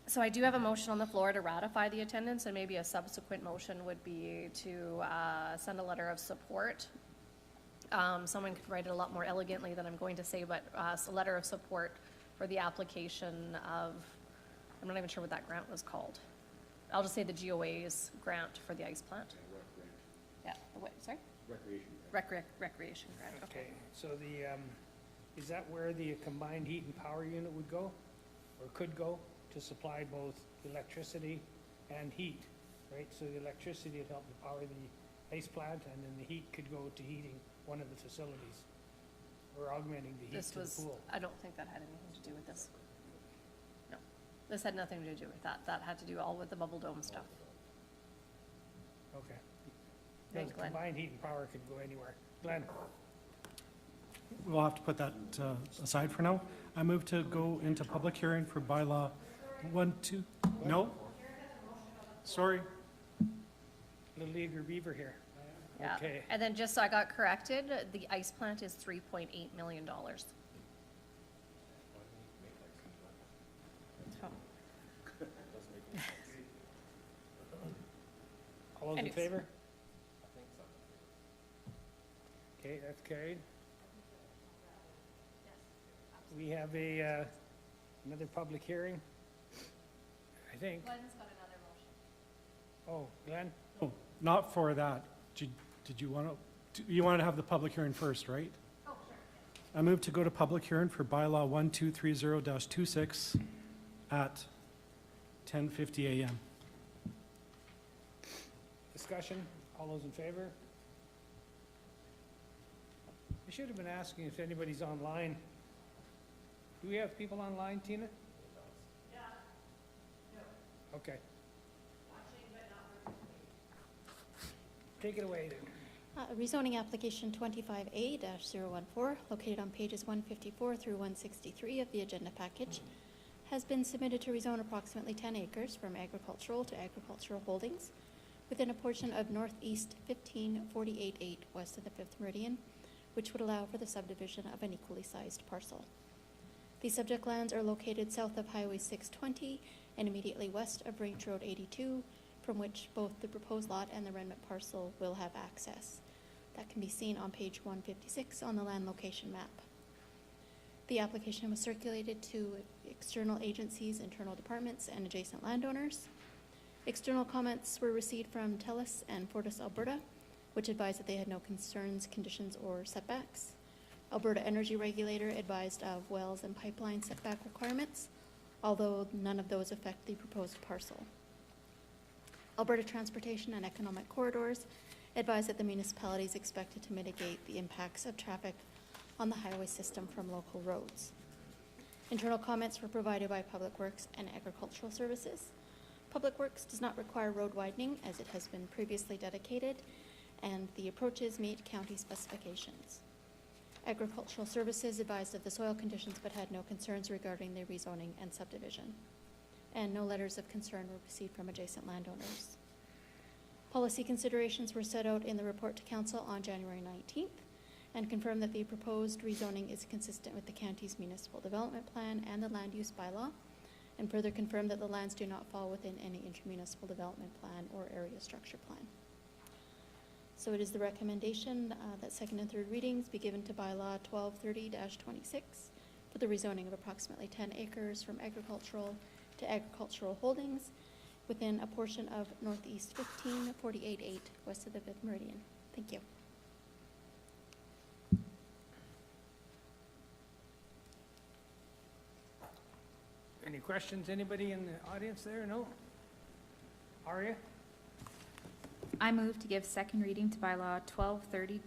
So I do have a motion on the floor to ratify the attendance, and maybe a subsequent motion would be to send a letter of support. Someone could write it a lot more elegantly than I'm going to say, but a letter of support for the application of, I'm not even sure what that grant was called. I'll just say the GOA's grant for the ice plant. Yeah, what, sorry? Recreation grant. Recreation grant, okay. Okay, so is that where the combined heat and power unit would go, or could go, to supply both electricity and heat, right? So the electricity would help to power the ice plant, and then the heat could go to heating one of the facilities, or augmenting the heat to the pool. I don't think that had anything to do with this. No, this had nothing to do with that. That had to do all with the bubble dome stuff. Okay. Thanks, The Glenn. combined heat and power could go anywhere. Glenn? We'll have to put that aside for now. I move to go into public hearing for bylaw 1, 2, no? Sorry. Little eager beaver here. Yeah. Okay. And then just so I got corrected, the ice plant is $3.8 million. So, All those in Anyways. favor? Okay, that's carried. We have another public hearing, I think. Glenn's got another motion. Oh, Glenn? Oh, not for that. Did you want to have the public hearing first, right? Oh, sure. I move to go to public hearing for bylaw 1230-26 at 10:50 a.m. Discussion, all those in favor? I should have been asking if anybody's online. Do we have people online, Tina? Yeah. Okay. Take it away then. Rezoning application 25A-014, located on pages 154 through 163 of the agenda package, has been submitted to rezone approximately 10 acres from agricultural to agricultural holdings. within a portion of Northeast 1548-8 west of the 5th meridian, which would allow for the subdivision of an equally sized parcel. The subject lands are located south of Highway 620 and immediately west of Range Road 82, from which both the proposed lot and the remnant parcel will have access. That can be seen on page 156 on the land location map. The application was circulated to external agencies, internal departments, and adjacent landowners. External comments were received from TELUS and Fortis Alberta, which advised that they had no concerns, conditions, or setbacks. Alberta Energy Regulator advised of wells and pipeline setback requirements, although none of those affect the proposed parcel. Alberta Transportation and Economic Corridors advised that the municipality is expected to mitigate the impacts of traffic on the highway system from local roads. Internal comments were provided by Public Works and Agricultural Services. Public Works does not require road widening as it has been previously dedicated, and the approaches meet county specifications. Agricultural Services advised of the soil conditions but had no concerns regarding the rezoning and subdivision. And no letters of concern were received from adjacent landowners. Policy considerations were set out in the report to Council on January 19th and confirmed that the proposed rezoning is consistent with the county's municipal development plan and the land use bylaw, and further confirmed that the lands do not fall within any intermunicipal development plan or area structure plan. So it is the recommendation that second and third readings be given to bylaw 1230-26 for the rezoning of approximately 10 acres from agricultural to agricultural holdings within a portion of Northeast 1548-8 west of the 5th meridian. Thank you. Any questions? Anybody in the audience there? No? Aria? I move to give second reading to bylaw 1230.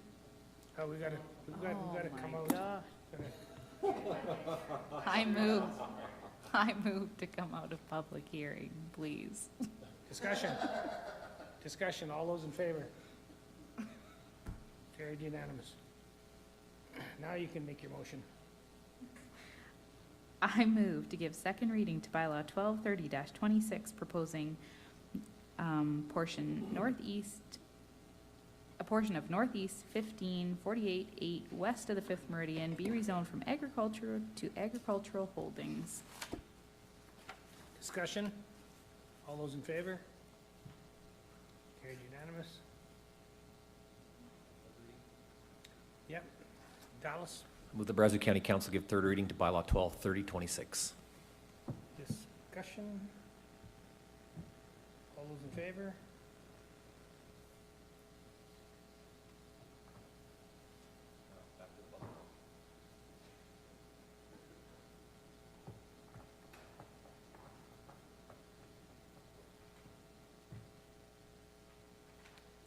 Oh, we gotta come out. I move to come out of public hearing, please. Discussion. Discussion. All those in favor? Carried unanimous. Now you can make your motion. I move to give second reading to bylaw 1230-26, proposing a portion of Northeast 1548-8 west of the 5th meridian be rezoned from agriculture to agricultural holdings. Discussion. All those in favor? Carried unanimous. Yep. Dallas? Move the Brazeau County Council give third reading to bylaw 1230-26. Discussion. All those in favor?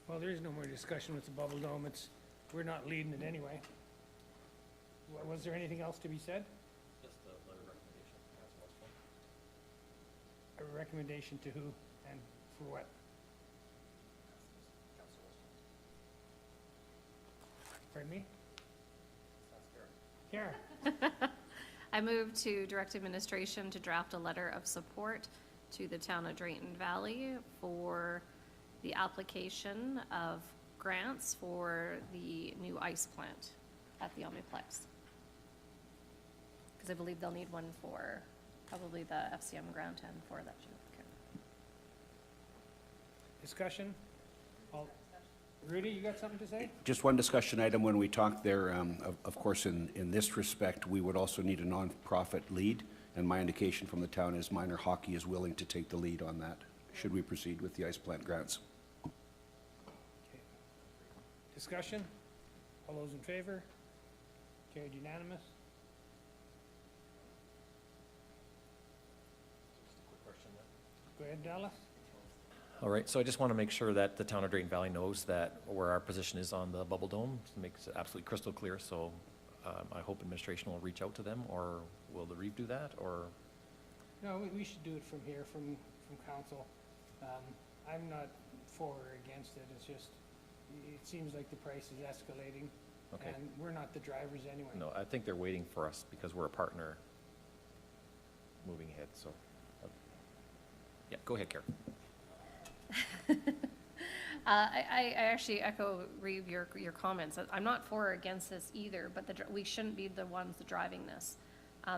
Well, there is no more discussion with the bubble dome. We're not leading it anyway. Was there anything else to be said? Just a letter of recommendation. A recommendation to who and for what? Pardon me? Karen? I move to direct administration to draft a letter of support to the town of Drayton Valley for the application of grants for the new ice plant at the Omniplex. Because I believe they'll need one for probably the FCM grant and for that. Discussion? Rudy, you got something to say? Just one discussion item when we talked there, of course, in this respect, we would also need a nonprofit lead, and my indication from the town is minor hockey is willing to take the lead on that, should we proceed with the ice plant grants. Discussion? All those in favor? Carried unanimous. Go ahead, Dallas. All right, so I just want to make sure that the town of Drayton Valley knows that where our position is on the bubble dome, makes it absolutely crystal clear, so I hope administration will reach out to them, or will the Reeve do that, or? No, we should do it from here, from council. I'm not for or against it, it's just, it seems like the price is escalating, Okay. and we're not the drivers anyway. No, I think they're waiting for us because we're a partner moving ahead, so. Yeah, go ahead, Karen. I actually echo, Reeve, your comments. I'm not for or against this either, but we shouldn't be the ones driving this.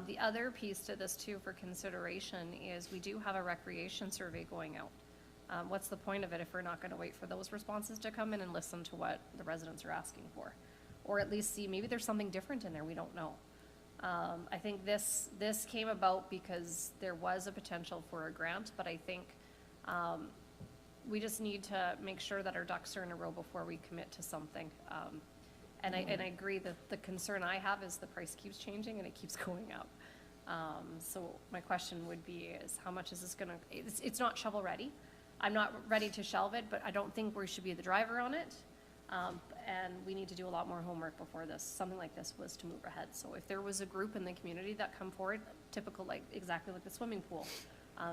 The other piece to this too for consideration is we do have a recreation survey going out. What's the point of it if we're not gonna wait for those responses to come in and listen to what the residents are asking for? Or at least see, maybe there's something different in there, we don't know. I think this came about because there was a potential for a grant, but I think, we just need to make sure that our ducks are in a row before we commit to something. And I agree that the concern I have is the price keeps changing and it keeps going up. So my question would be is how much is this gonna, it's not shovel ready. I'm not ready to shelve it, but I don't think we should be the driver on it. And we need to do a lot more homework before something like this was to move ahead. So if there was a group in the community that come forward, typical, exactly like the swimming pool,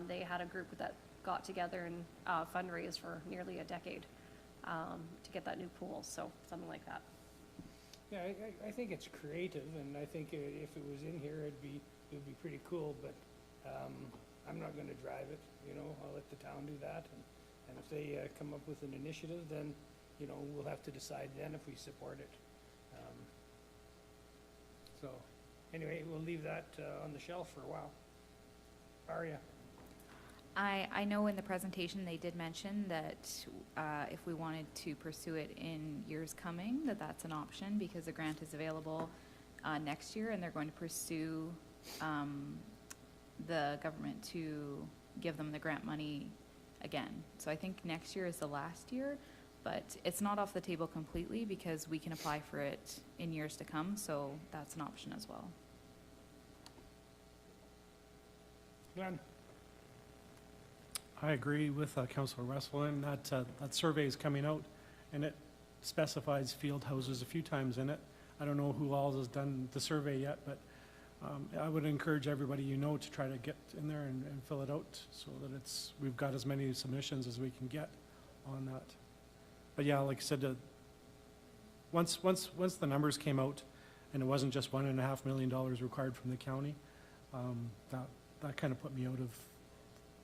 they had a group that got together and fundraised for nearly a decade to get that new pool, so something like that. Yeah, I think it's creative, and I think if it was in here, it would be pretty cool, but I'm not gonna drive it, I'll let the town do that, and if they come up with an initiative, then, we'll have to decide then if we support it. So, anyway, we'll leave that on the shelf for a while. Aria? I know in the presentation they did mention that if we wanted to pursue it in years coming, that's an option because the grant is available next year and they're going to pursue the government to give them the grant money again. So I think next year is the last year, but it's not off the table completely because we can apply for it in years to come, so that's an option as well. Glenn? I agree with Councillor Westland that that survey is coming out, and it specifies field houses a few times in it. I don't know who all has done the survey yet, but I would encourage everybody to try to get in there and fill it out so that we've got as many submissions as we can get on that. But yeah, like I said, once the numbers came out, and it wasn't just $1.5 million required from the county, that kind of put me out of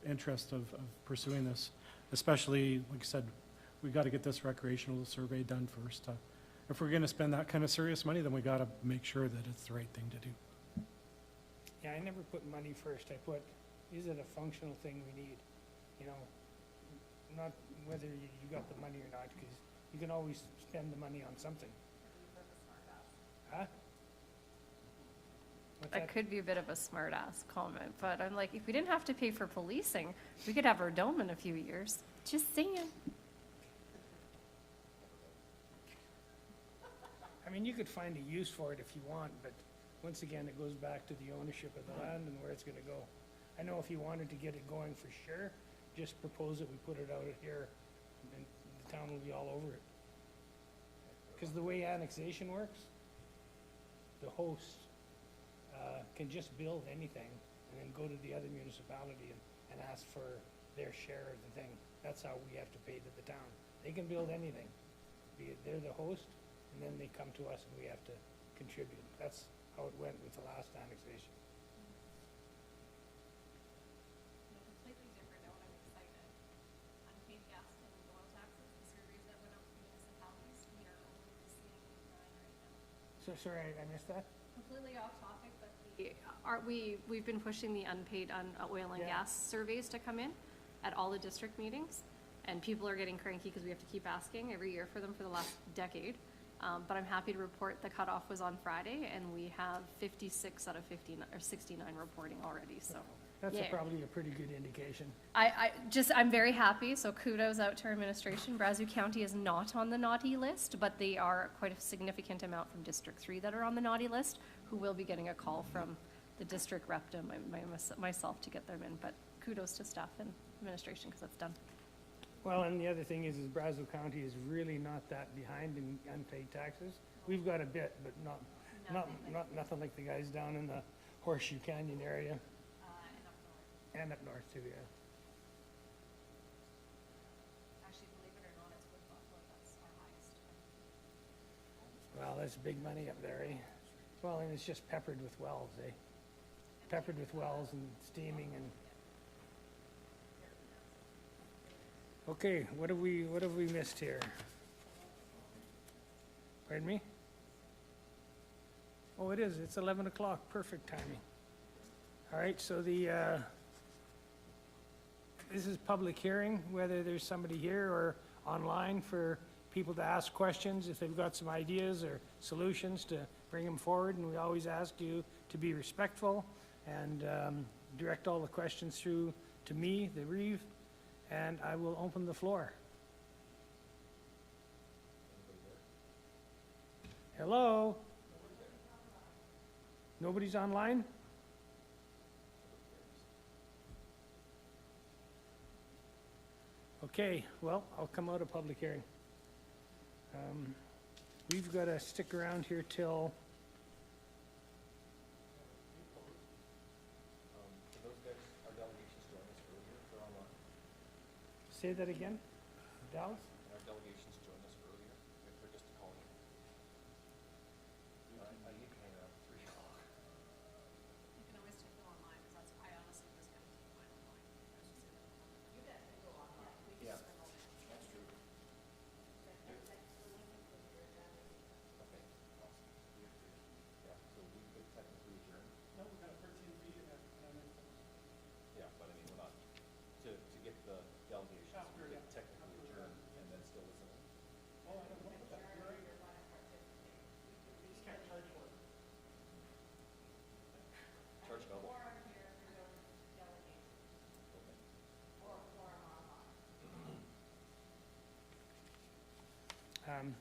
interest of pursuing this, especially, like I said, we got to get this recreational survey done first. If we're going to spend that kind of serious money, then we got to make sure that it's the right thing to do. Yeah, I never put money first. I put, is it a functional thing we need? Not whether you got the money or not, because you can always spend the money on something. Huh? What's That could be a bit of a smart-ass comment, but I'm like, if we didn't have to pay for policing, we could have our dome in a few years. Just saying. I mean, you could find a use for it if you want, but once again, it goes back to the ownership of the land and where it's gonna go. I know if you wanted to get it going for sure, just propose it, we put it out here, and the town will be all over it. Because the way annexation works, the host can just build anything and then go to the other municipality and ask for their share of the thing. That's how we have to pay to the town. They can build anything, be it they're the host, and then they come to us and we have to contribute. That's how it went with the last annexation. Completely different note, I'm excited. Unpaid gas and oil taxes, the surveys that went out to municipalities, we are only seeing 9 right now. So, sorry, I missed that? Completely off topic, but we've been pushing the unpaid oil and Yeah. gas surveys to come in at all the district meetings, and people are getting cranky because we have to keep asking every year for them for the last decade. But I'm happy to report the cutoff was on Friday, and we have 56 out of 59, or 69 reporting already, so. That's Yeah. probably a pretty good indication. I'm very happy, so kudos out to our administration. Brazeau County is not on the naughty list, but they are quite a significant amount from District 3 that are on the naughty list, who will be getting a call from the district rep to myself to get them in, but kudos to staff and administration, because that's done. Well, and the other thing is Brazeau County is really not that behind in unpaid taxes. We've got a bit, but nothing like the guys down in the Horseshoe Canyon area. And up north too, yeah. Actually, believe it or not, it's Wood Buffalo, that's our highest. Well, that's big money up there, eh? Well, and it's just peppered with wells, eh? Peppered with wells and steaming and, Okay, what have we missed here? Pardon me? Oh, it is, it's 11 o'clock, perfect timing. All right, so this is public hearing, whether there's somebody here or online for people to ask questions, if they've got some ideas or solutions to bring them forward, and we always ask you to be respectful and direct all the questions through to me, the Reeve, and I will open the floor. Hello? Nobody's online? Okay, well, I'll come out of public hearing. We've got to stick around here till, Can those guys, our delegations join us earlier for online? say that again? Dallas? Can our delegations join us earlier if they're just calling in? I need to hang around at 3 o'clock. You can always take them online, because I honestly was gonna take mine online. You guys can go online. We Yeah. can just remote it. That's true. Okay, awesome. Yeah, so we could technically adjourn. No, we got 13 feet and yeah, but I mean, we're not, to get the delegations, we could technically adjourn and then still listen. Oh, I don't know what that, you're right. Just can't charge for it. Charge double. Okay.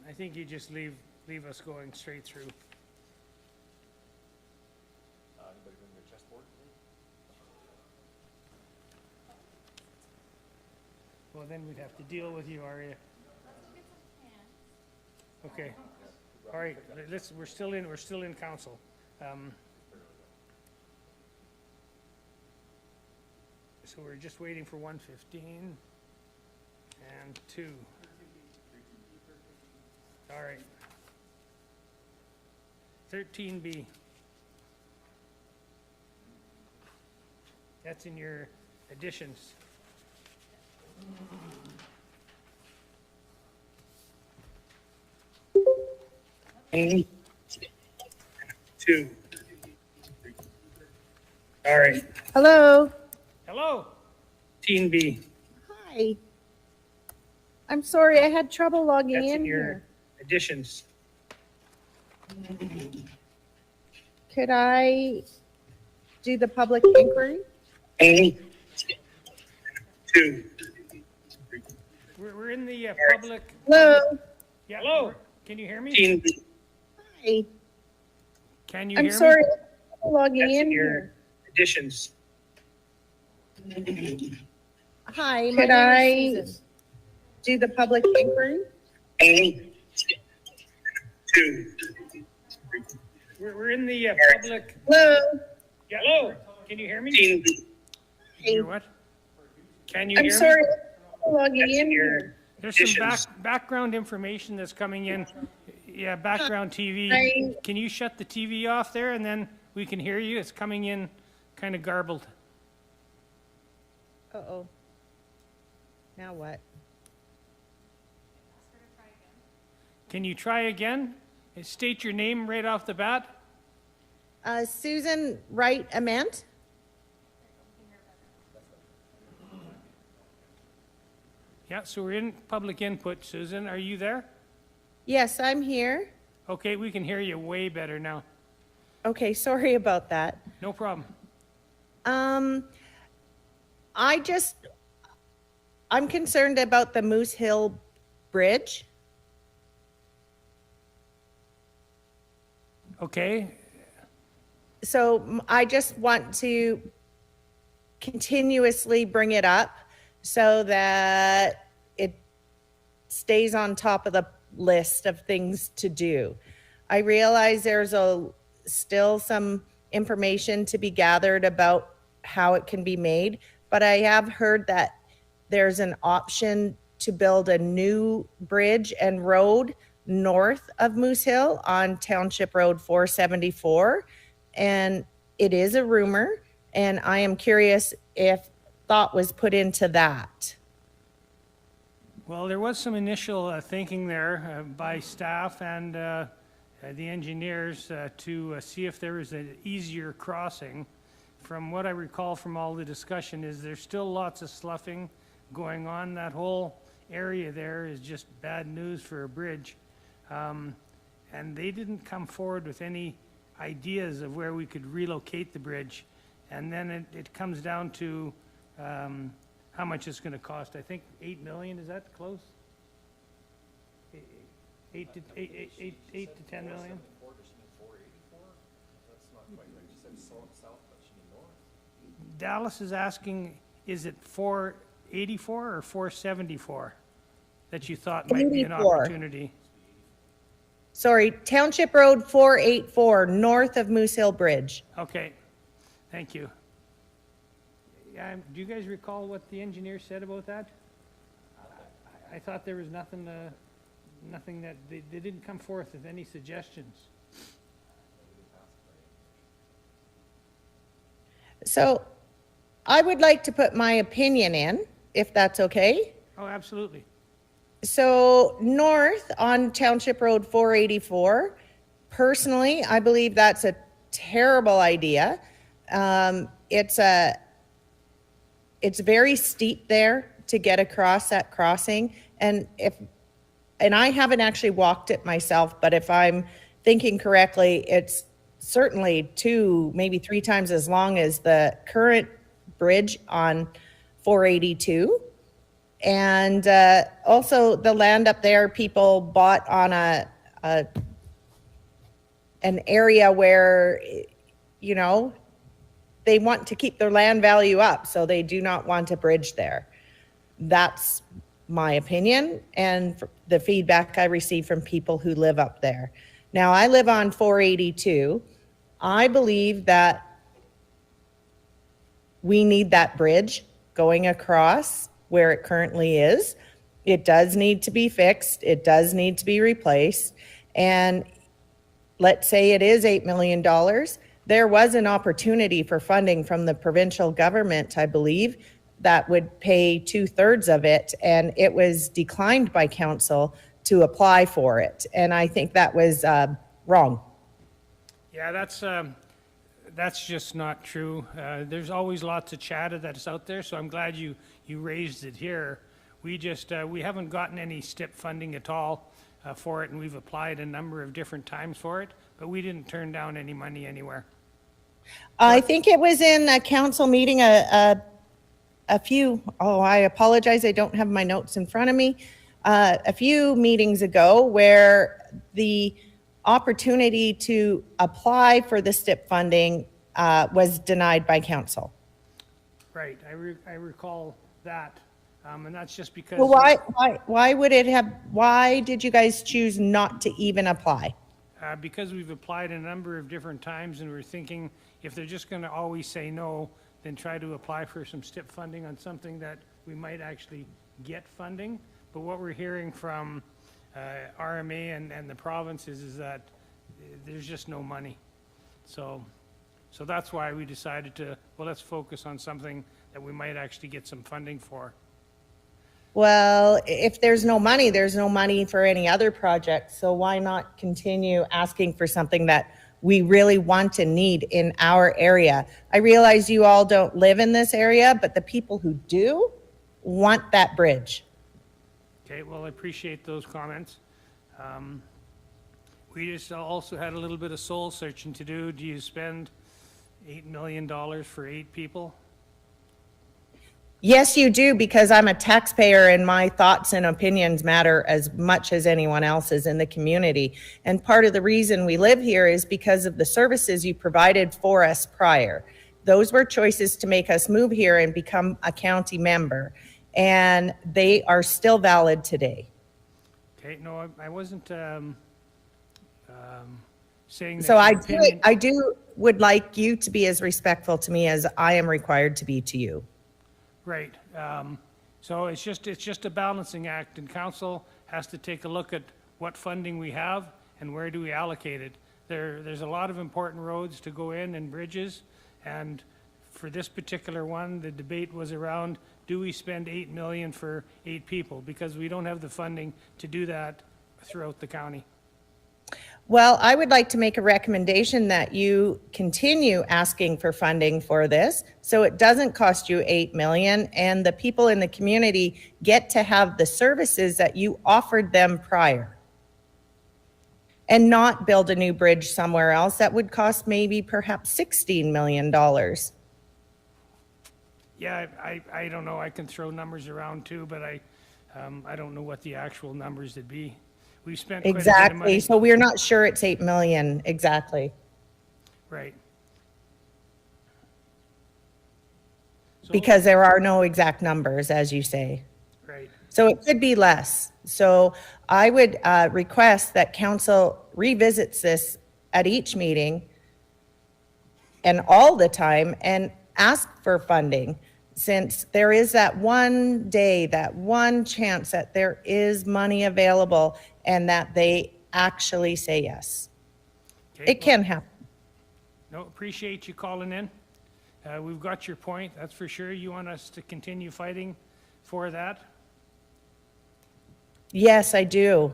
I think you just leave us going straight through. Anybody bring their chessboard? Well, then we'd have to deal with you, Aria. Okay, all right, we're still in council. So we're just waiting for 115 and 2. All right. 13B. That's in your additions. Two. All right. Hello. Hello. 13B. Hi. I'm sorry, I had trouble logging That's in in your here. additions. Could I do the public inquiry? Two. We're in the public. Hello. Yeah, hello. Can you hear me? Hi. Can you I'm hear me? sorry, I had trouble logging That's in in your here. additions. Hi, my Could name I is Susan. Do the public inquiry? Two. We're in the public. Hello. Yeah, hello. Can you hear me? Can you hear what? Can you I'm hear me? sorry, I had trouble logging That's in your here. There's some background information that's coming in. Yeah, background TV. Hi. Can you shut the TV off there and then we can hear you? It's coming in kind of garbled. Uh-oh. Now what? Can you try again? And state your name right off the bat. Susan Wright Ament? Yeah, so we're in public input. Susan, are you there? Yes, I'm here. Okay, we can hear you way better now. Okay, sorry about that. No problem. I'm concerned about the Moose Hill Bridge. Okay, So I just want to continuously bring it up so that it stays on top of the list of things to do. I realize there's still some information to be gathered about how it can be made, but I have heard that there's an option to build a new bridge and road north of Moose Hill on Township Road 474. And it is a rumor, and I am curious if thought was put into that. Well, there was some initial thinking there by staff and the engineers to see if there was an easier crossing. From what I recall from all the discussion is there's still lots of sloughing going on. That whole area there is just bad news for a bridge. And they didn't come forward with any ideas of where we could relocate the bridge. And then it comes down to how much it's gonna cost. I think 8 million, is that close? 8 to 10 million? Dallas is asking, is it 484 or 474 that you thought might be an 84. opportunity? Sorry, Township Road 484, north of Moose Hill Bridge. Okay, thank you. Yeah, do you guys recall what the engineer said about that? I thought there was nothing that, they didn't come forth with any suggestions. So I would like to put my opinion in, if that's okay. Oh, absolutely. So north on Township Road 484, personally, I believe that's a terrible idea. It's very steep there to get across that crossing. And I haven't actually walked it myself, but if I'm thinking correctly, it's certainly 2, maybe 3 times as long as the current bridge on 482. And also the land up there, people bought on an area where, you know, they want to keep their land value up, so they do not want a bridge there. That's my opinion and the feedback I receive from people who live up there. Now, I live on 482. I believe that we need that bridge going across where it currently is. It does need to be fixed. It does need to be replaced. And let's say it is $8 million. There was an opportunity for funding from the provincial government, I believe, that would pay 2/3 of it, and it was declined by council to apply for it. And I think that was wrong. Yeah, that's just not true. There's always lots of chatter that's out there, so I'm glad you raised it here. We just, we haven't gotten any STIP funding at all for it, and we've applied a number of different times for it, but we didn't turn down any money anywhere. I think it was in a council meeting a few, I apologize, I don't have my notes in front of me, a few meetings ago where the opportunity to apply for the STIP funding was denied by council. Right, I recall that, and that's just because. Well, why did you guys choose not to even apply? Because we've applied a number of different times and we're thinking if they're just gonna always say no, then try to apply for some STIP funding on something that we might actually get funding. But what we're hearing from RMA and the province is that there's just no money. So that's why we decided to, well, let's focus on something that we might actually get some funding for. Well, if there's no money for any other project, so why not continue asking for something that we really want and need in our area? I realize you all don't live in this area, but the people who do want that bridge. Okay, well, I appreciate those comments. We just also had a little bit of soul searching to do. Do you spend $8 million for 8 people? Yes, you do, because I'm a taxpayer and my thoughts and opinions matter as much as anyone else's in the community. And part of the reason we live here is because of the services you provided for us prior. Those were choices to make us move here and become a county member, and they are still valid today. Okay, no, I wasn't saying that. So your I would like you to be as respectful to me as I am required to be to you. Right. So it's just a balancing act, and council has to take a look at what funding we have and where do we allocate it. There's a lot of important roads to go in and bridges, and for this particular one, the debate was around, do we spend 8 million for 8 people? Because we don't have the funding to do that throughout the county. Well, I would like to make a recommendation that you continue asking for funding for this, so it doesn't cost you 8 million, and the people in the community get to have the services that you offered them prior. And not build a new bridge somewhere else that would cost maybe perhaps $16 million. Yeah, I don't know, I can throw numbers around too, but I don't know what the actual numbers would be. We've spent quite a bit of Exactly, money. so we're not sure it's 8 million, exactly. Right. So- Because there are no exact numbers, as you say. Right. So it could be less. So I would request that council revisits this at each meeting and all the time and ask for funding, since there is that one day, that one chance that there is money available and that they actually say yes. Okay, It can happen. No, appreciate you calling in. We've got your point, that's for sure. You want us to continue fighting for that? Yes, I do.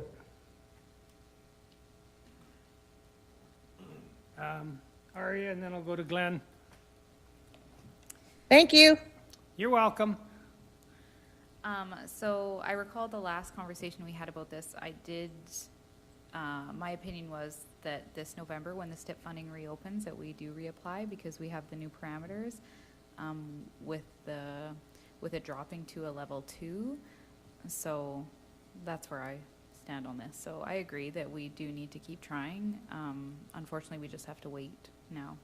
Aria, and then I'll go to Glenn. Thank you. You're welcome. So I recall the last conversation we had about this, I did, my opinion was that this November, when the STIP funding reopens, that we do reapply because we have the new parameters, with it dropping to a level 2. So that's where I stand on this. So I agree that we do need to keep trying. Unfortunately, we just have to wait now.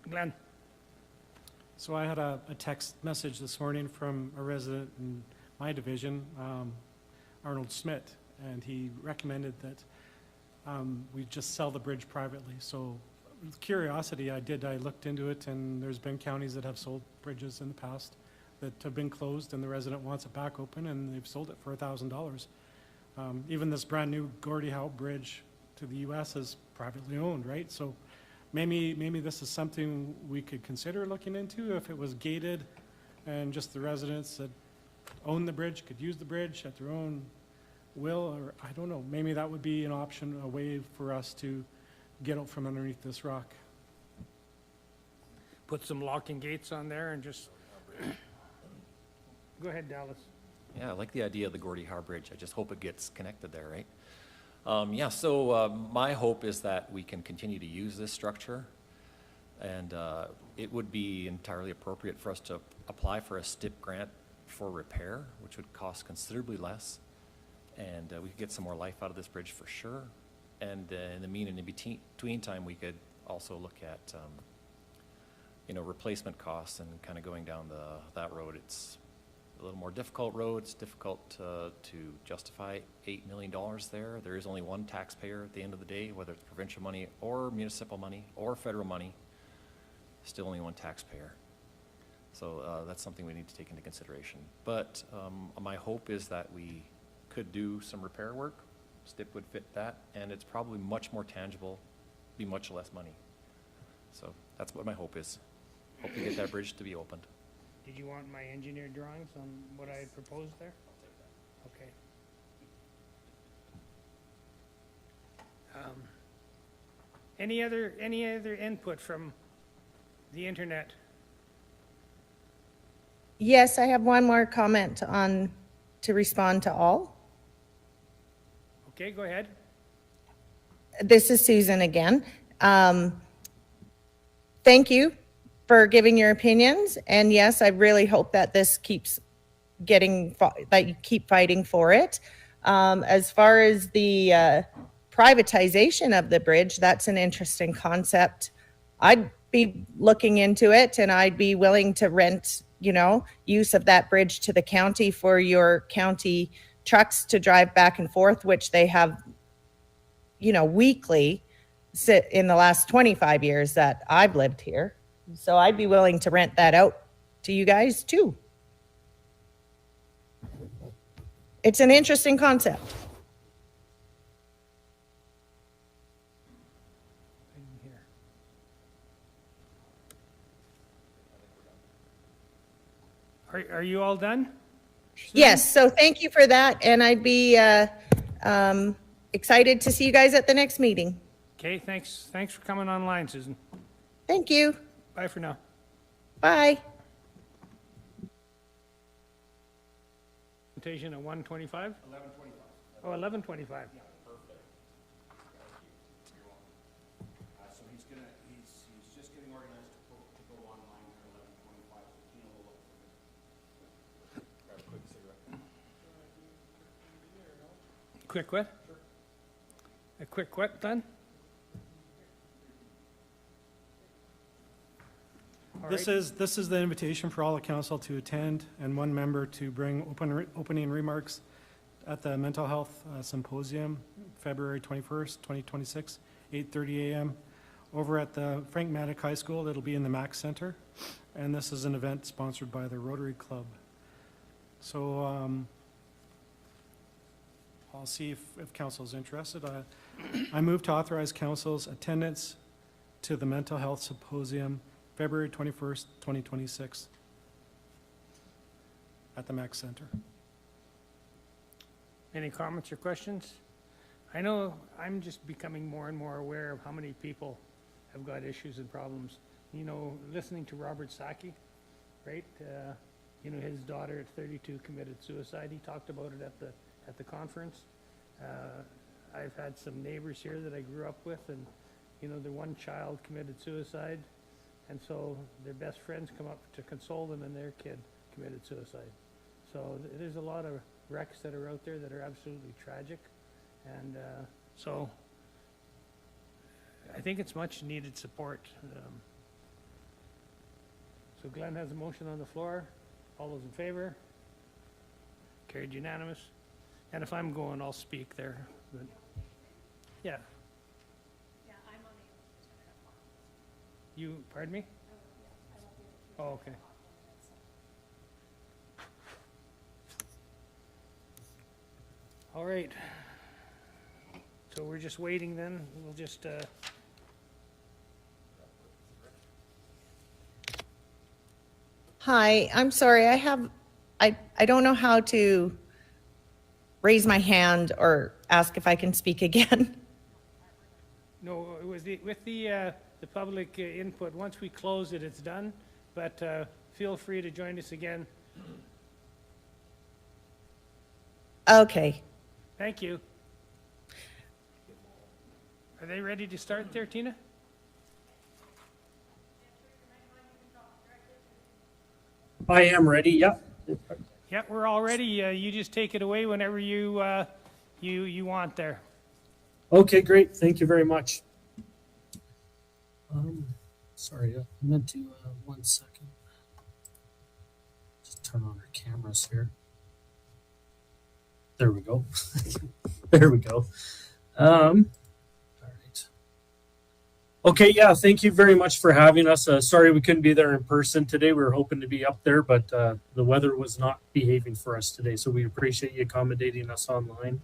Glenn? So I had a text message this morning from a resident in my division, Arnold Smith, and he recommended that we just sell the bridge privately. So with curiosity, I looked into it, and there's been counties that have sold bridges in the past that have been closed, and the resident wants it back open, and they've sold it for $1,000. Even this brand-new Gordie Howe Bridge to the U.S. is privately owned, right? So maybe this is something we could consider looking into, if it was gated and just the residents that own the bridge could use the bridge at their own will, or I don't know, maybe that would be an option, a way for us to get out from underneath this rock. Put some locking gates on there and just... Go ahead, Dallas. Yeah, I like the idea of the Gordie Howe Bridge. I just hope it gets connected there, right? Yeah, so my hope is that we can continue to use this structure, and it would be entirely appropriate for us to apply for a STIP grant for repair, which would cost considerably less, and we could get some more life out of this bridge for sure. And in the in between time, we could also look at replacement costs and kind of going down that road. It's a little more difficult road. It's difficult to justify $8 million there. There is only one taxpayer at the end of the day, whether it's provincial money or municipal money or federal money, still only one taxpayer. So that's something we need to take into consideration. But my hope is that we could do some repair work. STIP would fit that, and it's probably much more tangible, be much less money. So that's what my hope is. Hope to get that bridge to be opened. Did you want my engineered drawings on what I had proposed there? Okay. Any other input from the internet? Yes, I have one more comment to respond to all. Okay, go ahead. This is Susan again. Thank you for giving your opinions. And yes, I really hope that this keeps that you keep fighting for it. As far as the privatization of the bridge, that's an interesting concept. I'd be looking into it, and I'd be willing to rent, use of that bridge to the county for your county trucks to drive back and forth, which they have, weekly in the last 25 years that I've lived here. So I'd be willing to rent that out to you guys too. It's an interesting concept. I didn't Are you all done? Yes, so thank you for that, and I'd be excited to see you guys at the next meeting. Okay, thanks for coming online, Susan. Thank you. Bye for now. Bye. Presentation at 1:25? 11:25. Oh, 11:25. Yeah, perfect. So he's just getting organized to go online at 11:25, so Tina will look for him. Grab a quick cigarette. Quick what? Sure. A quick what, done? This is the invitation for all the council to attend and one member to bring opening remarks at the Mental Health Symposium, February 21st, 2026, 8:30 a.m. over at the Frank Maddock High School. It'll be in the Mack Center. And this is an event sponsored by the Rotary Club. So I'll see if council's interested. I move to authorize council's attendance to the Mental Health Symposium, February 21st, 2026, at the Mack Center. Any comments or questions? I know I'm just becoming more and more aware of how many people have got issues and problems. You know, listening to Robert Saki, right? You know, his daughter at 32 committed suicide. He talked about it at the conference. I've had some neighbors here that I grew up with, and you know, the one child committed suicide, and so their best friends come up to console them, and their kid committed suicide. So there's a lot of wrecks that are out there that are absolutely tragic, and so I think it's much needed support. So Glenn has a motion on the floor. All those in favor? Carried unanimous. And if I'm going, I'll speak there. But yeah. Yeah, I'm unable to turn it up. You, pardon me? Oh, okay. All right. So we're just waiting then. We'll just, Hi, I'm sorry, I don't know how to raise my hand or ask if I can speak again. no, it was with the public input, once we close it, it's done. But feel free to join us again. Okay. Thank you. Are they ready to start there, Tina? I am ready, yep. Yeah, we're all ready. You just take it away whenever you want there. Okay, great. Thank you very much. Sorry, I meant to, 1 second. Just turn on our cameras here. There we go. There we go. All right. Okay, yeah, thank you very much for having us. Sorry we couldn't be there in person today. We were hoping to be up there, but the weather was not behaving for us today, so we appreciate you accommodating us online.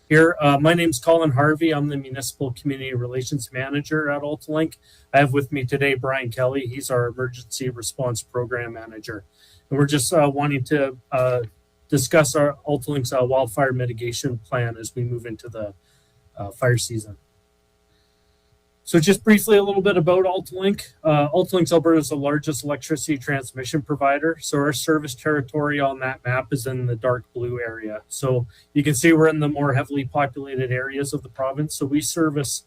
Here, my name's Colin Harvey. I'm the Municipal Community Relations Manager at AltaLink. I have with me today Brian Kelly. He's our Emergency Response Program Manager. And we're just wanting to discuss our AltaLink's wildfire mitigation plan as we move into the fire season. So just briefly a little bit about AltaLink. AltaLink's Alberta is the largest electricity transmission provider. So our service territory on that map is in the dark blue area. So you can see we're in the more heavily populated areas of the province. So we service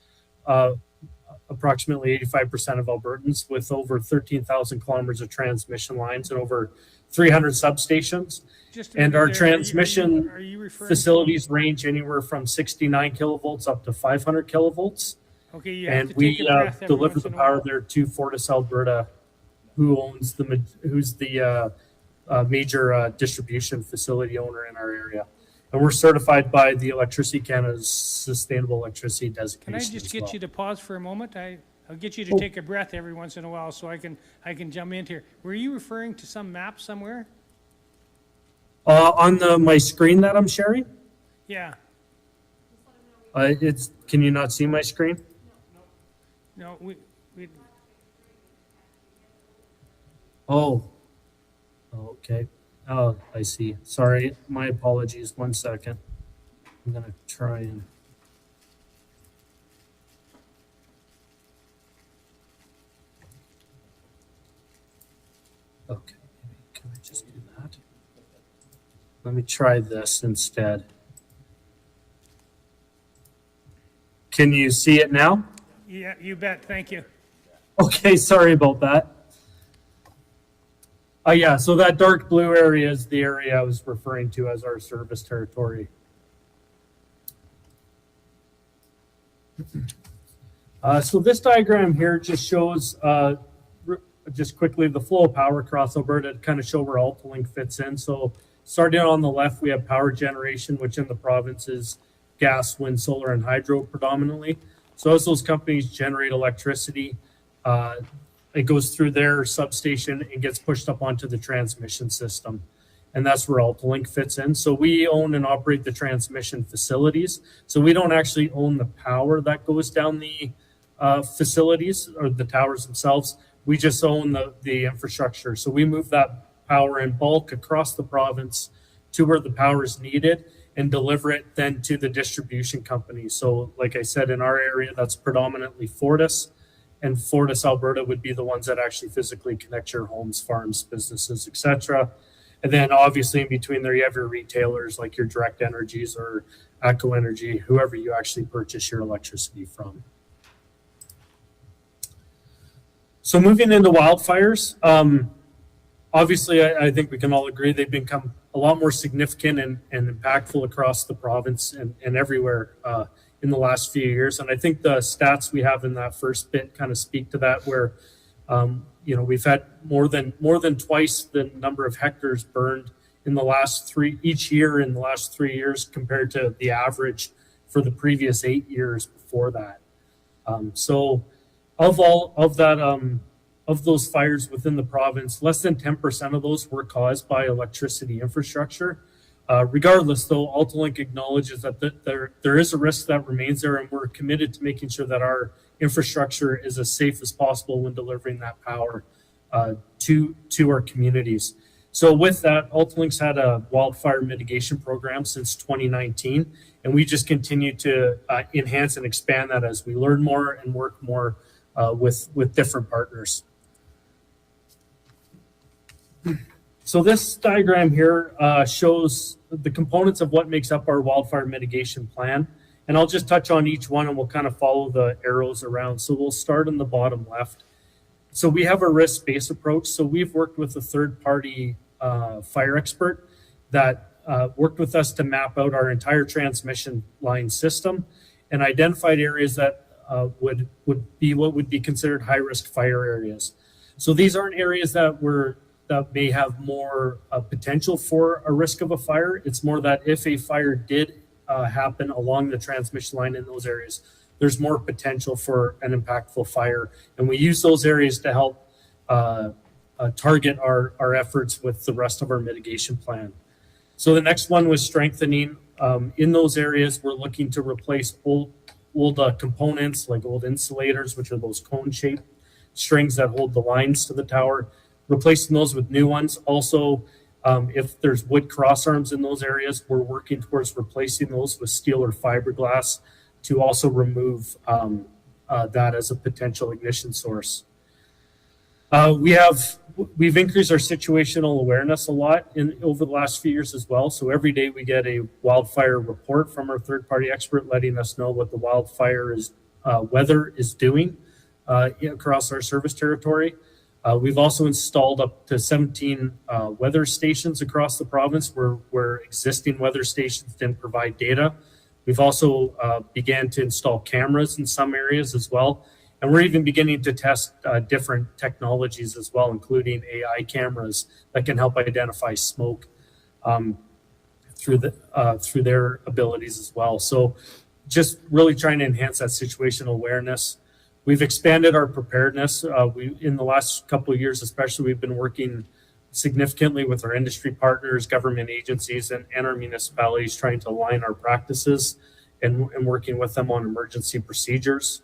approximately 85% of Albertans with over 13,000 kilometers of transmission lines and over 300 substations. And our transmission facilities range anywhere from 69 kilovolts up to 500 kilovolts. Okay, you have And to we take a breath every deliver once the in a power while. there to Fortis Alberta, who's the major distribution facility owner in our area. And we're certified by the Electricity Canada's Sustainable Electricity Designation. Can I just as get well. you to pause for a moment? I'll get you to take a breath every once in a while so I can jump in here. Were you referring to some map somewhere? On my screen that I'm sharing, Yeah. can you not see my screen? No, we Oh, okay. Oh, I see. Sorry, my apologies. 1 second. I'm gonna try and. Okay, maybe can I just do that? Let me try this instead. Can you see it now? Yeah, you bet. Thank you. Okay, sorry about that. Yeah, so that dark blue area is the area I was referring to as our service territory. So this diagram here just shows, just quickly, the flow of power across Alberta to kind of show where AltaLink fits in. So starting on the left, we have power generation, which in the province is gas, wind, solar, and hydro predominantly. So as those companies generate electricity, it goes through their substation and gets pushed up onto the transmission system. And that's where AltaLink fits in. So we own and operate the transmission facilities. So we don't actually own the power that goes down the facilities or the towers themselves. We just own the infrastructure. So we move that power in bulk across the province to where the power is needed and deliver it then to the distribution company. So like I said, in our area, that's predominantly Fortis. And Fortis Alberta would be the ones that actually physically connect your homes, farms, businesses, etc. And then obviously in between there, you have your retailers like your Direct Energies or Echo Energy, whoever you actually purchase your electricity from. So moving into wildfires, obviously I think we can all agree they've become a lot more significant and impactful across the province and everywhere in the last few years. And I think the stats we have in that first bit kind of speak to that, where we've had more than twice the number of hectares burned in the last each year in the last 3 years compared to the average for the previous 8 years before that. So of those fires within the province, less than 10% of those were caused by electricity infrastructure. Regardless, though, AltaLink acknowledges that there is a risk that remains there, and we're committed to making sure that our infrastructure is as safe as possible when delivering that power to our communities. So with that, AltaLink's had a wildfire mitigation program since 2019, and we just continue to enhance and expand that as we learn more and work more with different partners. So this diagram here shows the components of what makes up our wildfire mitigation plan. And I'll just touch on each one and we'll kind of follow the arrows around. So we'll start in the bottom left. So we have a risk-based approach. So we've worked with a third-party fire expert that worked with us to map out our entire transmission line system and identified areas that would be what would be considered high-risk fire areas. So these aren't areas that may have more potential for a risk of a fire. It's more that if a fire did happen along the transmission line in those areas, there's more potential for an impactful fire. And we use those areas to help target our efforts with the rest of our mitigation plan. So the next one was strengthening. In those areas, we're looking to replace old components like old insulators, which are those cone-shaped strings that hold the lines to the tower, replacing those with new ones. Also, if there's wood cross arms in those areas, we're working towards replacing those with steel or fiberglass to also remove that as a potential ignition source. We've increased our situational awareness a lot over the last few years as well. So every day we get a wildfire report from our third-party expert letting us know what the wildfire weather is doing across our service territory. We've also installed up to 17 weather stations across the province where existing weather stations didn't provide data. We've also began to install cameras in some areas as well. And we're even beginning to test different technologies as well, including AI cameras that can help identify smoke through their abilities as well. So just really trying to enhance that situational awareness. We've expanded our preparedness. In the last couple of years, especially, we've been working significantly with our industry partners, government agencies, and our municipalities, trying to align our practices and working with them on emergency procedures.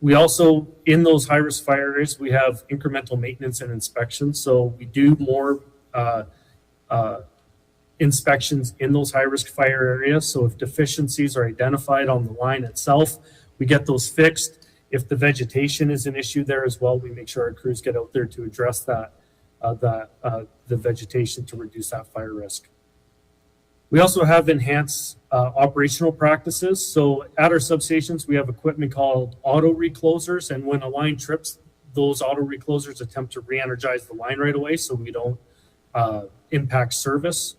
We also, in those high-risk fire areas, we have incremental maintenance and inspection. So we do more inspections in those high-risk fire areas. So if deficiencies are identified on the line itself, we get those fixed. If the vegetation is an issue there as well, we make sure our crews get out there to address that, the vegetation to reduce that fire risk. We also have enhanced operational practices. So at our substations, we have equipment called auto reclosers, and when a line trips, those auto reclosers attempt to re-energize the line right away so we don't impact service.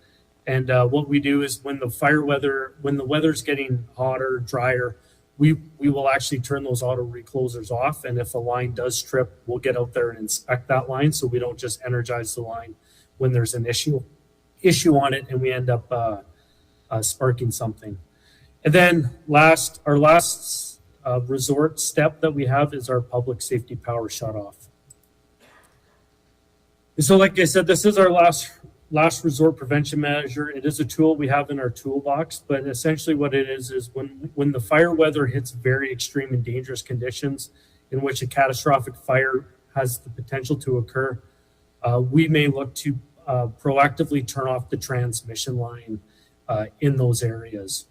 And what we do is when the weather's getting hotter, drier, we will actually turn those auto reclosers off. And if a line does trip, we'll get out there and inspect that line so we don't just energize the line when there's an issue on it and we end up sparking something. And then our last resort step that we have is our public safety power shutoff. So like I said, this is our last resort prevention measure. It is a tool we have in our toolbox, but essentially what it is when the fire weather hits very extreme and dangerous conditions in which a catastrophic fire has the potential to occur, we may look to proactively turn off the transmission line in those areas.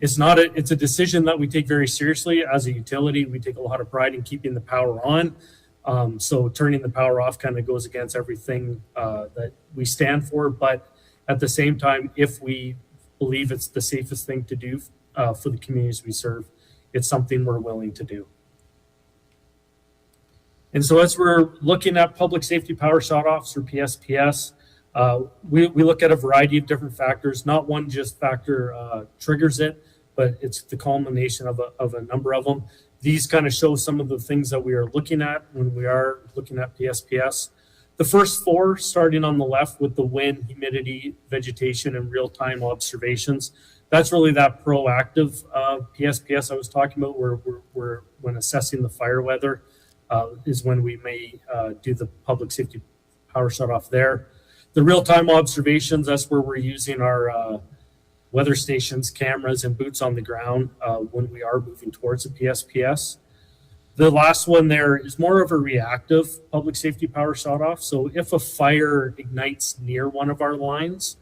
It's a decision that we take very seriously as a utility. We take a lot of pride in keeping the power on. So turning the power off kind of goes against everything that we stand for. But at the same time, if we believe it's the safest thing to do for the communities we serve, it's something we're willing to do. And so as we're looking at public safety power shutoffs or PSPS, we look at a variety of different factors. Not one just factor triggers it, but it's the culmination of a number of them. These kind of show some of the things that we are looking at when we are looking at PSPS. The first four, starting on the left with the wind, humidity, vegetation, and real-time observations, that's really that proactive PSPS I was talking about, where when assessing the fire weather is when we may do the public safety power shutoff there. The real-time observations, that's where we're using our weather stations, cameras, and boots on the ground when we are moving towards a PSPS. The last one there is more of a reactive public safety power shutoff. So if a fire ignites near one of our lines,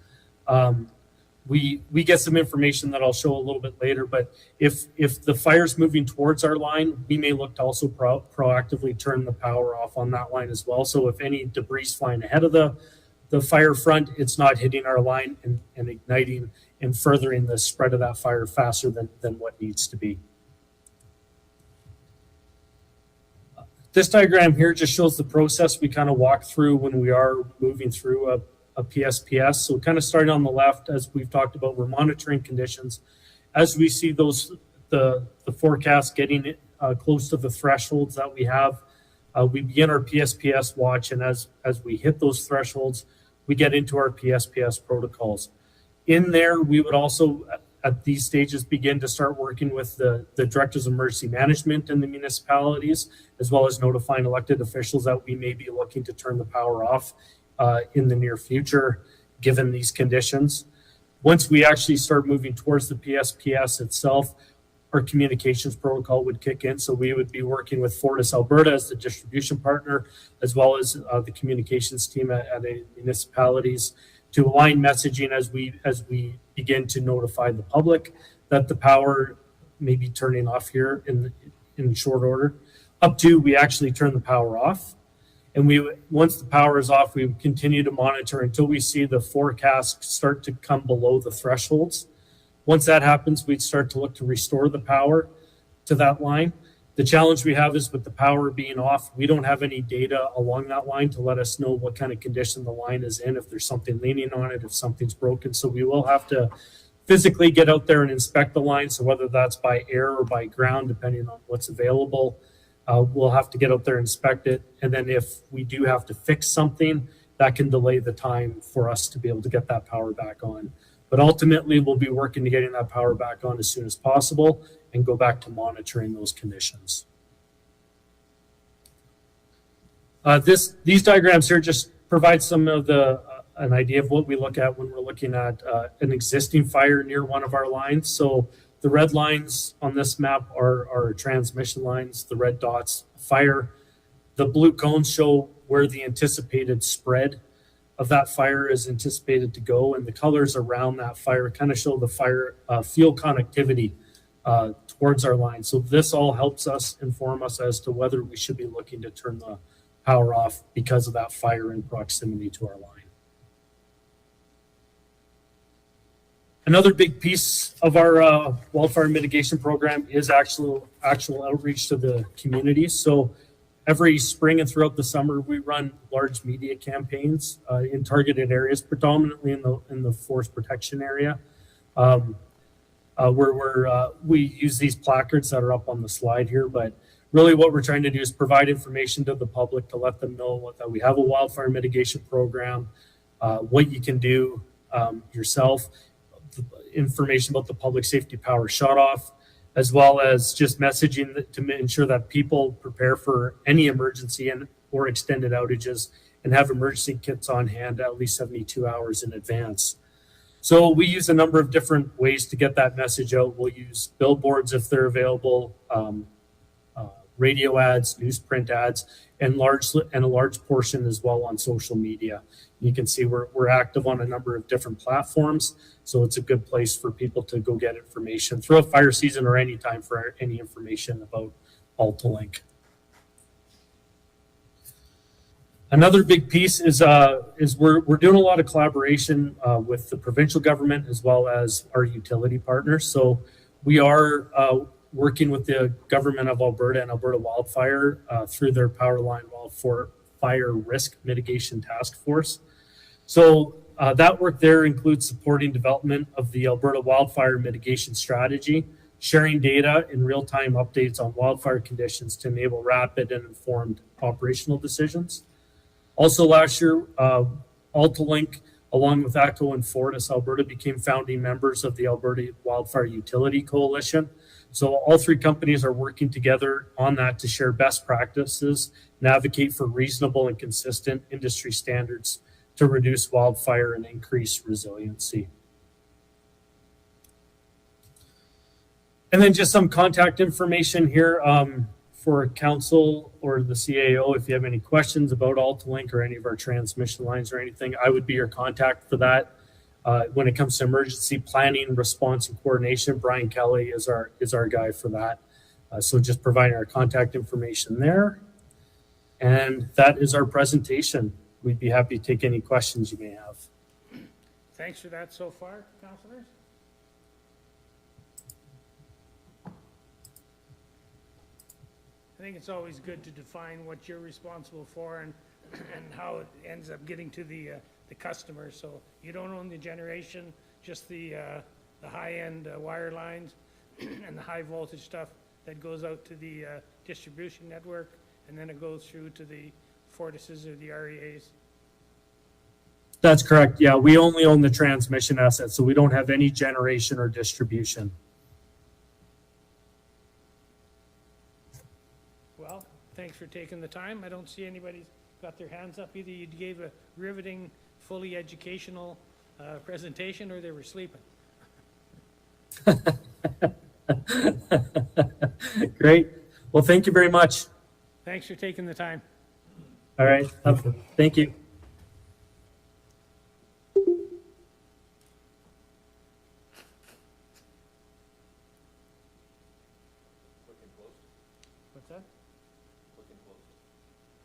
we get some information that I'll show a little bit later. But if the fire's moving towards our line, we may look to also proactively turn the power off on that line as well. So if any debris flying ahead of the fire front, it's not hitting our line and igniting and furthering the spread of that fire faster than what needs to be. This diagram here just shows the process we kind of walk through when we are moving through a PSPS. So kind of starting on the left, as we've talked about, we're monitoring conditions. As we see the forecast getting close to the thresholds that we have, we begin our PSPS watch, and as we hit those thresholds, we get into our PSPS protocols. In there, we would also, at these stages, begin to start working with the directors of emergency management in the municipalities, as well as notifying elected officials that we may be looking to turn the power off in the near future, given these conditions. Once we actually start moving towards the PSPS itself, our communications protocol would kick in. So we would be working with Fortis Alberta as the distribution partner, as well as the communications team at the municipalities, to align messaging as we begin to notify the public that the power may be turning off here in short order, up to we actually turn the power off. And once the power is off, we continue to monitor until we see the forecast start to come below the thresholds. Once that happens, we'd start to look to restore the power to that line. The challenge we have is with the power being off, we don't have any data along that line to let us know what kind of condition the line is in, if there's something leaning on it, if something's broken. So we will have to physically get out there and inspect the line. So whether that's by air or by ground, depending on what's available, we'll have to get out there and inspect it. And then if we do have to fix something, that can delay the time for us to be able to get that power back on. But ultimately, we'll be working to getting that power back on as soon as possible and go back to monitoring those conditions. These diagrams here just provide some of an idea of what we look at when we're looking at an existing fire near one of our lines. So the red lines on this map are transmission lines, the red dots, fire. The blue cones show where the anticipated spread of that fire is anticipated to go, and the colors around that fire kind of show the fire fuel connectivity towards our line. So this all helps us inform us as to whether we should be looking to turn the power off because of that fire in proximity to our line. Another big piece of our wildfire mitigation program is actual outreach to the community. So every spring and throughout the summer, we run large media campaigns in targeted areas, predominantly in the forest protection area, where we use these placards that are up on the slide here. But really, what we're trying to do is provide information to the public to let them know that we have a wildfire mitigation program, what you can do yourself, information about the public safety power shutoff, as well as just messaging to ensure that people prepare for any emergency or extended outages and have emergency kits on hand at least 72 hours in advance. So we use a number of different ways to get that message out. We'll use billboards if they're available, radio ads, newsprint ads, and a large portion as well on social media. You can see we're active on a number of different platforms, so it's a good place for people to go get information throughout fire season or any time for any information about AltaLink. Another big piece is we're doing a lot of collaboration with the provincial government as well as our utility partners. So we are working with the government of Alberta and Alberta Wildfire through their Powerline Wildfire Risk Mitigation Task Force. So that work there includes supporting development of the Alberta Wildfire Mitigation Strategy, sharing data and real-time updates on wildfire conditions to enable rapid and informed operational decisions. Also last year, AltaLink, along with ATCO and Fortis Alberta, became founding members of the Alberta Wildfire Utility Coalition. So all three companies are working together on that to share best practices and advocate for reasonable and consistent industry standards to reduce wildfire and increase resiliency. And then just some contact information here for council or the CAO. If you have any questions about AltaLink or any of our transmission lines or anything, I would be your contact for that. When it comes to emergency planning, response, and coordination, Brian Kelly is our guy for that. So just providing our contact information there. And that is our presentation. We'd be happy to take any questions you may have. Thanks for that so far, councillors. I think it's always good to define what you're responsible for and how it ends up getting to the customer. So you don't own the generation, just the high-end wire lines and the high voltage stuff that goes out to the distribution network, and then it goes through to the Fortises or the REAs. That's correct. Yeah, we only own the transmission assets, so we don't have any generation or distribution. Well, thanks for taking the time. I don't see anybody's got their hands up. Either you gave a riveting, fully educational presentation, or they were sleeping. Great. Well, thank you very much. Thanks for taking the time. All right. Thank you. What's that?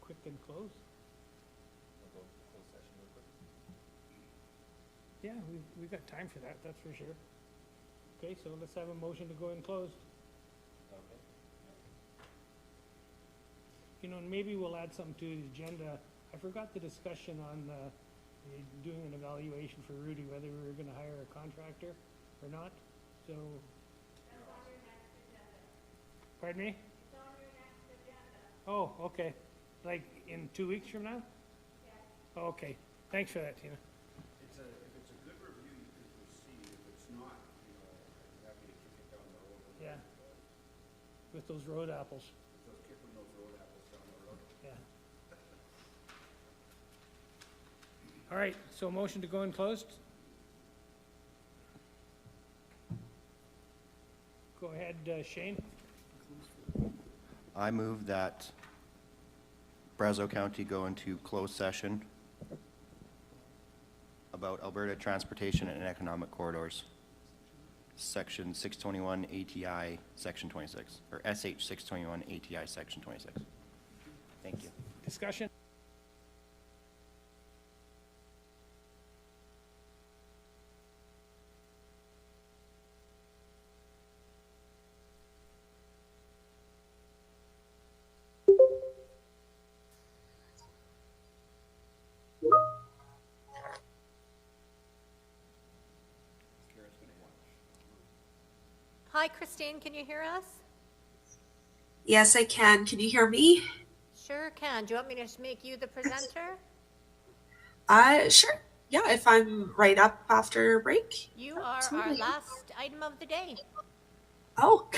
Quick and close? Yeah, we've got time for that, that's for sure. Okay, so let's have a motion to go in closed. You know, and maybe we'll add something to the agenda. I forgot the discussion on doing an evaluation for Rudy, whether we were gonna hire a contractor or not, so. That's on your next agenda. Pardon me? It's on your next agenda. Oh, okay. Like in 2 weeks from now? Yes. Okay, thanks for that, Tina. If it's a good review, you can proceed. If it's not, I'm happy to kick it down the road. Yeah. With those road apples. Just kicking those road apples down the road. Yeah. All right, so motion to go in closed? Go ahead, Shane. I move that Brazeau County go into closed session about Alberta Transportation and Economic Corridors, Section 621 ATI, Section 26, or SH 621 ATI, Section 26. Thank you. Discussion? Hi, Christine, can you hear us? Yes, I can. Can you hear me? Sure can. Do you want me to make you the presenter? Sure. Yeah, if I'm right up after break. You are our Absolutely. last item of the day. Oh,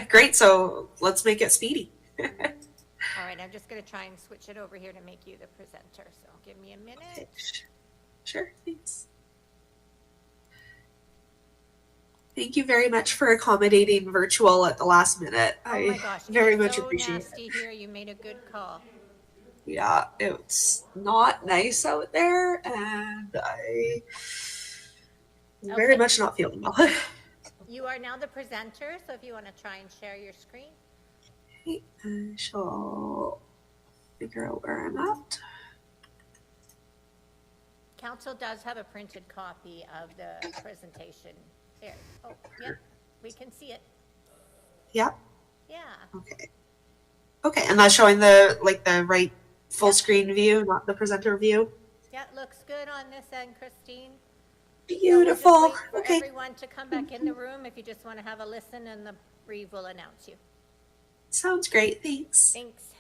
great. So let's make it speedy. All right, I'm just going to try and switch it over here to make you the presenter. So give me a minute. Sure, thanks. Thank you very much for accommodating virtual at the last minute. Oh my gosh, very it's much so appreciate nasty here. You made a good call. Yeah, it's not nice out there, and I very much not feeling well. You are now the presenter, so if you want to try and share your screen. I shall figure out where I'm at. Council does have a printed copy of the presentation. There. Oh, yep, we can see it. Yeah. Yeah. Okay. Okay, and that's showing the right full screen view, not the presenter view. Yeah, it looks good on this end, Christine. Beautiful. So we'll just wait for Okay. everyone to come back in the room if you just want to have a listen, and the Bree will announce you. Sounds great. Thanks. Thanks.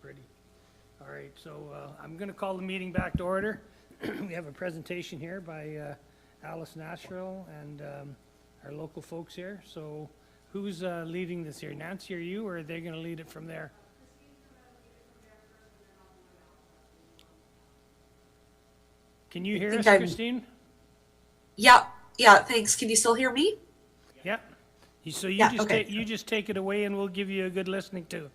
Pretty. All right, so I'm going to call the meeting back to order. We have a presentation here by Alice Nashville and our local folks here. So who's leading this here? Nancy, or you, or are they going to lead it from there? Can you hear us, Christine? Yeah, thanks. Can you still hear me? Yeah. So Yeah, okay. you just take it away and we'll give you a good listening to.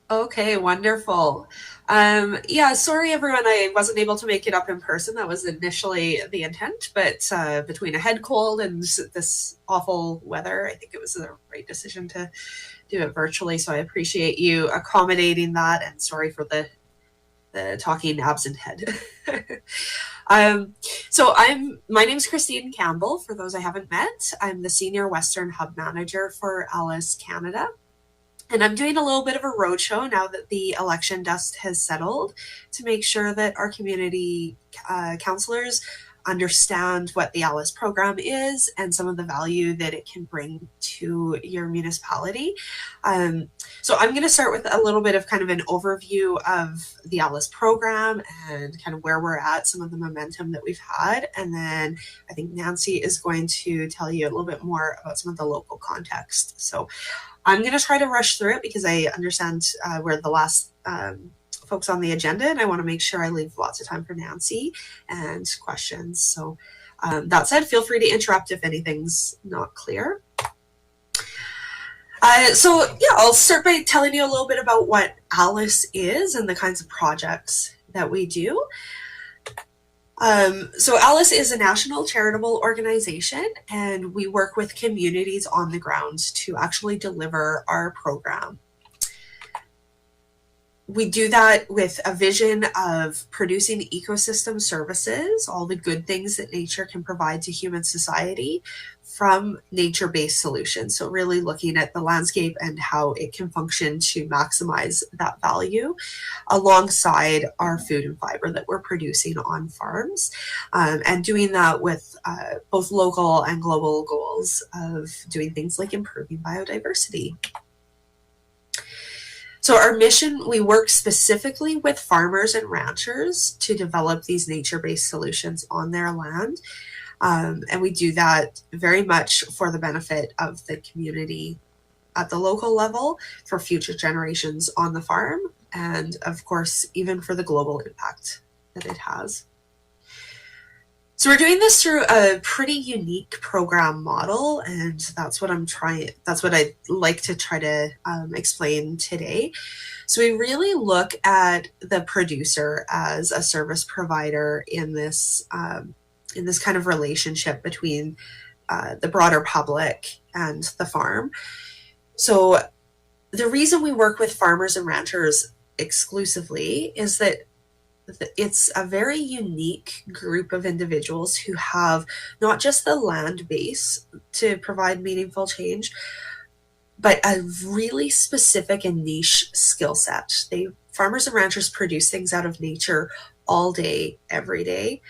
Okay, wonderful. Yeah, sorry everyone, I wasn't able to make it up in person. That was initially the intent, but between a head cold and this awful weather, I think it was the right decision to do it virtually. So I appreciate you accommodating that, and sorry for the talking absent head. My name's Christine Campbell, for those I haven't met. I'm the Senior Western Hub Manager for Alice Canada. And I'm doing a little bit of a roadshow now that the election dust has settled to make sure that our community councillors understand what the Alice program is and some of the value that it can bring to your municipality. So I'm going to start with a little bit of kind of an overview of the Alice program and kind of where we're at, some of the momentum that we've had. And then I think Nancy is going to tell you a little bit more about some of the local context. So I'm going to try to rush through it because I understand we're the last folks on the agenda, and I want to make sure I leave lots of time for Nancy and questions. So that said, feel free to interrupt if anything's not clear. I'll start by telling you a little bit about what Alice is and the kinds of projects that we do. So Alice is a national charitable organization, and we work with communities on the ground to actually deliver our program. We do that with a vision of producing ecosystem services, all the good things that nature can provide to human society from nature-based solutions. So really looking at the landscape and how it can function to maximize that value alongside our food and fiber that we're producing on farms, and doing that with both local and global goals of doing things like improving biodiversity. So our mission, we work specifically with farmers and ranchers to develop these nature-based solutions on their land. And we do that very much for the benefit of the community at the local level, for future generations on the farm, and of course, even for the global impact that it has. So we're doing this through a pretty unique program model, and that's what I'd like to try to explain today. So we really look at the producer as a service provider in this kind of relationship between the broader public and the farm. So the reason we work with farmers and ranchers exclusively is that it's a very unique group of individuals who have not just the land base to provide meaningful change, but a really specific and niche skill set. Farmers and ranchers produce things out of nature all day, every day.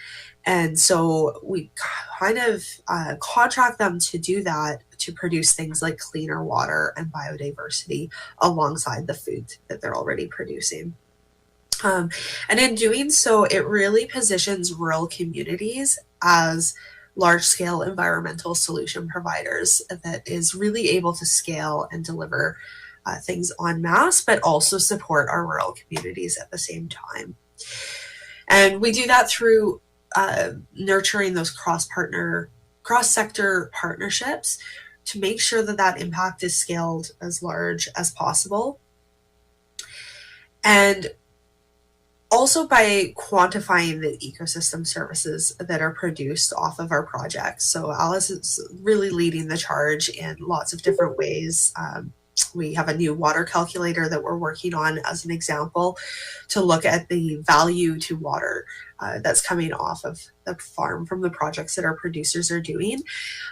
And so we kind of contract them to do that, to produce things like cleaner water and biodiversity alongside the food that they're already producing. And in doing so, it really positions rural communities as large-scale environmental solution providers that is really able to scale and deliver things en masse, but also support our rural communities at the same time. And we do that through nurturing those cross-sector partnerships to make sure that that impact is scaled as large as possible. And also by quantifying the ecosystem services that are produced off of our projects. So Alice is really leading the charge in lots of different ways. We have a new water calculator that we're working on as an example to look at the value to water that's coming off of the farm from the projects that our producers are doing.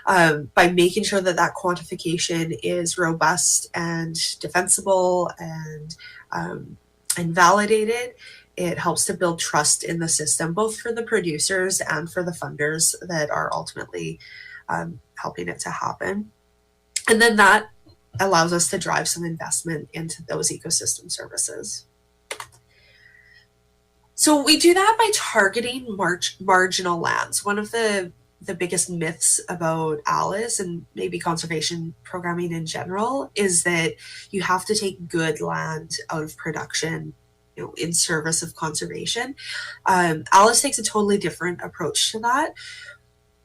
By making sure that that quantification is robust and defensible and validated, it helps to build trust in the system, both for the producers and for the funders that are ultimately helping it to happen. And then that allows us to drive some investment into those ecosystem services. So we do that by targeting marginal lands. One of the biggest myths about Alice and maybe conservation programming in general is that you have to take good land out of production, in service of conservation. Alice takes a totally different approach to that.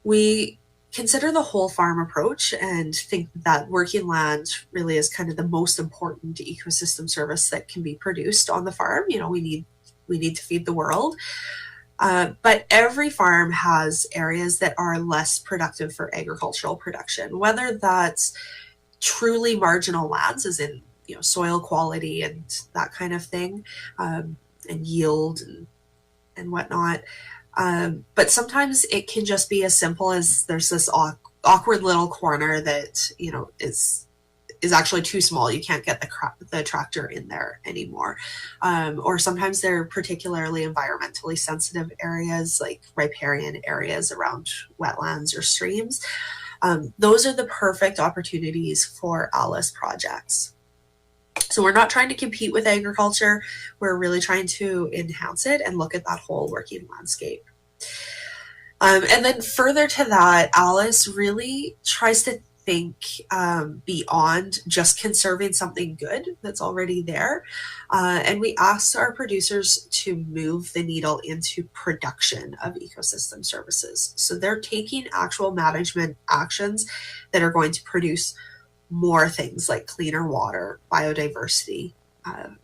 We consider the whole farm approach and think that working land really is kind of the most important ecosystem service that can be produced on the farm. We need to feed the world. But every farm has areas that are less productive for agricultural production, whether that's truly marginal lands, as in soil quality and that kind of thing, and yield and whatnot, But sometimes it can just be as simple as there's this awkward little corner that, you know, is actually too small. You can't get the tractor in there anymore. Or sometimes they're particularly environmentally sensitive areas like riparian areas around wetlands or streams. Those are the perfect opportunities for ALICE projects. So we're not trying to compete with agriculture. We're really trying to enhance it and look at that whole working landscape. And then further to that, ALICE really tries to think beyond just conserving something good that's already there. And we ask our producers to move the needle into production of ecosystem services. So they're taking actual management actions that are going to produce more things like cleaner water, biodiversity,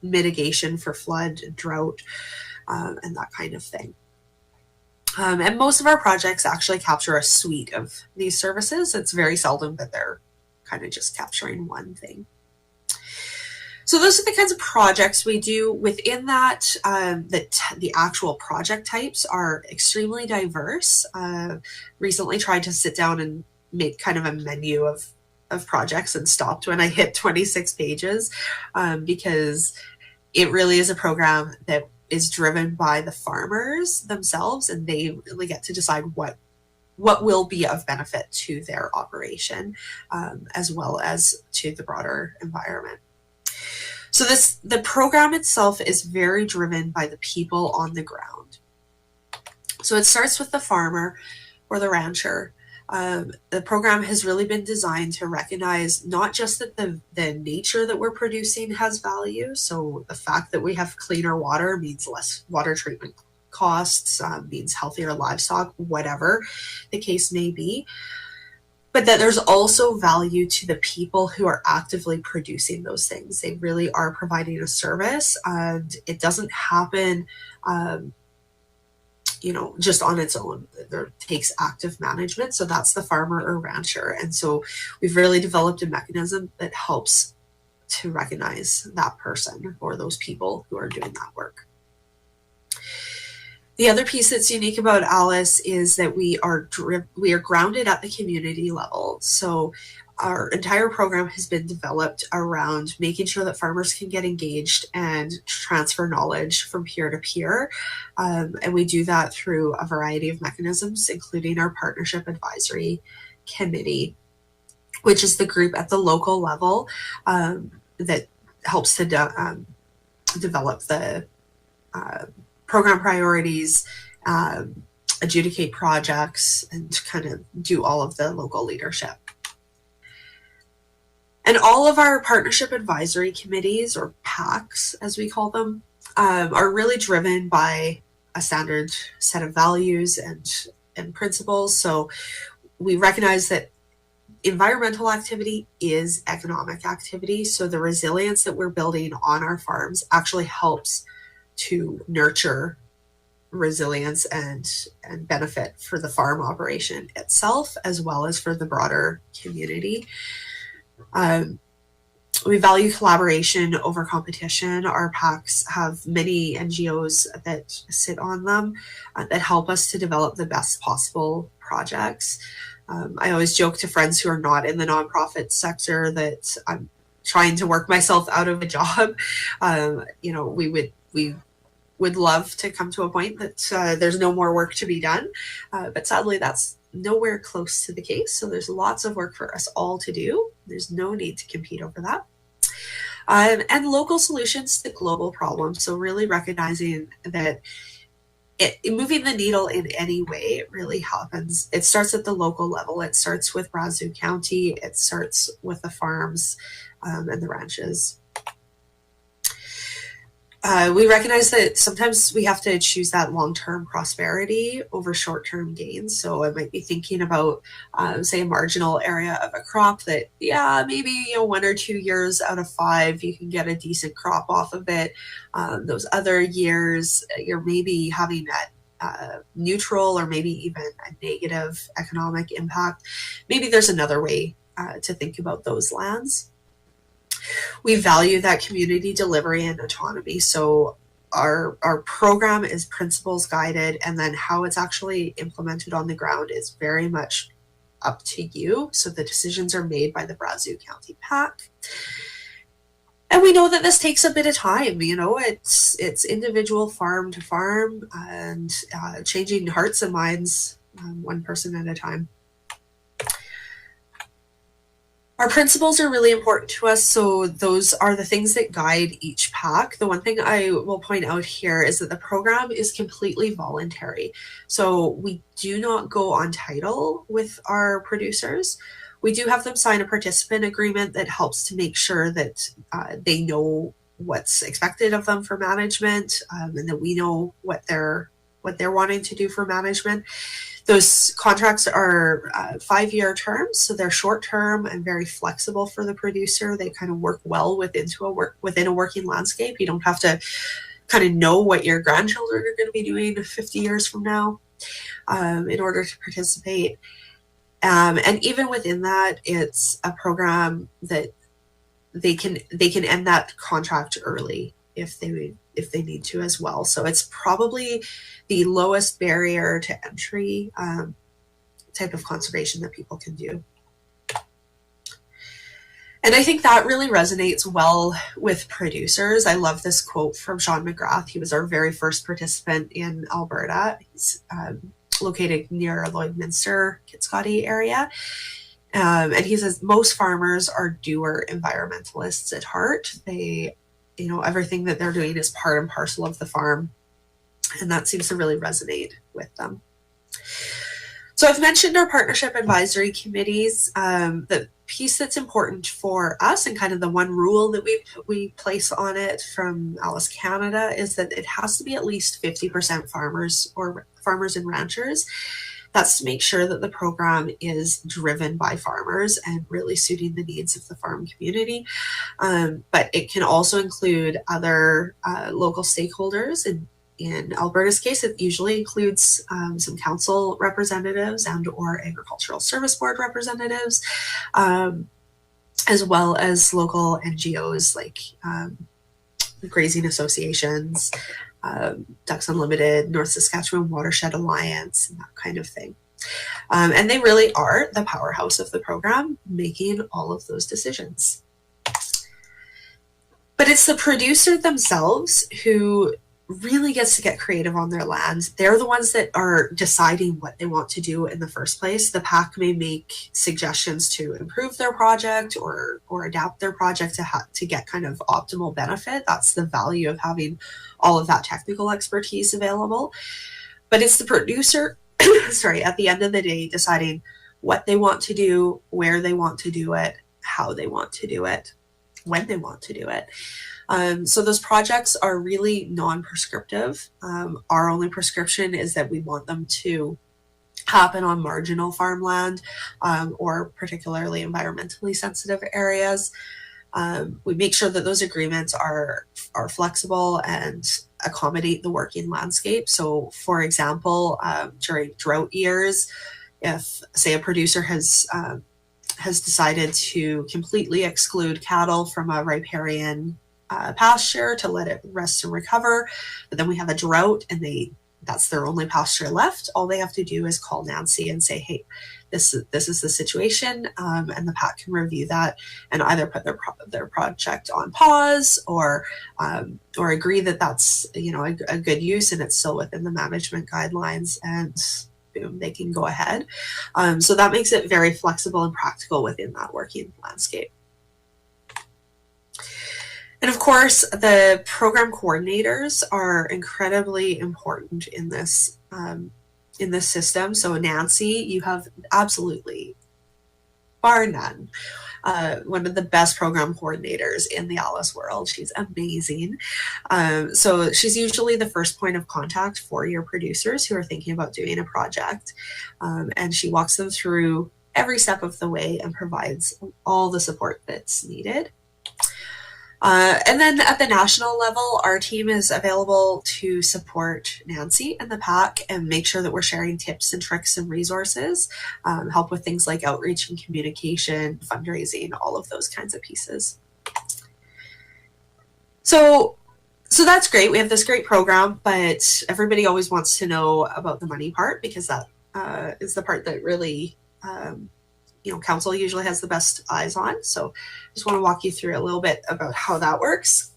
mitigation for flood and drought, and that kind of thing. And most of our projects actually capture a suite of these services. It's very seldom that they're kind of just capturing one thing. So those are the kinds of projects we do. Within that, the actual project types are extremely diverse. Recently tried to sit down and make kind of a menu of projects and stopped when I hit 26 pages because it really is a program that is driven by the farmers themselves, and they really get to decide what will be of benefit to their operation, as well as to the broader environment. So the program itself is very driven by the people on the ground. So it starts with the farmer or the rancher. The program has really been designed to recognize not just that the nature that we're producing has value, so the fact that we have cleaner water means less water treatment costs, means healthier livestock, whatever the case may be, but that there's also value to the people who are actively producing those things. They really are providing a service, and it doesn't happen you know, just on its own. There takes active management. So that's the farmer or rancher. And so we've really developed a mechanism that helps to recognize that person or those people who are doing that work. The other piece that's unique about ALICE is that we are grounded at the community level. So our entire program has been developed around making sure that farmers can get engaged and transfer knowledge from peer to peer. And we do that through a variety of mechanisms, including our Partnership Advisory Committee, which is the group at the local level that helps to develop the program priorities, adjudicate projects, and kind of do all of the local leadership. And all of our partnership advisory committees, or PACs as we call them, are really driven by a standard set of values and principles. So we recognize that environmental activity is economic activity. So the resilience that we're building on our farms actually helps to nurture resilience and benefit for the farm operation itself, as well as for the broader community. We value collaboration over competition. Our PACs have many NGOs that sit on them that help us to develop the best possible projects. I always joke to friends who are not in the nonprofit sector that I'm trying to work myself out of a job. You know, we would love to come to a point that there's no more work to be done, but sadly that's nowhere close to the case. So there's lots of work for us all to do. There's no need to compete over that. And local solutions to global problems. So really recognizing that moving the needle in any way, it really happens. It starts at the local level. It starts with Brazeau County. It starts with the farms and the ranches. We recognize that sometimes we have to choose that long-term prosperity over short-term gains. So I might be thinking about, say, a marginal area of a crop that, yeah, maybe 1 or 2 years out of 5, you can get a decent crop off of it. Those other years, you're maybe having that neutral or maybe even a negative economic impact. Maybe there's another way to think about those lands. We value that community delivery and autonomy. So our program is principles guided, and then how it's actually implemented on the ground is very much up to you. So the decisions are made by the Brazeau County PAC. And we know that this takes a bit of time. You know, it's individual farm to farm, and changing hearts and minds one person at a time. Our principles are really important to us, so those are the things that guide each PAC. The one thing I will point out here is that the program is completely voluntary. So we do not go on title with our producers. We do have them sign a participant agreement that helps to make sure that they know what's expected of them for management, and that we know what they're wanting to do for management. Those contracts are 5-year terms, so they're short term and very flexible for the producer. They kind of work well within a working landscape. You don't have to kind of know what your grandchildren are going to be doing 50 years from now in order to participate. And even within that, it's a program that they can end that contract early if they need to as well. So it's probably the lowest barrier to entry type of conservation that people can do. And I think that really resonates well with producers. I love this quote from Sean McGrath. He was our very first participant in Alberta. He's located near Lloydminster, Kitscoty area. And he says, most farmers are doer environmentalists at heart. They, you know, everything that they're doing is part and parcel of the farm. And that seems to really resonate with them. So I've mentioned our partnership advisory committees. The piece that's important for us, and kind of the one rule that we place on it from Alice Canada, is that it has to be at least 50% farmers or farmers and ranchers. That's to make sure that the program is driven by farmers and really suiting the needs of the farm community. But it can also include other local stakeholders. In Alberta's case, it usually includes some council representatives and or agricultural service board representatives, as well as local NGOs like grazing associations, Ducks Unlimited, North Saskatchewan Watershed Alliance, and that kind of thing. And they really are the powerhouse of the program, making all of those decisions. But it's the producer themselves who really gets to get creative on their land. They're the ones that are deciding what they want to do in the first place. The PAC may make suggestions to improve their project or adapt their project to get kind of optimal benefit. That's the value of having all of that technical expertise available. But it's the producer, sorry, at the end of the day, deciding what they want to do, where they want to do it, how they want to do it, when they want to do it. So those projects are really non-prescriptive. Our only prescription is that we want them to happen on marginal farmland or particularly environmentally sensitive areas. We make sure that those agreements are flexible and accommodate the working landscape. So for example, during drought years, if say a producer has decided to completely exclude cattle from a riparian pasture to let it rest and recover, but then we have a drought and that's their only pasture left, all they have to do is call Nancy and say, hey, this is the situation, and the PAC can review that and either put their project on pause or agree that that's, you know, a good use and it's still within the management guidelines, and boom, they can go ahead. So that makes it very flexible and practical within that working landscape. And of course, the program coordinators are incredibly important in this system. So Nancy, you have absolutely, bar none, one of the best program coordinators in the Alice world. She's amazing. So she's usually the first point of contact for your producers who are thinking about doing a project. And she walks them through every step of the way and provides all the support that's needed. And then at the national level, our team is available to support Nancy and the PAC and make sure that we're sharing tips and tricks and resources, help with things like outreach and communication, fundraising, all of those kinds of pieces. So So that's great. We have this great program, but everybody always wants to know about the money part because that is the part that really, council usually has the best eyes on. So I just want to walk you through a little bit about how that works.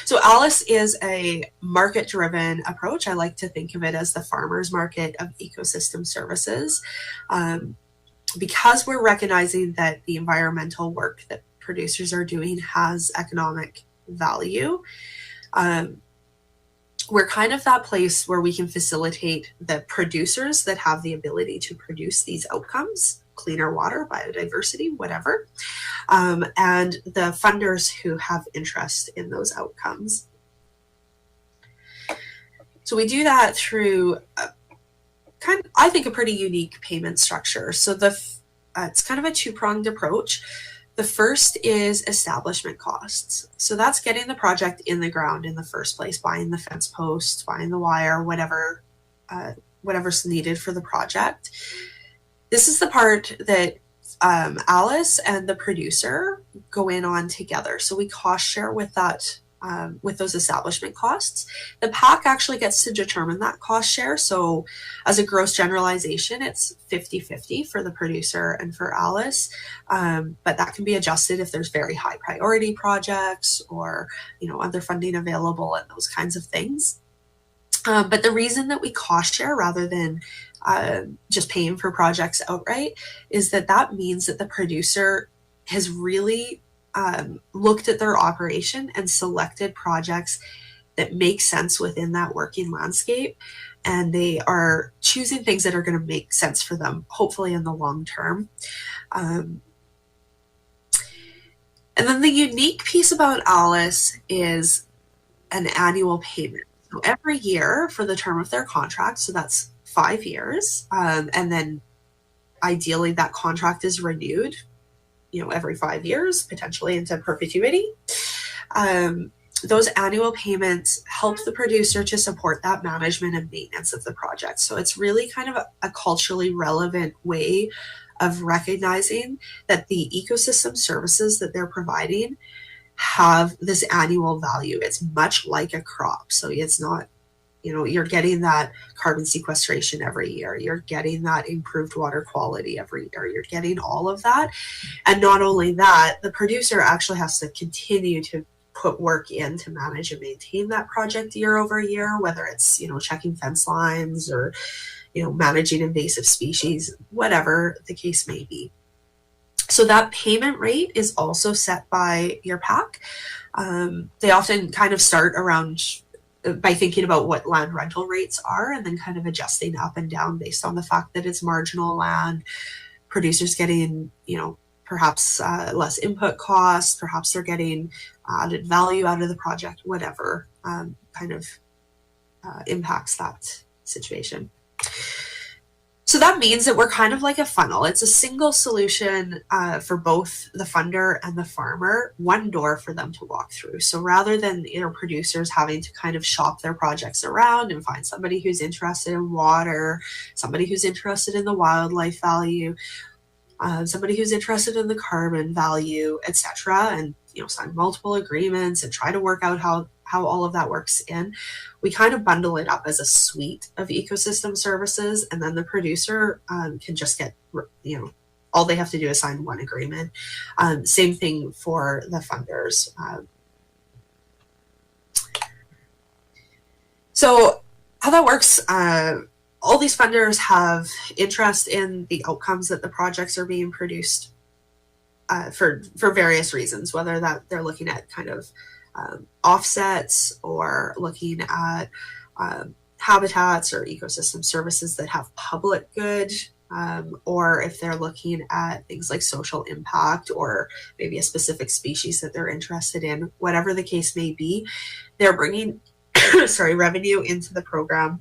So Alice is a market-driven approach. I like to think of it as the farmer's market of ecosystem services. Because we're recognizing that the environmental work that producers are doing has economic value, we're kind of that place where we can facilitate the producers that have the ability to produce these outcomes, cleaner water, biodiversity, whatever, and the funders who have interest in those outcomes. So we do that through I think a pretty unique payment structure. So it's kind of a two-pronged approach. The first is establishment costs. So that's getting the project in the ground in the first place, buying the fence posts, buying the wire, whatever's needed for the project. This is the part that Alice and the producer go in on together. So we cost share with that, with those establishment costs. The PAC actually gets to determine that cost share. So as a gross generalization, it's 50-50 for the producer and for Alice. But that can be adjusted if there's very high priority projects or, other funding available and those kinds of things. But the reason that we cost share rather than just paying for projects outright is that means that the producer has really looked at their operation and selected projects that make sense within that working landscape, and they are choosing things that are going to make sense for them, hopefully in the long term. And then the unique piece about Alice is an annual payment. So every year for the term of their contract, so that's 5 years, and then ideally that contract is renewed every 5 years, potentially into perpetuity. Those annual payments help the producer to support that management and maintenance of the project. So it's really kind of a culturally relevant way of recognizing that the ecosystem services that they're providing have this annual value. It's much like a crop. So it's not, you're getting that carbon sequestration every year. You're getting that improved water quality every year. You're getting all of that. And not only that, the producer actually has to continue to put work in to manage and maintain that project year over year, whether it's, checking fence lines or, managing invasive species, whatever the case may be. So that payment rate is also set by your PAC. They often kind of start around by thinking about what land rental rates are and then kind of adjusting up and down based on the fact that it's marginal land, producers getting, perhaps less input costs, perhaps they're getting added value out of the project, whatever kind of impacts that situation. So that means that we're kind of like a funnel. It's a single solution for both the funder and the farmer, one door for them to walk through. So rather than producers having to kind of shop their projects around and find somebody who's interested in water, somebody who's interested in the wildlife value, somebody who's interested in the carbon value, etc., and sign multiple agreements and try to work out how all of that works in, we kind of bundle it up as a suite of ecosystem services, and then the producer can just get, all they have to do is sign one agreement. Same thing for the funders. So how that works, all these funders have interest in the outcomes that the projects are being produced for various reasons, whether that they're looking at kind of offsets or looking at habitats or ecosystem services that have public good, or if they're looking at things like social impact or maybe a specific species that they're interested in, whatever the case may be, they're bringing revenue into the program.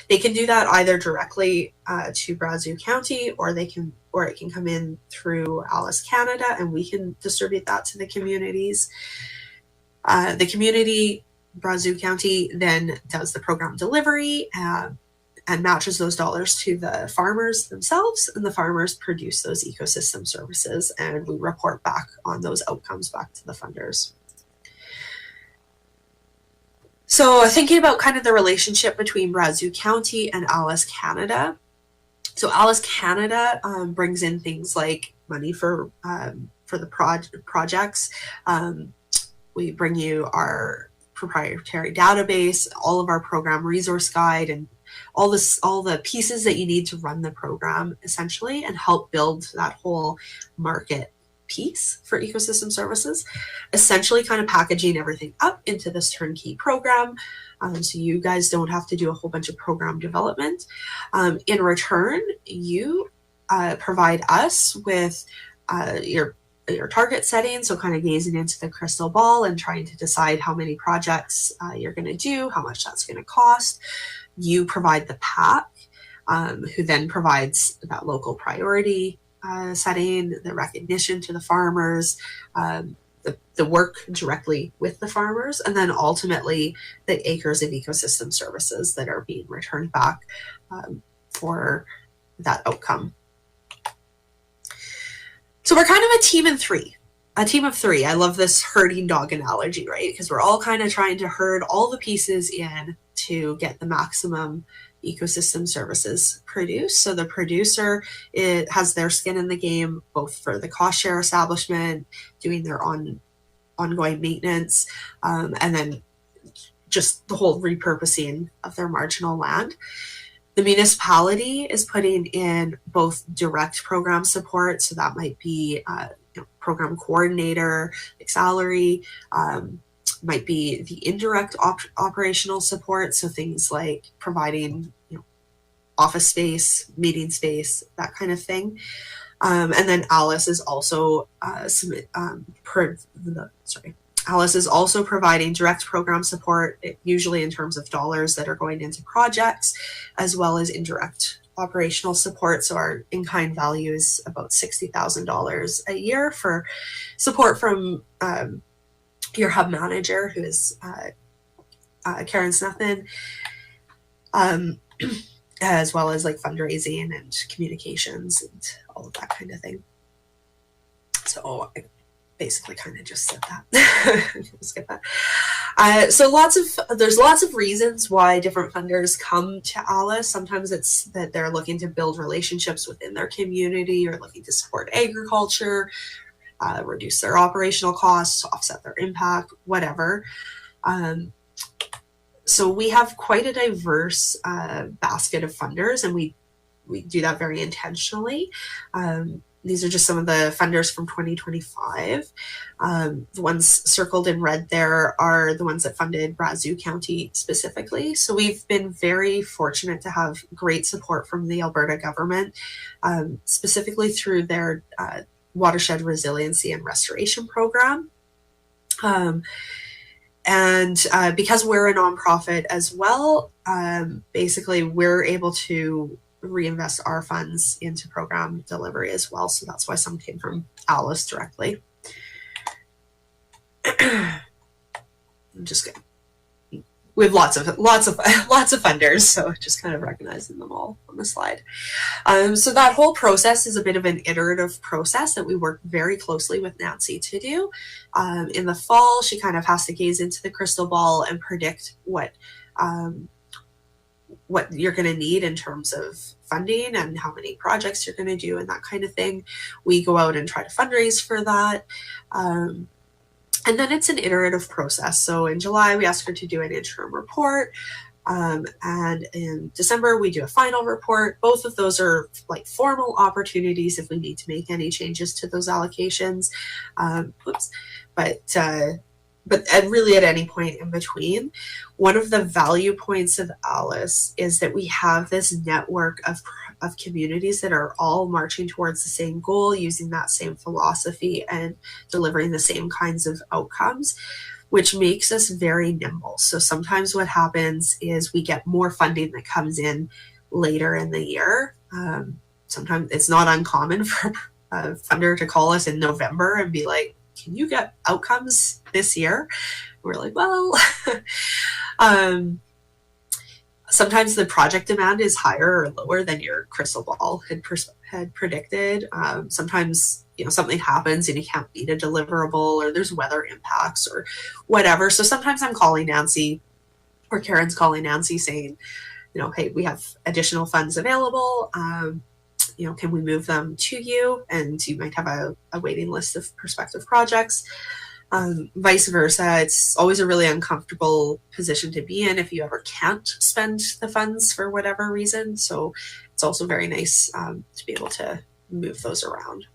They can do that either directly to Brazeau County, or it can come in through Alice Canada, and we can distribute that to the communities. The community, Brazeau County, then does the program delivery and matches those dollars to the farmers themselves, and the farmers produce those ecosystem services, and we report back on those outcomes back to the funders. So thinking about kind of the relationship between Brazeau County and Alice Canada. So Alice Canada brings in things like money for the projects. We bring you our proprietary database, all of our program resource guide, and all the pieces that you need to run the program essentially, and help build that whole market piece for ecosystem services, essentially kind of packaging everything up into this turnkey program. So you guys don't have to do a whole bunch of program development. In return, you provide us with your target setting, so kind of gazing into the crystal ball and trying to decide how many projects you're going to do, how much that's going to cost. You provide the PAC, who then provides that local priority setting, the recognition to the farmers, the work directly with the farmers, and then ultimately the acres of ecosystem services that are being returned back for that outcome. So we're kind of a team of three. I love this herding dog analogy, right? Because we're all kind of trying to herd all the pieces in to get the maximum ecosystem services produced. So the producer, it has their skin in the game, both for the cost share establishment, doing their ongoing maintenance, and then just the whole repurposing of their marginal land. The municipality is putting in both direct program support, so that might be program coordinator, like salary, might be the indirect operational support, so things like providing office space, meeting space, that kind of thing. And then Alice is also Alice is also providing direct program support, usually in terms of dollars that are going into projects, as well as indirect operational support. So our in-kind value is about $60,000 a year for support from your hub manager, who is Karen Snethin, as well as like fundraising and communications and all of that kind of thing. So I basically kind of just said that. Skip that. So there's lots of reasons why different funders come to Alice. Sometimes it's that they're looking to build relationships within their community, or looking to support agriculture, reduce their operational costs, offset their impact, whatever. So we have quite a diverse basket of funders, and we do that very intentionally. These are just some of the funders from 2025. The ones circled in red there are the ones that funded Brazeau County specifically. So we've been very fortunate to have great support from the Alberta government, specifically through their Watershed Resiliency and Restoration Program. And because we're a nonprofit as well, basically we're able to reinvest our funds into program delivery as well. So that's why some came from Alice directly. I'm just kidding. We have lots of funders, so just kind of recognizing them all on the slide. So that whole process is a bit of an iterative process that we work very closely with Nancy to do. In the fall, she kind of has to gaze into the crystal ball and predict what you're going to need in terms of funding and how many projects you're going to do and that kind of thing. We go out and try to fundraise for that. And then it's an iterative process. So in July, we asked her to do an interim report. And in December, we do a final report. Both of those are like formal opportunities if we need to make any changes to those allocations. But really at any point in between. One of the value points of Alice is that we have this network of communities that are all marching towards the same goal, using that same philosophy and delivering the same kinds of outcomes, which makes us very nimble. So sometimes what happens is we get more funding that comes in later in the year. Sometimes it's not uncommon for a funder to call us in November and be like, can you get outcomes this year? We're like, well, sometimes the project demand is higher or lower than your crystal ball had predicted. Sometimes, something happens and you can't meet a deliverable, or there's weather impacts or whatever. So sometimes I'm calling Nancy or Karen's calling Nancy saying, you know, hey, we have additional funds available. You know, can we move them to you? And you might have a waiting list of prospective projects. Vice versa, it's always a really uncomfortable position to be in if you ever can't spend the funds for whatever reason. So it's also very nice to be able to move those around.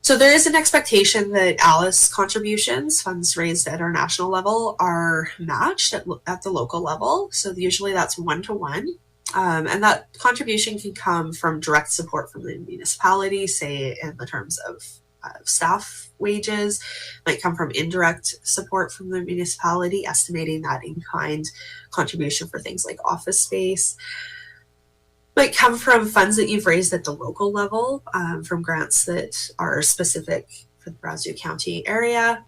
So there is an expectation that ALICE contributions, funds raised at our national level, are matched at the local level. So usually that's 1-to-1. And that contribution can come from direct support from the municipality, say in the terms of staff wages, might come from indirect support from the municipality, estimating that in-kind contribution for things like office space. Might come from funds that you've raised at the local level, from grants that are specific for the Brazeau County area.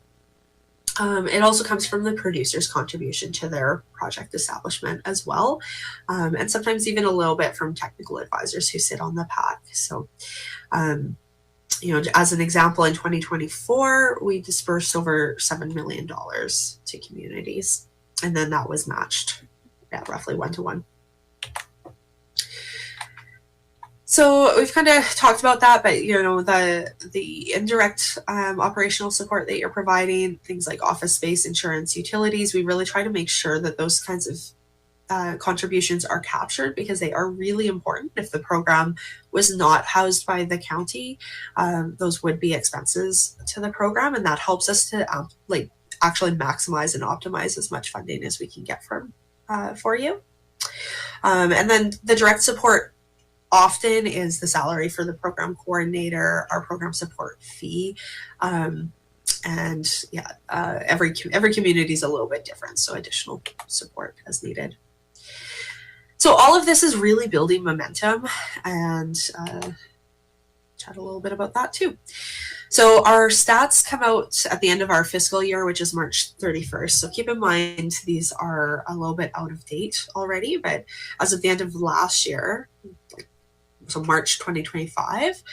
It also comes from the producer's contribution to their project establishment as well, and sometimes even a little bit from technical advisors who sit on the PAC. So, you know, as an example, in 2024, we dispersed over $7 million to communities, and then that was matched at roughly 1-to-1. So we've kind of talked about that, but you know, the indirect operational support that you're providing, things like office space, insurance, utilities, we really try to make sure that those kinds of contributions are captured because they are really important. If the program was not housed by the county, those would be expenses to the program, and that helps us to like actually maximize and optimize as much funding as we can get from for you. And then the direct support often is the salary for the program coordinator, our program support fee, and yeah, every community is a little bit different, so additional support as needed. So all of this is really building momentum, and chat a little bit about that too. So our stats come out at the end of our fiscal year, which is March 31st. So keep in mind, these are a little bit out of date already, but as of the end of last year, so March 2025,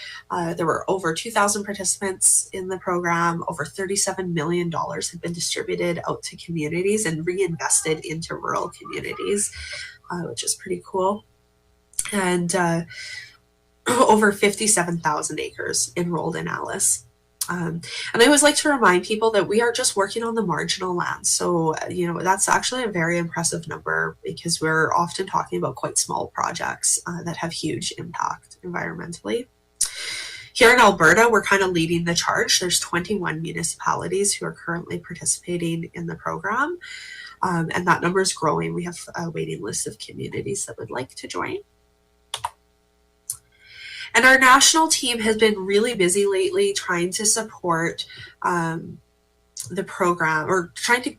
there were over 2,000 participants in the program. Over $37 million had been distributed out to communities and reinvested into rural communities, which is pretty cool. And over 57,000 acres enrolled in ALICE. And I always like to remind people that we are just working on the marginal land. So, you know, that's actually a very impressive number because we're often talking about quite small projects that have huge impact environmentally. Here in Alberta, we're kind of leading the charge. There's 21 municipalities who are currently participating in the program. And that number is growing. We have a waiting list of communities that would like to join. And our national team has been really busy lately trying to support the program, or trying to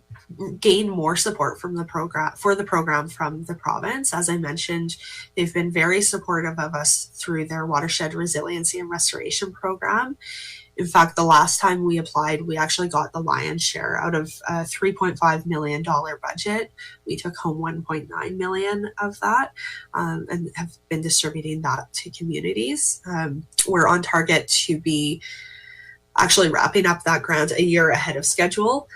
gain more support from the program from the province. As I mentioned, they've been very supportive of us through their watershed resiliency and restoration program. In fact, the last time we applied, we actually got the lion's share. Out of a $3.5 million budget, we took home $1.9 million of that, and have been distributing that to communities. We're on target to be actually wrapping up that grant a year ahead of schedule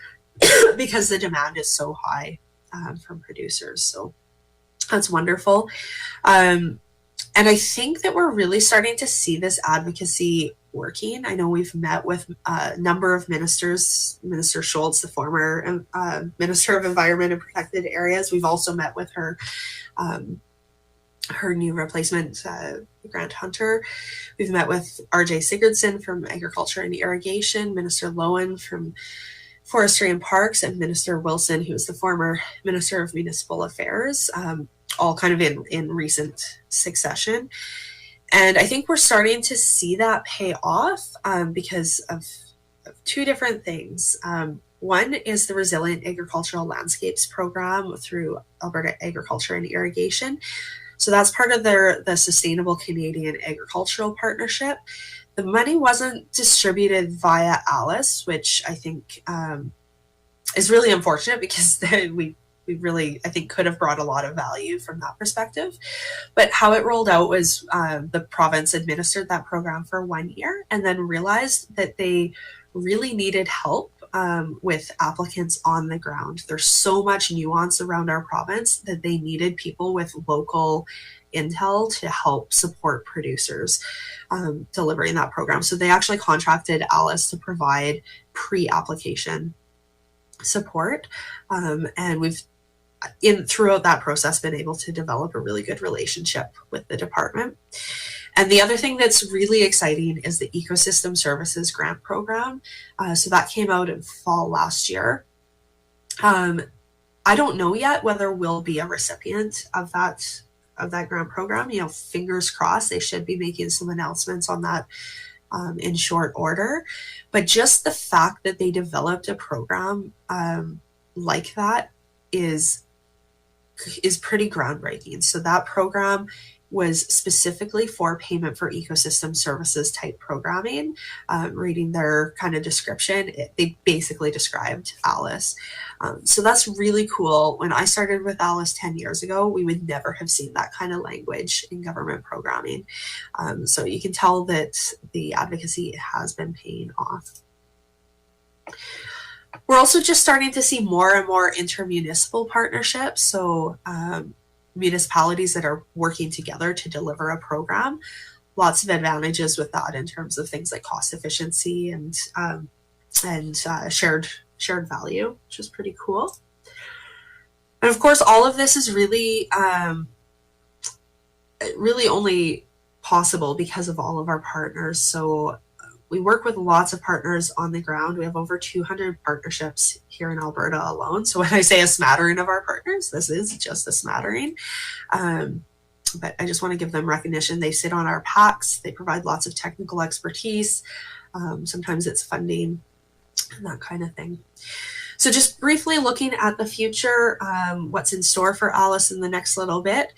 because the demand is so high from producers. So that's wonderful. And I think that we're really starting to see this advocacy working. I know we've met with a number of ministers, Minister Schultz, the former Minister of Environment and Protected Areas. We've also met with her new replacement, Grant Hunter. We've met with RJ Sigurdsson from Agriculture and Irrigation, Minister Lowen from Forestry and Parks, and Minister Wilson, who is the former Minister of Municipal Affairs, all kind of in recent succession. And I think we're starting to see that pay off because of two different things. One is the Resilient Agricultural Landscapes program through Alberta Agriculture and Irrigation. So that's part of the Sustainable Canadian Agricultural Partnership. The money wasn't distributed via ALICE, which I think is really unfortunate because we really, I think, could have brought a lot of value from that perspective. But how it rolled out was the province administered that program for 1 year and then realized that they really needed help with applicants on the ground. There's so much nuance around our province that they needed people with local intel to help support producers delivering that program. So they actually contracted Alice to provide pre-application support, and we've throughout that process been able to develop a really good relationship with the department. And the other thing that's really exciting is the Ecosystem Services Grant Program. So that came out in fall last year. I don't know yet whether we'll be a recipient of that grant program. You know, fingers crossed. They should be making some announcements on that in short order. But just the fact that they developed a program like that is pretty groundbreaking. So that program was specifically for payment for ecosystem services type programming. Reading their kind of description, they basically described Alice. So that's really cool. When I started with Alice 10 years ago, we would never have seen that kind of language in government programming. So you can tell that the advocacy has been paying off. We're also just starting to see more and more intermunicipal partnerships. So municipalities that are working together to deliver a program. Lots of advantages with that in terms of things like cost efficiency and shared value, which is pretty cool. And of course, all of this is really only possible because of all of our partners. So we work with lots of partners on the ground. We have over 200 partnerships here in Alberta alone. So when I say a smattering of our partners, this is just a smattering. But I just want to give them recognition. They sit on our PACs. They provide lots of technical expertise. Sometimes it's funding and that kind of thing. So just briefly looking at the future, what's in store for Alice in the next little bit.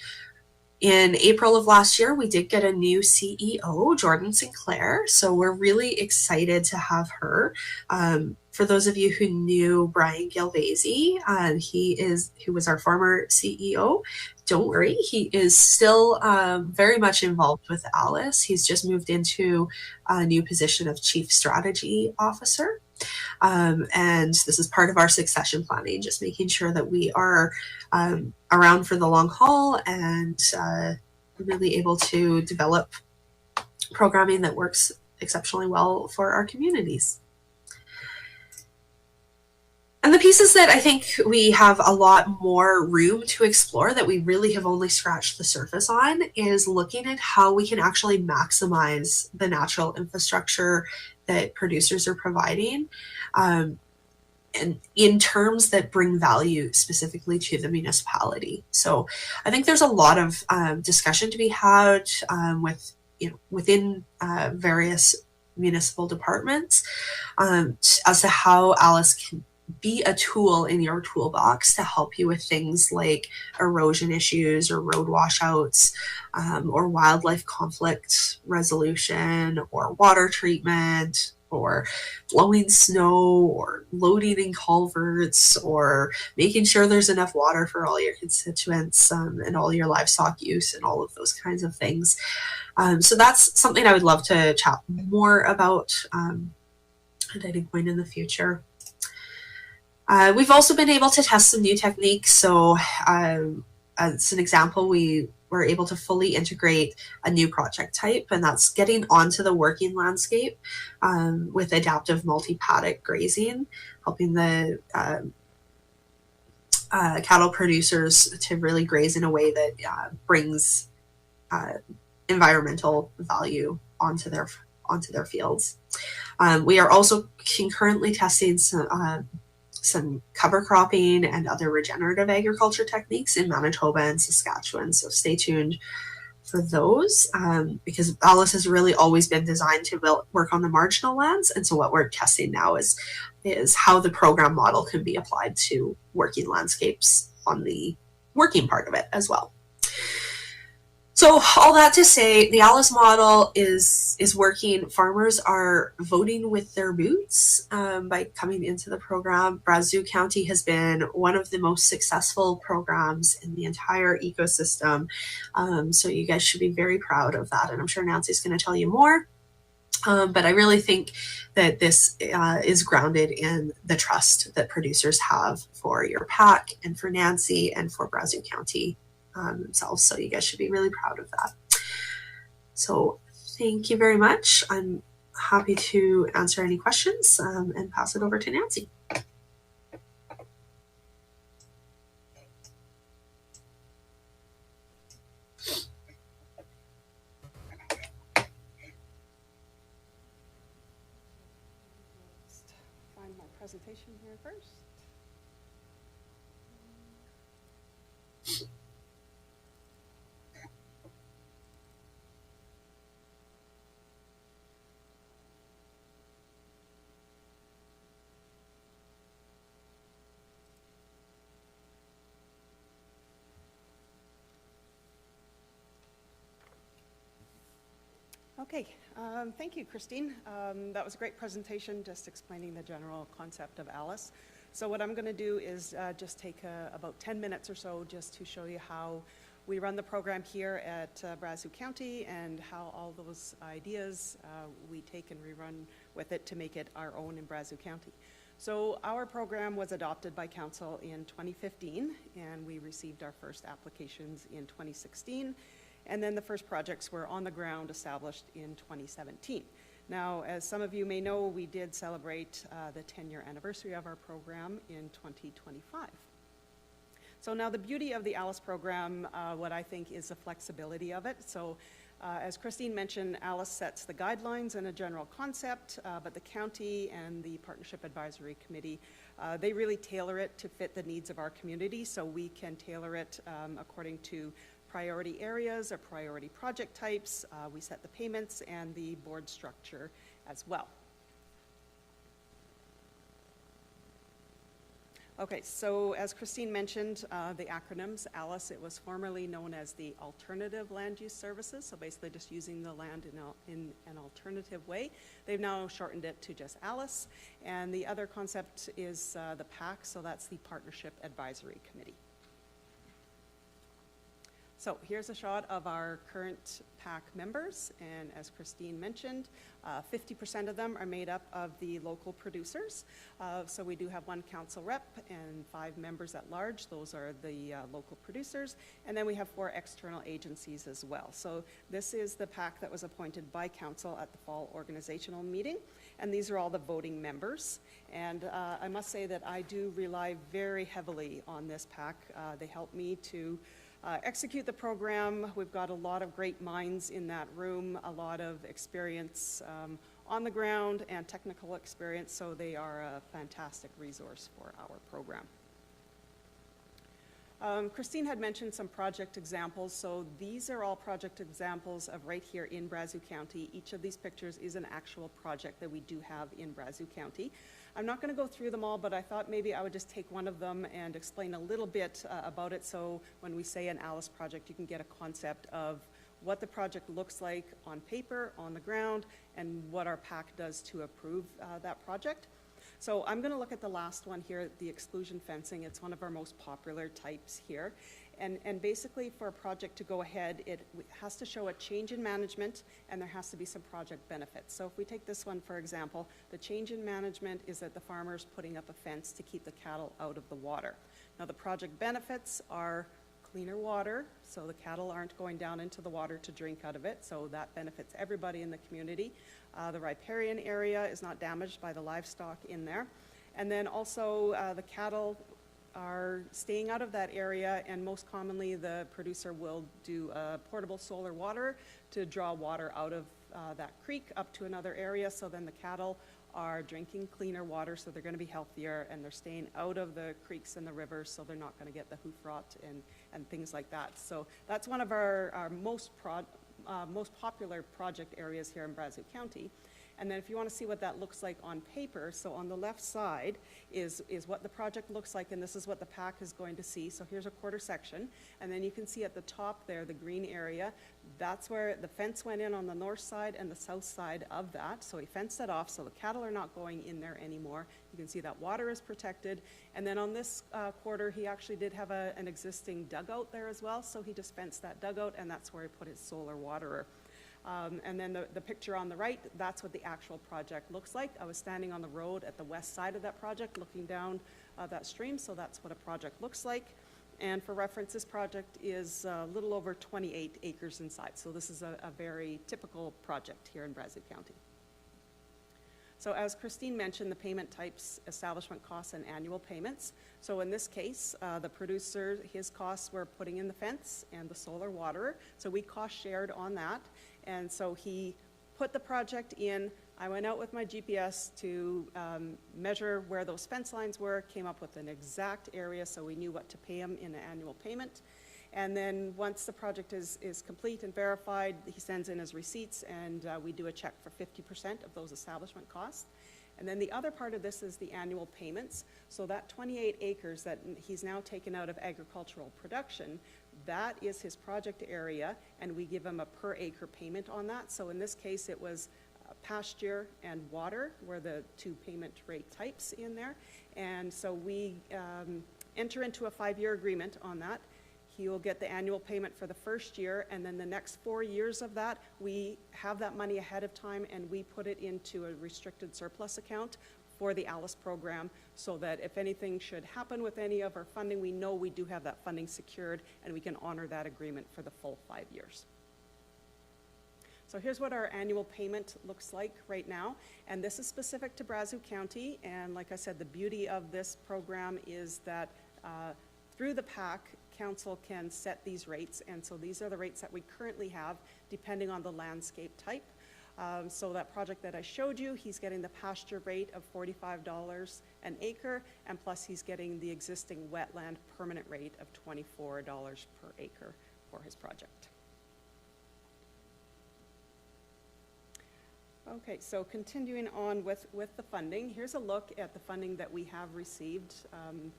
In April of last year, we did get a new CEO, Jordan Sinclair. So we're really excited to have her. For those of you who knew Brian Gilvazy, who was our former CEO, don't worry, he is still very much involved with Alice. He's just moved into a new position of Chief Strategy Officer. And this is part of our succession planning, just making sure that we are around for the long haul and really able to develop programming that works exceptionally well for our communities. And the pieces that I think we have a lot more room to explore that we really have only scratched the surface on is looking at how we can actually maximize the natural infrastructure that producers are providing, and in terms that bring value specifically to the municipality. So I think there's a lot of discussion to be had within various municipal departments as to how Alice can be a tool in your toolbox to help you with things like erosion issues or road washouts, or wildlife conflict resolution, or water treatment, or blowing snow, or loading in culverts, or making sure there's enough water for all your constituents and all your livestock use and all of those kinds of things. So that's something I would love to chat more about at any point in the future. We've also been able to test some new techniques. So as an example, we were able to fully integrate a new project type, and that's getting onto the working landscape with adaptive multi-paddock grazing, helping the cattle producers to really graze in a way that brings environmental value onto their fields. We are also concurrently testing some cover cropping and other regenerative agriculture techniques in Manitoba and Saskatchewan. So stay tuned for those, because Alice has really always been designed to work on the marginal lands. And so what we're testing now is how the program model can be applied to working landscapes on the working part of it as well. So all that to say, the Alice model is working. Farmers are voting with their boots by coming into the program. Brazeau County has been one of the most successful programs in the entire ecosystem. So you guys should be very proud of that. And I'm sure Nancy's going to tell you more. But I really think that this is grounded in the trust that producers have for your PAC and for Nancy and for Brazeau County themselves. So you guys should be really proud of that. So thank you very much. I'm happy to answer any questions and pass it over to Nancy. Find my presentation here first. Okay, thank you, Christine. That was a great presentation, just explaining the general concept of ALICE. So what I'm going to do is just take about 10 minutes or so just to show you how we run the program here at Brazeau County and how all those ideas we take and rerun with it to make it our own in Brazeau County. So our program was adopted by Council in 2015, and we received our first applications in 2016. And then the first projects were on the ground established in 2017. Now, as some of you may know, we did celebrate the 10-year anniversary of our program in 2025. So now the beauty of the ALICE program, what I think is the flexibility of it. So as Christine mentioned, ALICE sets the guidelines and a general concept, but the county and the Partnership Advisory Committee, they really tailor it to fit the needs of our community, so we can tailor it according to priority areas or priority project types. We set the payments and the board structure as well. Okay, so as Christine mentioned, the acronyms, ALICE, it was formerly known as the Alternative Land Use Services, so basically just using the land in an alternative way. They've now shortened it to just ALICE, and the other concept is the PAC, so that's the Partnership Advisory Committee. So here's a shot of our current PAC members, and as Christine mentioned, 50% of them are made up of the local producers. So we do have one council rep and 5 members at large. Those are the local producers. And then we have 4 external agencies as well. So this is the PAC that was appointed by council at the fall organizational meeting. And these are all the voting members. And I must say that I do rely very heavily on this PAC. They help me to execute the program. We've got a lot of great minds in that room, a lot of experience on the ground and technical experience, so they are a fantastic resource for our program. Christine had mentioned some project examples, so these are all project examples of right here in Brazeau County. Each of these pictures is an actual project that we do have in Brazeau County. I'm not going to go through them all, but I thought maybe I would just take one of them and explain a little bit about it, so when we say an ALICE project, you can get a concept of what the project looks like on paper, on the ground, and what our PAC does to approve that project. So I'm going to look at the last one here, the exclusion fencing. It's one of our most popular types here. And basically for a project to go ahead, it has to show a change in management and there has to be some project benefits. So if we take this one, for example, the change in management is that the farmer's putting up a fence to keep the cattle out of the water. Now the project benefits are cleaner water, so the cattle aren't going down into the water to drink out of it, so that benefits everybody in the community. The riparian area is not damaged by the livestock in there. And then also the cattle are staying out of that area, and most commonly the producer will do portable solar water to draw water out of that creek up to another area, so then the cattle are drinking cleaner water, so they're going to be healthier, and they're staying out of the creeks and the rivers, so they're not going to get the hoof rot and things like that. So that's one of our most popular project areas here in Brazeau County. And then if you want to see what that looks like on paper, so on the left side is what the project looks like, and this is what the PAC is going to see. So here's a quarter section, and then you can see at the top there, the green area, that's where the fence went in on the north side and the south side of that. So he fenced it off, so the cattle are not going in there anymore. You can see that water is protected. And then on this quarter, he actually did have an existing dugout there as well, so he just fenced that dugout, and that's where he put his solar waterer. And then the picture on the right, that's what the actual project looks like. I was standing on the road at the west side of that project looking down that stream, so that's what a project looks like. And for reference, this project is a little over 28 acres in size. So this is a very typical project here in Brazeau County. So as Christine mentioned, the payment types, establishment costs, and annual payments. So in this case, the producer, his costs were putting in the fence and the solar waterer. So we cost shared on that. And so he put the project in. I went out with my GPS to measure where those fence lines were, came up with an exact area so we knew what to pay him in an annual payment. And then once the project is complete and verified, he sends in his receipts, and we do a check for 50% of those establishment costs. And then the other part of this is the annual payments. So that 28 acres that he's now taken out of agricultural production, that is his project area, and we give him a per acre payment on that. So in this case, it was pasture and water were the two payment rate types in there. And so we enter into a 5-year agreement on that. He will get the annual payment for the first year, and then the next 4 years of that, we have that money ahead of time, and we put it into a restricted surplus account for the ALICE program, so that if anything should happen with any of our funding, we know we do have that funding secured, and we can honor that agreement for the full 5 years. So here's what our annual payment looks like right now, and this is specific to Brazeau County, and like I said, the beauty of this program is that through the PAC, Council can set these rates, and so these are the rates that we currently have depending on the landscape type. So that project that I showed you, he's getting the pasture rate of $45 an acre, and plus he's getting the existing wetland permanent rate of $24 per acre for his project. Okay, so continuing on with the funding, here's a look at the funding that we have received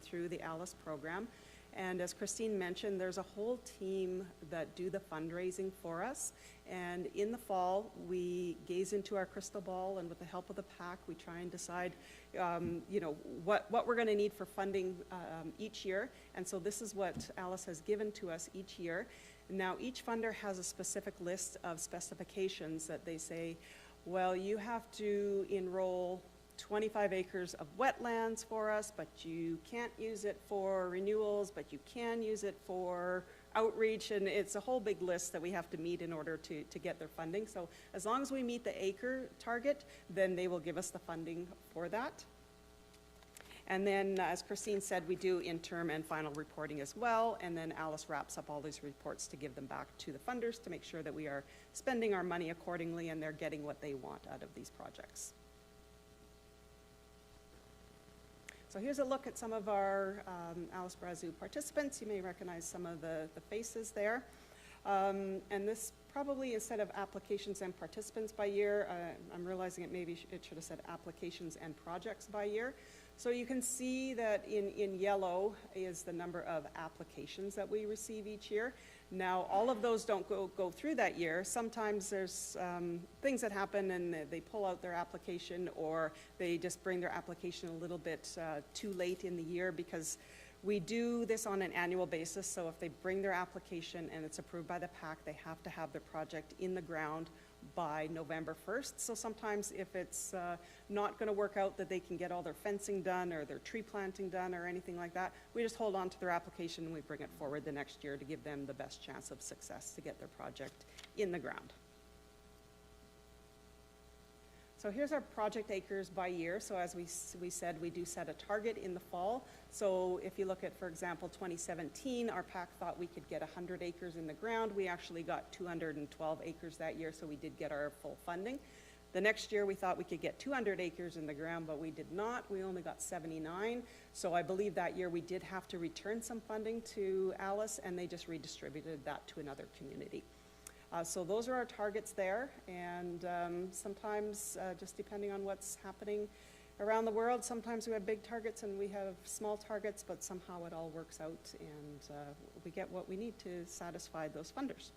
through the ALICE program. And as Christine mentioned, there's a whole team that do the fundraising for us. And in the fall, we gaze into our crystal ball, and with the help of the PAC, we try and decide, what we're going to need for funding each year. And so this is what ALICE has given to us each year. Now, each funder has a specific list of specifications that they say, well, you have to enroll 25 acres of wetlands for us, but you can't use it for renewals, but you can use it for outreach, and it's a whole big list that we have to meet in order to get their funding. So as long as we meet the acre target, then they will give us the funding for that. And then, as Christine said, we do interim and final reporting as well, and then ALICE wraps up all these reports to give them back to the funders to make sure that we are spending our money accordingly and they're getting what they want out of these projects. So here's a look at some of our ALICE Brazeau participants. You may recognize some of the faces there. And this probably, instead of applications and participants by year, I'm realizing it should have said applications and projects by year. So you can see that in yellow is the number of applications that we receive each year. Now, all of those don't go through that year. Sometimes there's things that happen and they pull out their application, or they just bring their application a little bit too late in the year, because we do this on an annual basis. So if they bring their application and it's approved by the PAC, they have to have their project in the ground by November 1st. So sometimes if it's not going to work out that they can get all their fencing done or their tree planting done or anything like that, we just hold on to their application and we bring it forward the next year to give them the best chance of success to get their project in the ground. So here's our project acres by year. So as we said, we do set a target in the fall. So if you look at, for example, 2017, our PAC thought we could get 100 acres in the ground. We actually got 212 acres that year, so we did get our full funding. The next year, we thought we could get 200 acres in the ground, but we did not. We only got 79. So I believe that year we did have to return some funding to ALICE, and they just redistributed that to another community. So those are our targets there, and sometimes, just depending on what's happening around the world, sometimes we have big targets and we have small targets, but somehow it all works out, and we get what we need to satisfy those funders.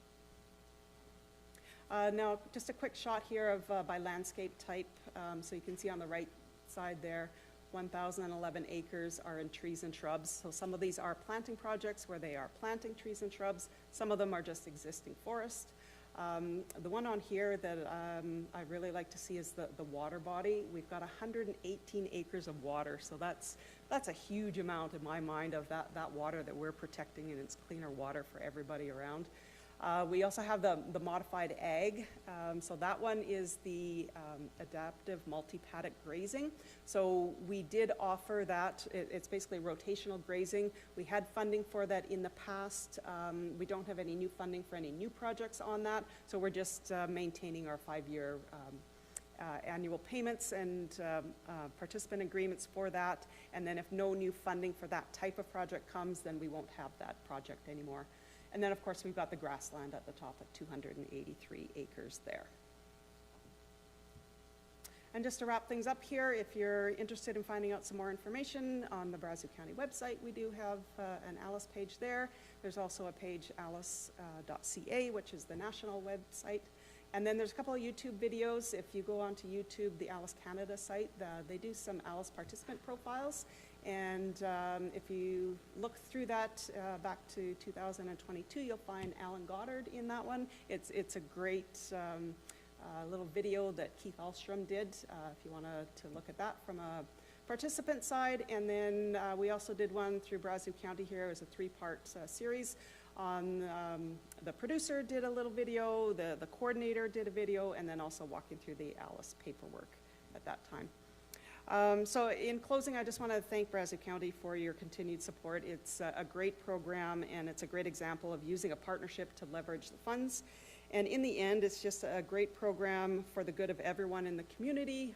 Now, just a quick shot here of by landscape type. So you can see on the right side there, 1,011 acres are in trees and shrubs. So some of these are planting projects where they are planting trees and shrubs. Some of them are just existing forest. The one on here that I really like to see is the water body. We've got 118 acres of water, so that's a huge amount in my mind of that water that we're protecting, and it's cleaner water for everybody around. We also have the modified ag. So that one is the adaptive multi-paddock grazing. So we did offer that. It's basically rotational grazing. We had funding for that in the past. We don't have any new funding for any new projects on that. So we're just maintaining our 5-year annual payments and participant agreements for that. And then if no new funding for that type of project comes, then we won't have that project anymore. And then, of course, we've got the grassland at the top at 283 acres there. And just to wrap things up here, if you're interested in finding out some more information on the Brazeau County website, we do have an ALICE page there. There's also a page, alice.ca, which is the national website. And then there's a couple of YouTube videos. If you go onto YouTube, the ALICE Canada site, they do some ALICE participant profiles. And if you look through that back to 2022, you'll find Alan Goddard in that one. It's a great little video that Keith Ahlstrom did, if you want to look at that from a participant side. And then we also did one through Brazeau County here. It was a 3-part series on the producer did a little video, the coordinator did a video, and then also walking through the ALICE paperwork at that time. So in closing, I just want to thank Brazeau County for your continued support. It's a great program, and it's a great example of using a partnership to leverage the funds. And in the end, it's just a great program for the good of everyone in the community.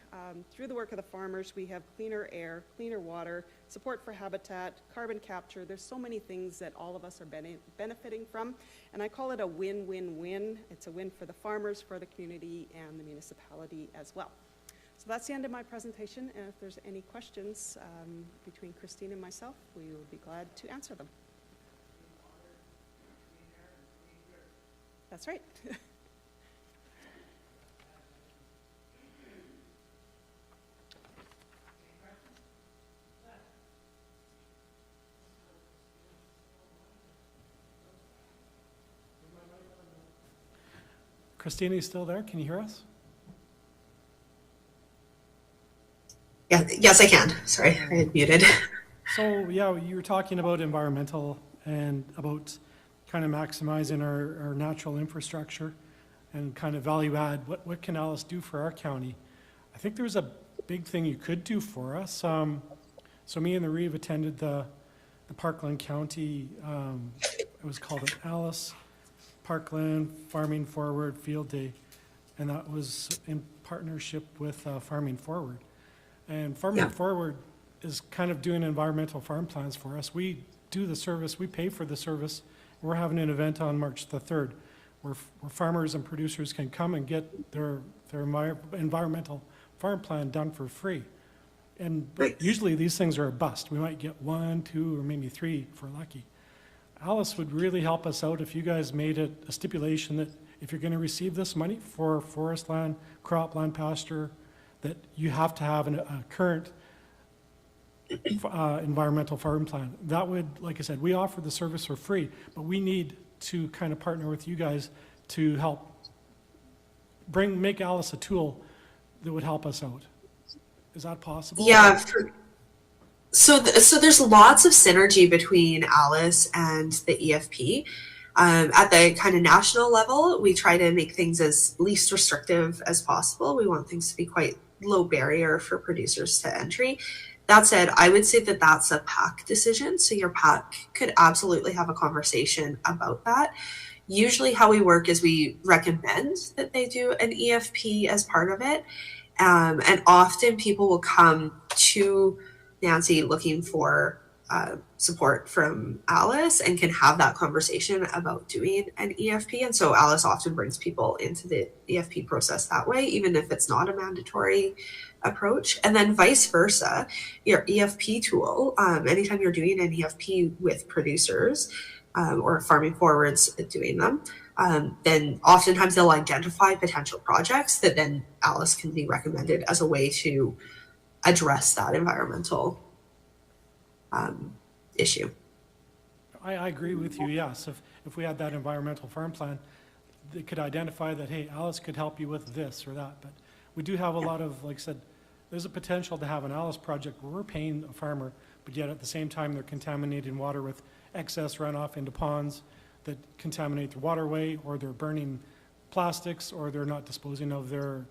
Through the work of the farmers, we have cleaner air, cleaner water, support for habitat, carbon capture. There's so many things that all of us are benefiting from. And I call it a win-win-win. It's a win for the farmers, for the community, and the municipality as well. So that's the end of my presentation, and if there's any questions between Christine and myself, we will be glad to answer them. That's right. Christina, you still there? Can you hear us? Yeah, yes, I can. Sorry, I had muted. So, yeah, you were talking about environmental and about kind of maximizing our natural infrastructure and kind of value add. What can Alice do for our county? I think there's a big thing you could do for us. So me and the Reeve attended the Parkland County, it was called an Alice Parkland Farming Forward Field Day, and that was in partnership with Farming Forward. And Farming Forward is kind of doing environmental farm plans for us. We do the service, we pay for the service. We're having an event on March the 3rd where farmers and producers can come and get their environmental farm plan done for free. And usually these things are a bust. We might get 1, 2, or maybe 3 if we're lucky. Alice would really help us out if you guys made it a stipulation that if you're going to receive this money for forest land, cropland, pasture, that you have to have a current environmental farm plan. That would, like I said, we offer the service for free, but we need to kind of partner with you guys to help make Alice a tool that would help us out. Is that possible? Yeah. So there's lots of synergy between Alice and the EFP. At the kind of national level, we try to make things as least restrictive as possible. We want things to be quite low barrier for producers to entry. That said, I would say that that's a PAC decision. So your PAC could absolutely have a conversation about that. Usually how we work is we recommend that they do an EFP as part of it. And often people will come to Nancy looking for support from Alice and can have that conversation about doing an EFP. And so Alice often brings people into the EFP process that way, even if it's not a mandatory approach. And then vice versa, your EFP tool, anytime you're doing an EFP with producers or farming forwards doing them, then oftentimes they'll identify potential projects that then Alice can be recommended as a way to address that environmental issue. I agree with you, yes. If we had that environmental farm plan, they could identify that, hey, Alice could help you with this or that. But we do have a lot of, like I said, there's a potential to have an Alice project where we're paying a farmer, but yet at the same time, they're contaminating water with excess runoff into ponds that contaminate the waterway, or they're burning plastics, or they're not disposing of their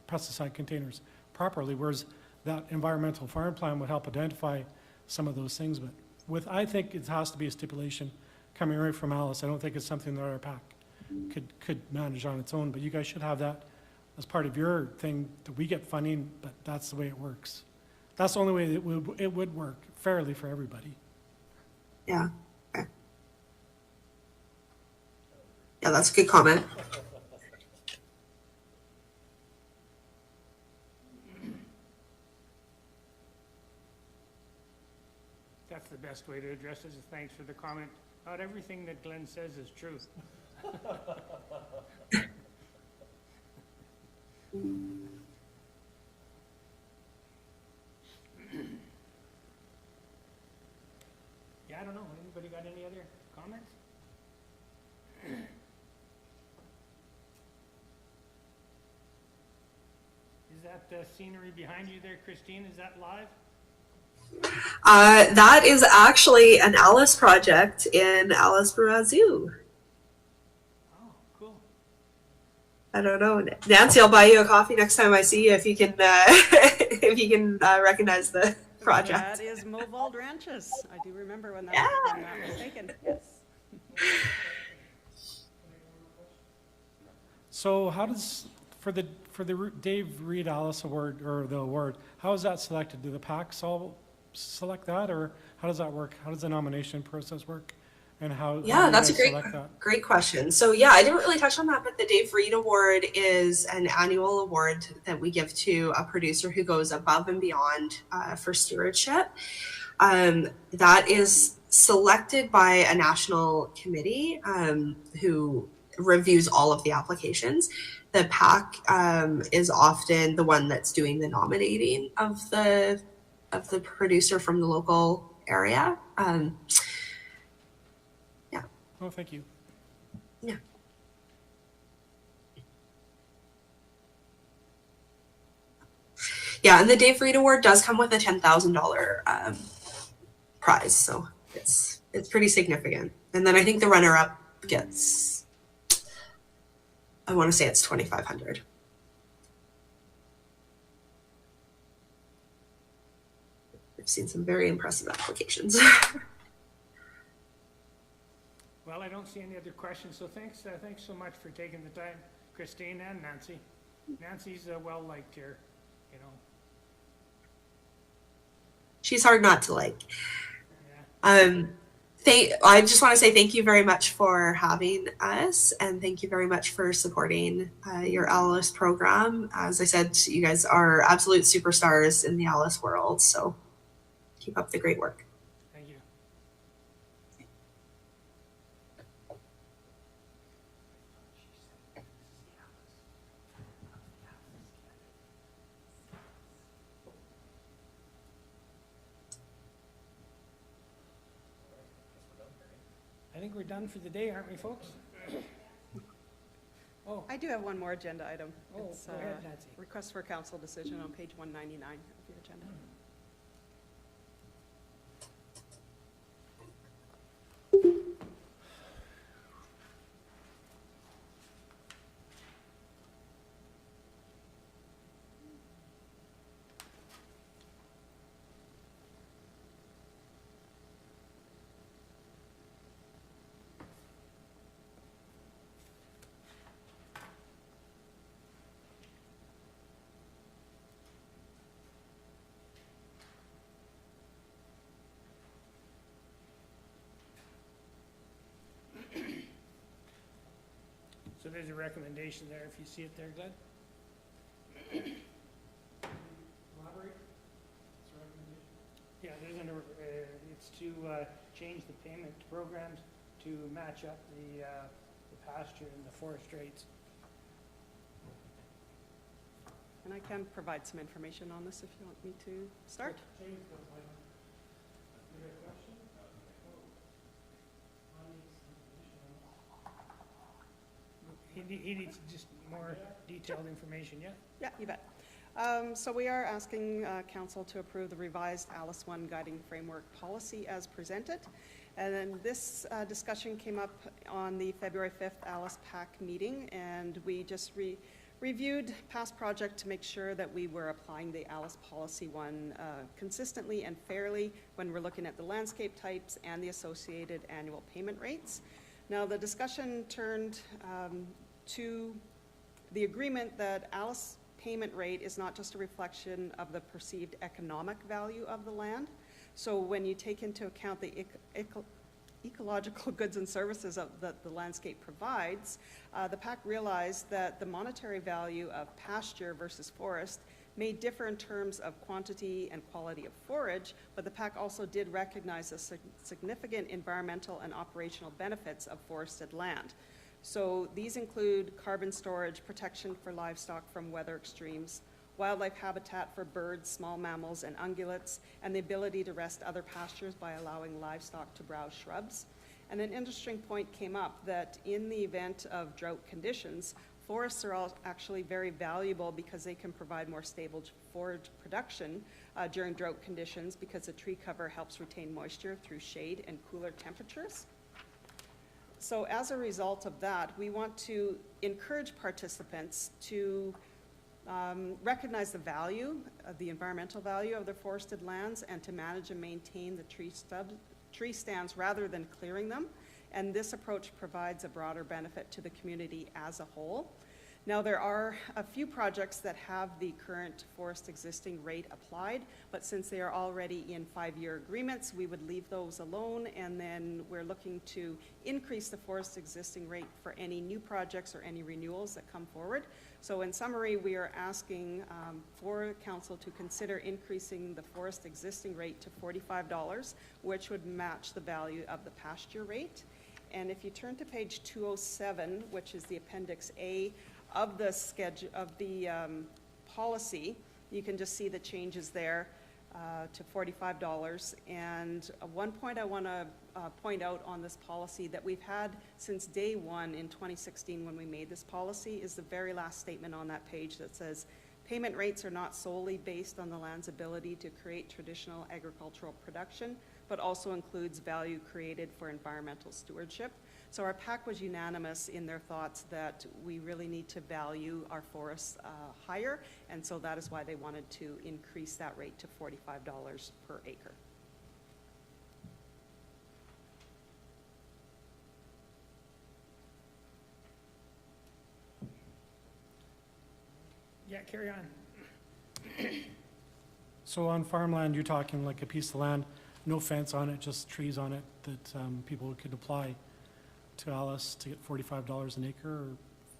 pesticide containers properly, whereas that environmental farm plan would help identify some of those things. But I think it has to be a stipulation coming right from Alice. I don't think it's something that our PAC could manage on its own, but you guys should have that as part of your thing, that we get funding, but that's the way it works. That's the only way it would work fairly for everybody. Yeah. Okay. Yeah, that's a good comment. That's the best way to address this, is thanks for the comment. Not everything that Glenn says is true. Yeah, I don't know. Anybody got any other comments? Is that scenery behind you there, Christine? Is that live? That is actually an Alice project in Alice Brazeau. Oh, cool. I don't know, Nancy. I'll buy you a coffee next time I see you if you can if you can recognize the project. That is Movald Ranches. I do remember when that was taken. Yes. So how does, for the Dave Reed Alice Award, or the award, how is that selected? Do the PACs all select that, or how does that work? How does the nomination process work? And how Yeah, do that's a you guys select that? great question. So yeah, I didn't really touch on that, but the Dave Reed Award is an annual award that we give to a producer who goes above and beyond for stewardship. That is selected by a national committee who reviews all of the applications. The PAC is often the one that's doing the nominating of the producer from the local area. Yeah. Oh, thank you. Yeah. Yeah, and the Dave Reed Award does come with a $10,000 prize, so it's pretty significant. And then I think the runner-up gets, I want to say it's $2,500. I've seen some very impressive applications. Well, I don't see any other questions, so thanks so much for taking the time, Christine and Nancy. Nancy's well-liked here, you know. She's hard not to like. I just want to say thank you very much for having us, and thank you very much for supporting your Alice program. As I said, you guys are absolute superstars in the Alice world, so keep up the great work. Thank you. I think we're done for the day, aren't we, folks? Oh, I do have one more agenda item. Oh, It's, go ahead, Nancy. Request for council decision on page 199 of your agenda. So there's a recommendation there, if you see it there, Glenn. Elaborate? Yeah, there's it's to change the payment programs to match up the pasture and the forest rates. And I can provide some information on this if you want me to start. he needs just more detailed information, yeah? Yeah, you bet. So we are asking council to approve the revised Alice 1 guiding framework policy as presented. And then this discussion came up on the February 5th Alice PAC meeting, and we just reviewed past project to make sure that we were applying the Alice Policy 1 consistently and fairly when we're looking at the landscape types and the associated annual payment rates. Now, the discussion turned to the agreement that Alice payment rate is not just a reflection of the perceived economic value of the land. So when you take into account the ecological goods and services that the landscape provides, the PAC realized that the monetary value of pasture versus forest may differ in terms of quantity and quality of forage, but the PAC also did recognize the significant environmental and operational benefits of forested land. So these include carbon storage, protection for livestock from weather extremes, wildlife habitat for birds, small mammals, and ungulates, and the ability to rest other pastures by allowing livestock to browse shrubs. And an interesting point came up that in the event of drought conditions, forests are actually very valuable because they can provide more stable forage production during drought conditions because the tree cover helps retain moisture through shade and cooler temperatures. So as a result of that, we want to encourage participants to recognize the value, the environmental value of their forested lands, and to manage and maintain the tree stands rather than clearing them. And this approach provides a broader benefit to the community as a whole. Now, there are a few projects that have the current forest existing rate applied, but since they are already in 5-year agreements, we would leave those alone, and then we're looking to increase the forest existing rate for any new projects or any renewals that come forward. So in summary, we are asking for council to consider increasing the forest existing rate to $45, which would match the value of the pasture rate. And if you turn to page 207, which is the Appendix A of the schedule of the policy, you can just see the changes there to $45. And one point I want to point out on this policy that we've had since day one in 2016 when we made this policy is the very last statement on that page that says, payment rates are not solely based on the land's ability to create traditional agricultural production, but also includes value created for environmental stewardship. So our PAC was unanimous in their thoughts that we really need to value our forests higher, and so that is why they wanted to increase that rate to $45 per acre. Yeah, carry on. So on farmland, you're talking like a piece of land, no fence on it, just trees on it that people could apply to Alice to get $45 an acre, or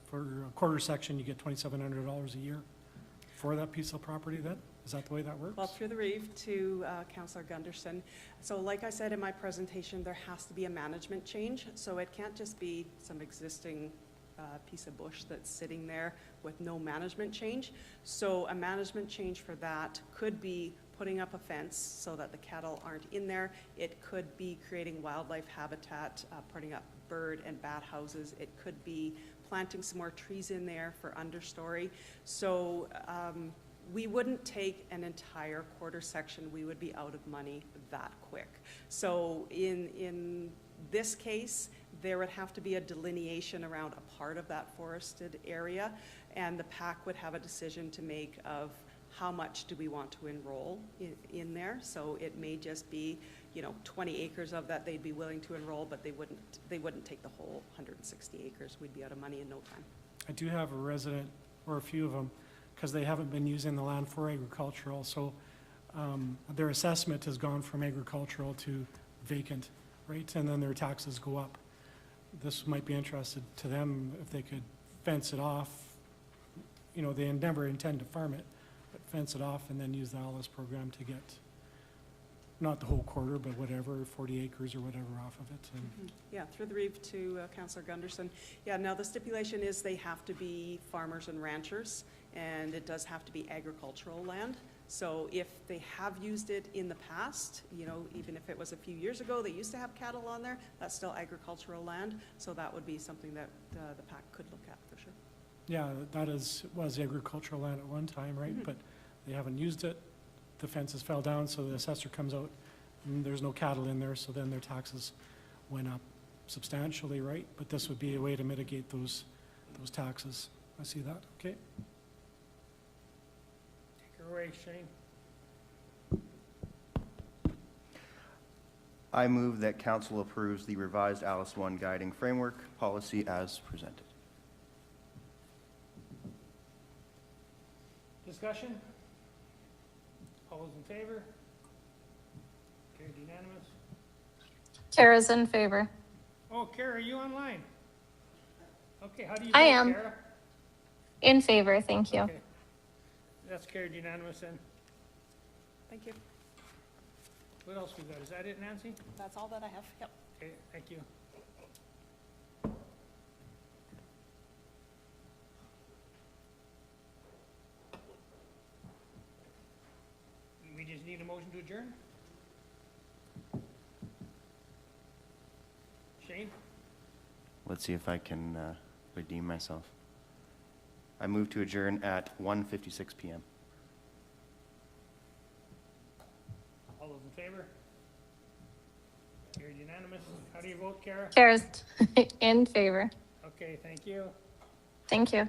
for a quarter section, you get $2,700 a year for that piece of property then? Is that the way that works? Well, through the reeve to Councillor Gunderson. So like I said in my presentation, there has to be a management change. So it can't just be some existing piece of bush that's sitting there with no management change. So a management change for that could be putting up a fence so that the cattle aren't in there. It could be creating wildlife habitat, putting up bird and bat houses. It could be planting some more trees in there for understory. So we wouldn't take an entire quarter section. We would be out of money that quick. So in this case, there would have to be a delineation around a part of that forested area, and the PAC would have a decision to make of how much do we want to enroll in there. So it may just be, 20 acres of that they'd be willing to enroll, but they wouldn't take the whole 160 acres. We'd be out of money in no time. I do have a resident, or a few of them, because they haven't been using the land for agricultural, so their assessment has gone from agricultural to vacant, right? And then their taxes go up. This might be interested to them if they could fence it off. They never intend to farm it, but fence it off and then use the Alice program to get, not the whole quarter, but whatever, 40 acres or whatever off of it. And Yeah, through the reeve to Councillor Gunderson. Yeah, now the stipulation is they have to be farmers and ranchers, and it does have to be agricultural land. So if they have used it in the past, you know, even if it was a few years ago, they used to have cattle on there, that's still agricultural land. So that would be something that the PAC could look at for sure. Yeah, was agricultural land at one time, right? But they haven't used it. The fences fell down, so the assessor comes out, and there's no cattle in there, so then their taxes went up substantially, right? But this would be a way to mitigate those taxes. I see that, okay? Take her away, Shane. I move that council approves the revised Alice 1 guiding framework policy as presented. Discussion? All those in favor? Carried unanimous. Kara's in favor. Oh, Kara, are you online? Okay, how do you I vote, am. Kara? In favor, thank you. Okay. That's carried unanimous then. Thank you. What else we got? Is that it, Nancy? That's all that I have. Yep. Okay, thank you. We just need a motion to adjourn? Shane? Let's see if I can redeem myself. I move to adjourn at 1:56 PM. All those in favor? Carried unanimous. How do you vote, Kara? Kara's in favor. Okay, thank you. Thank you.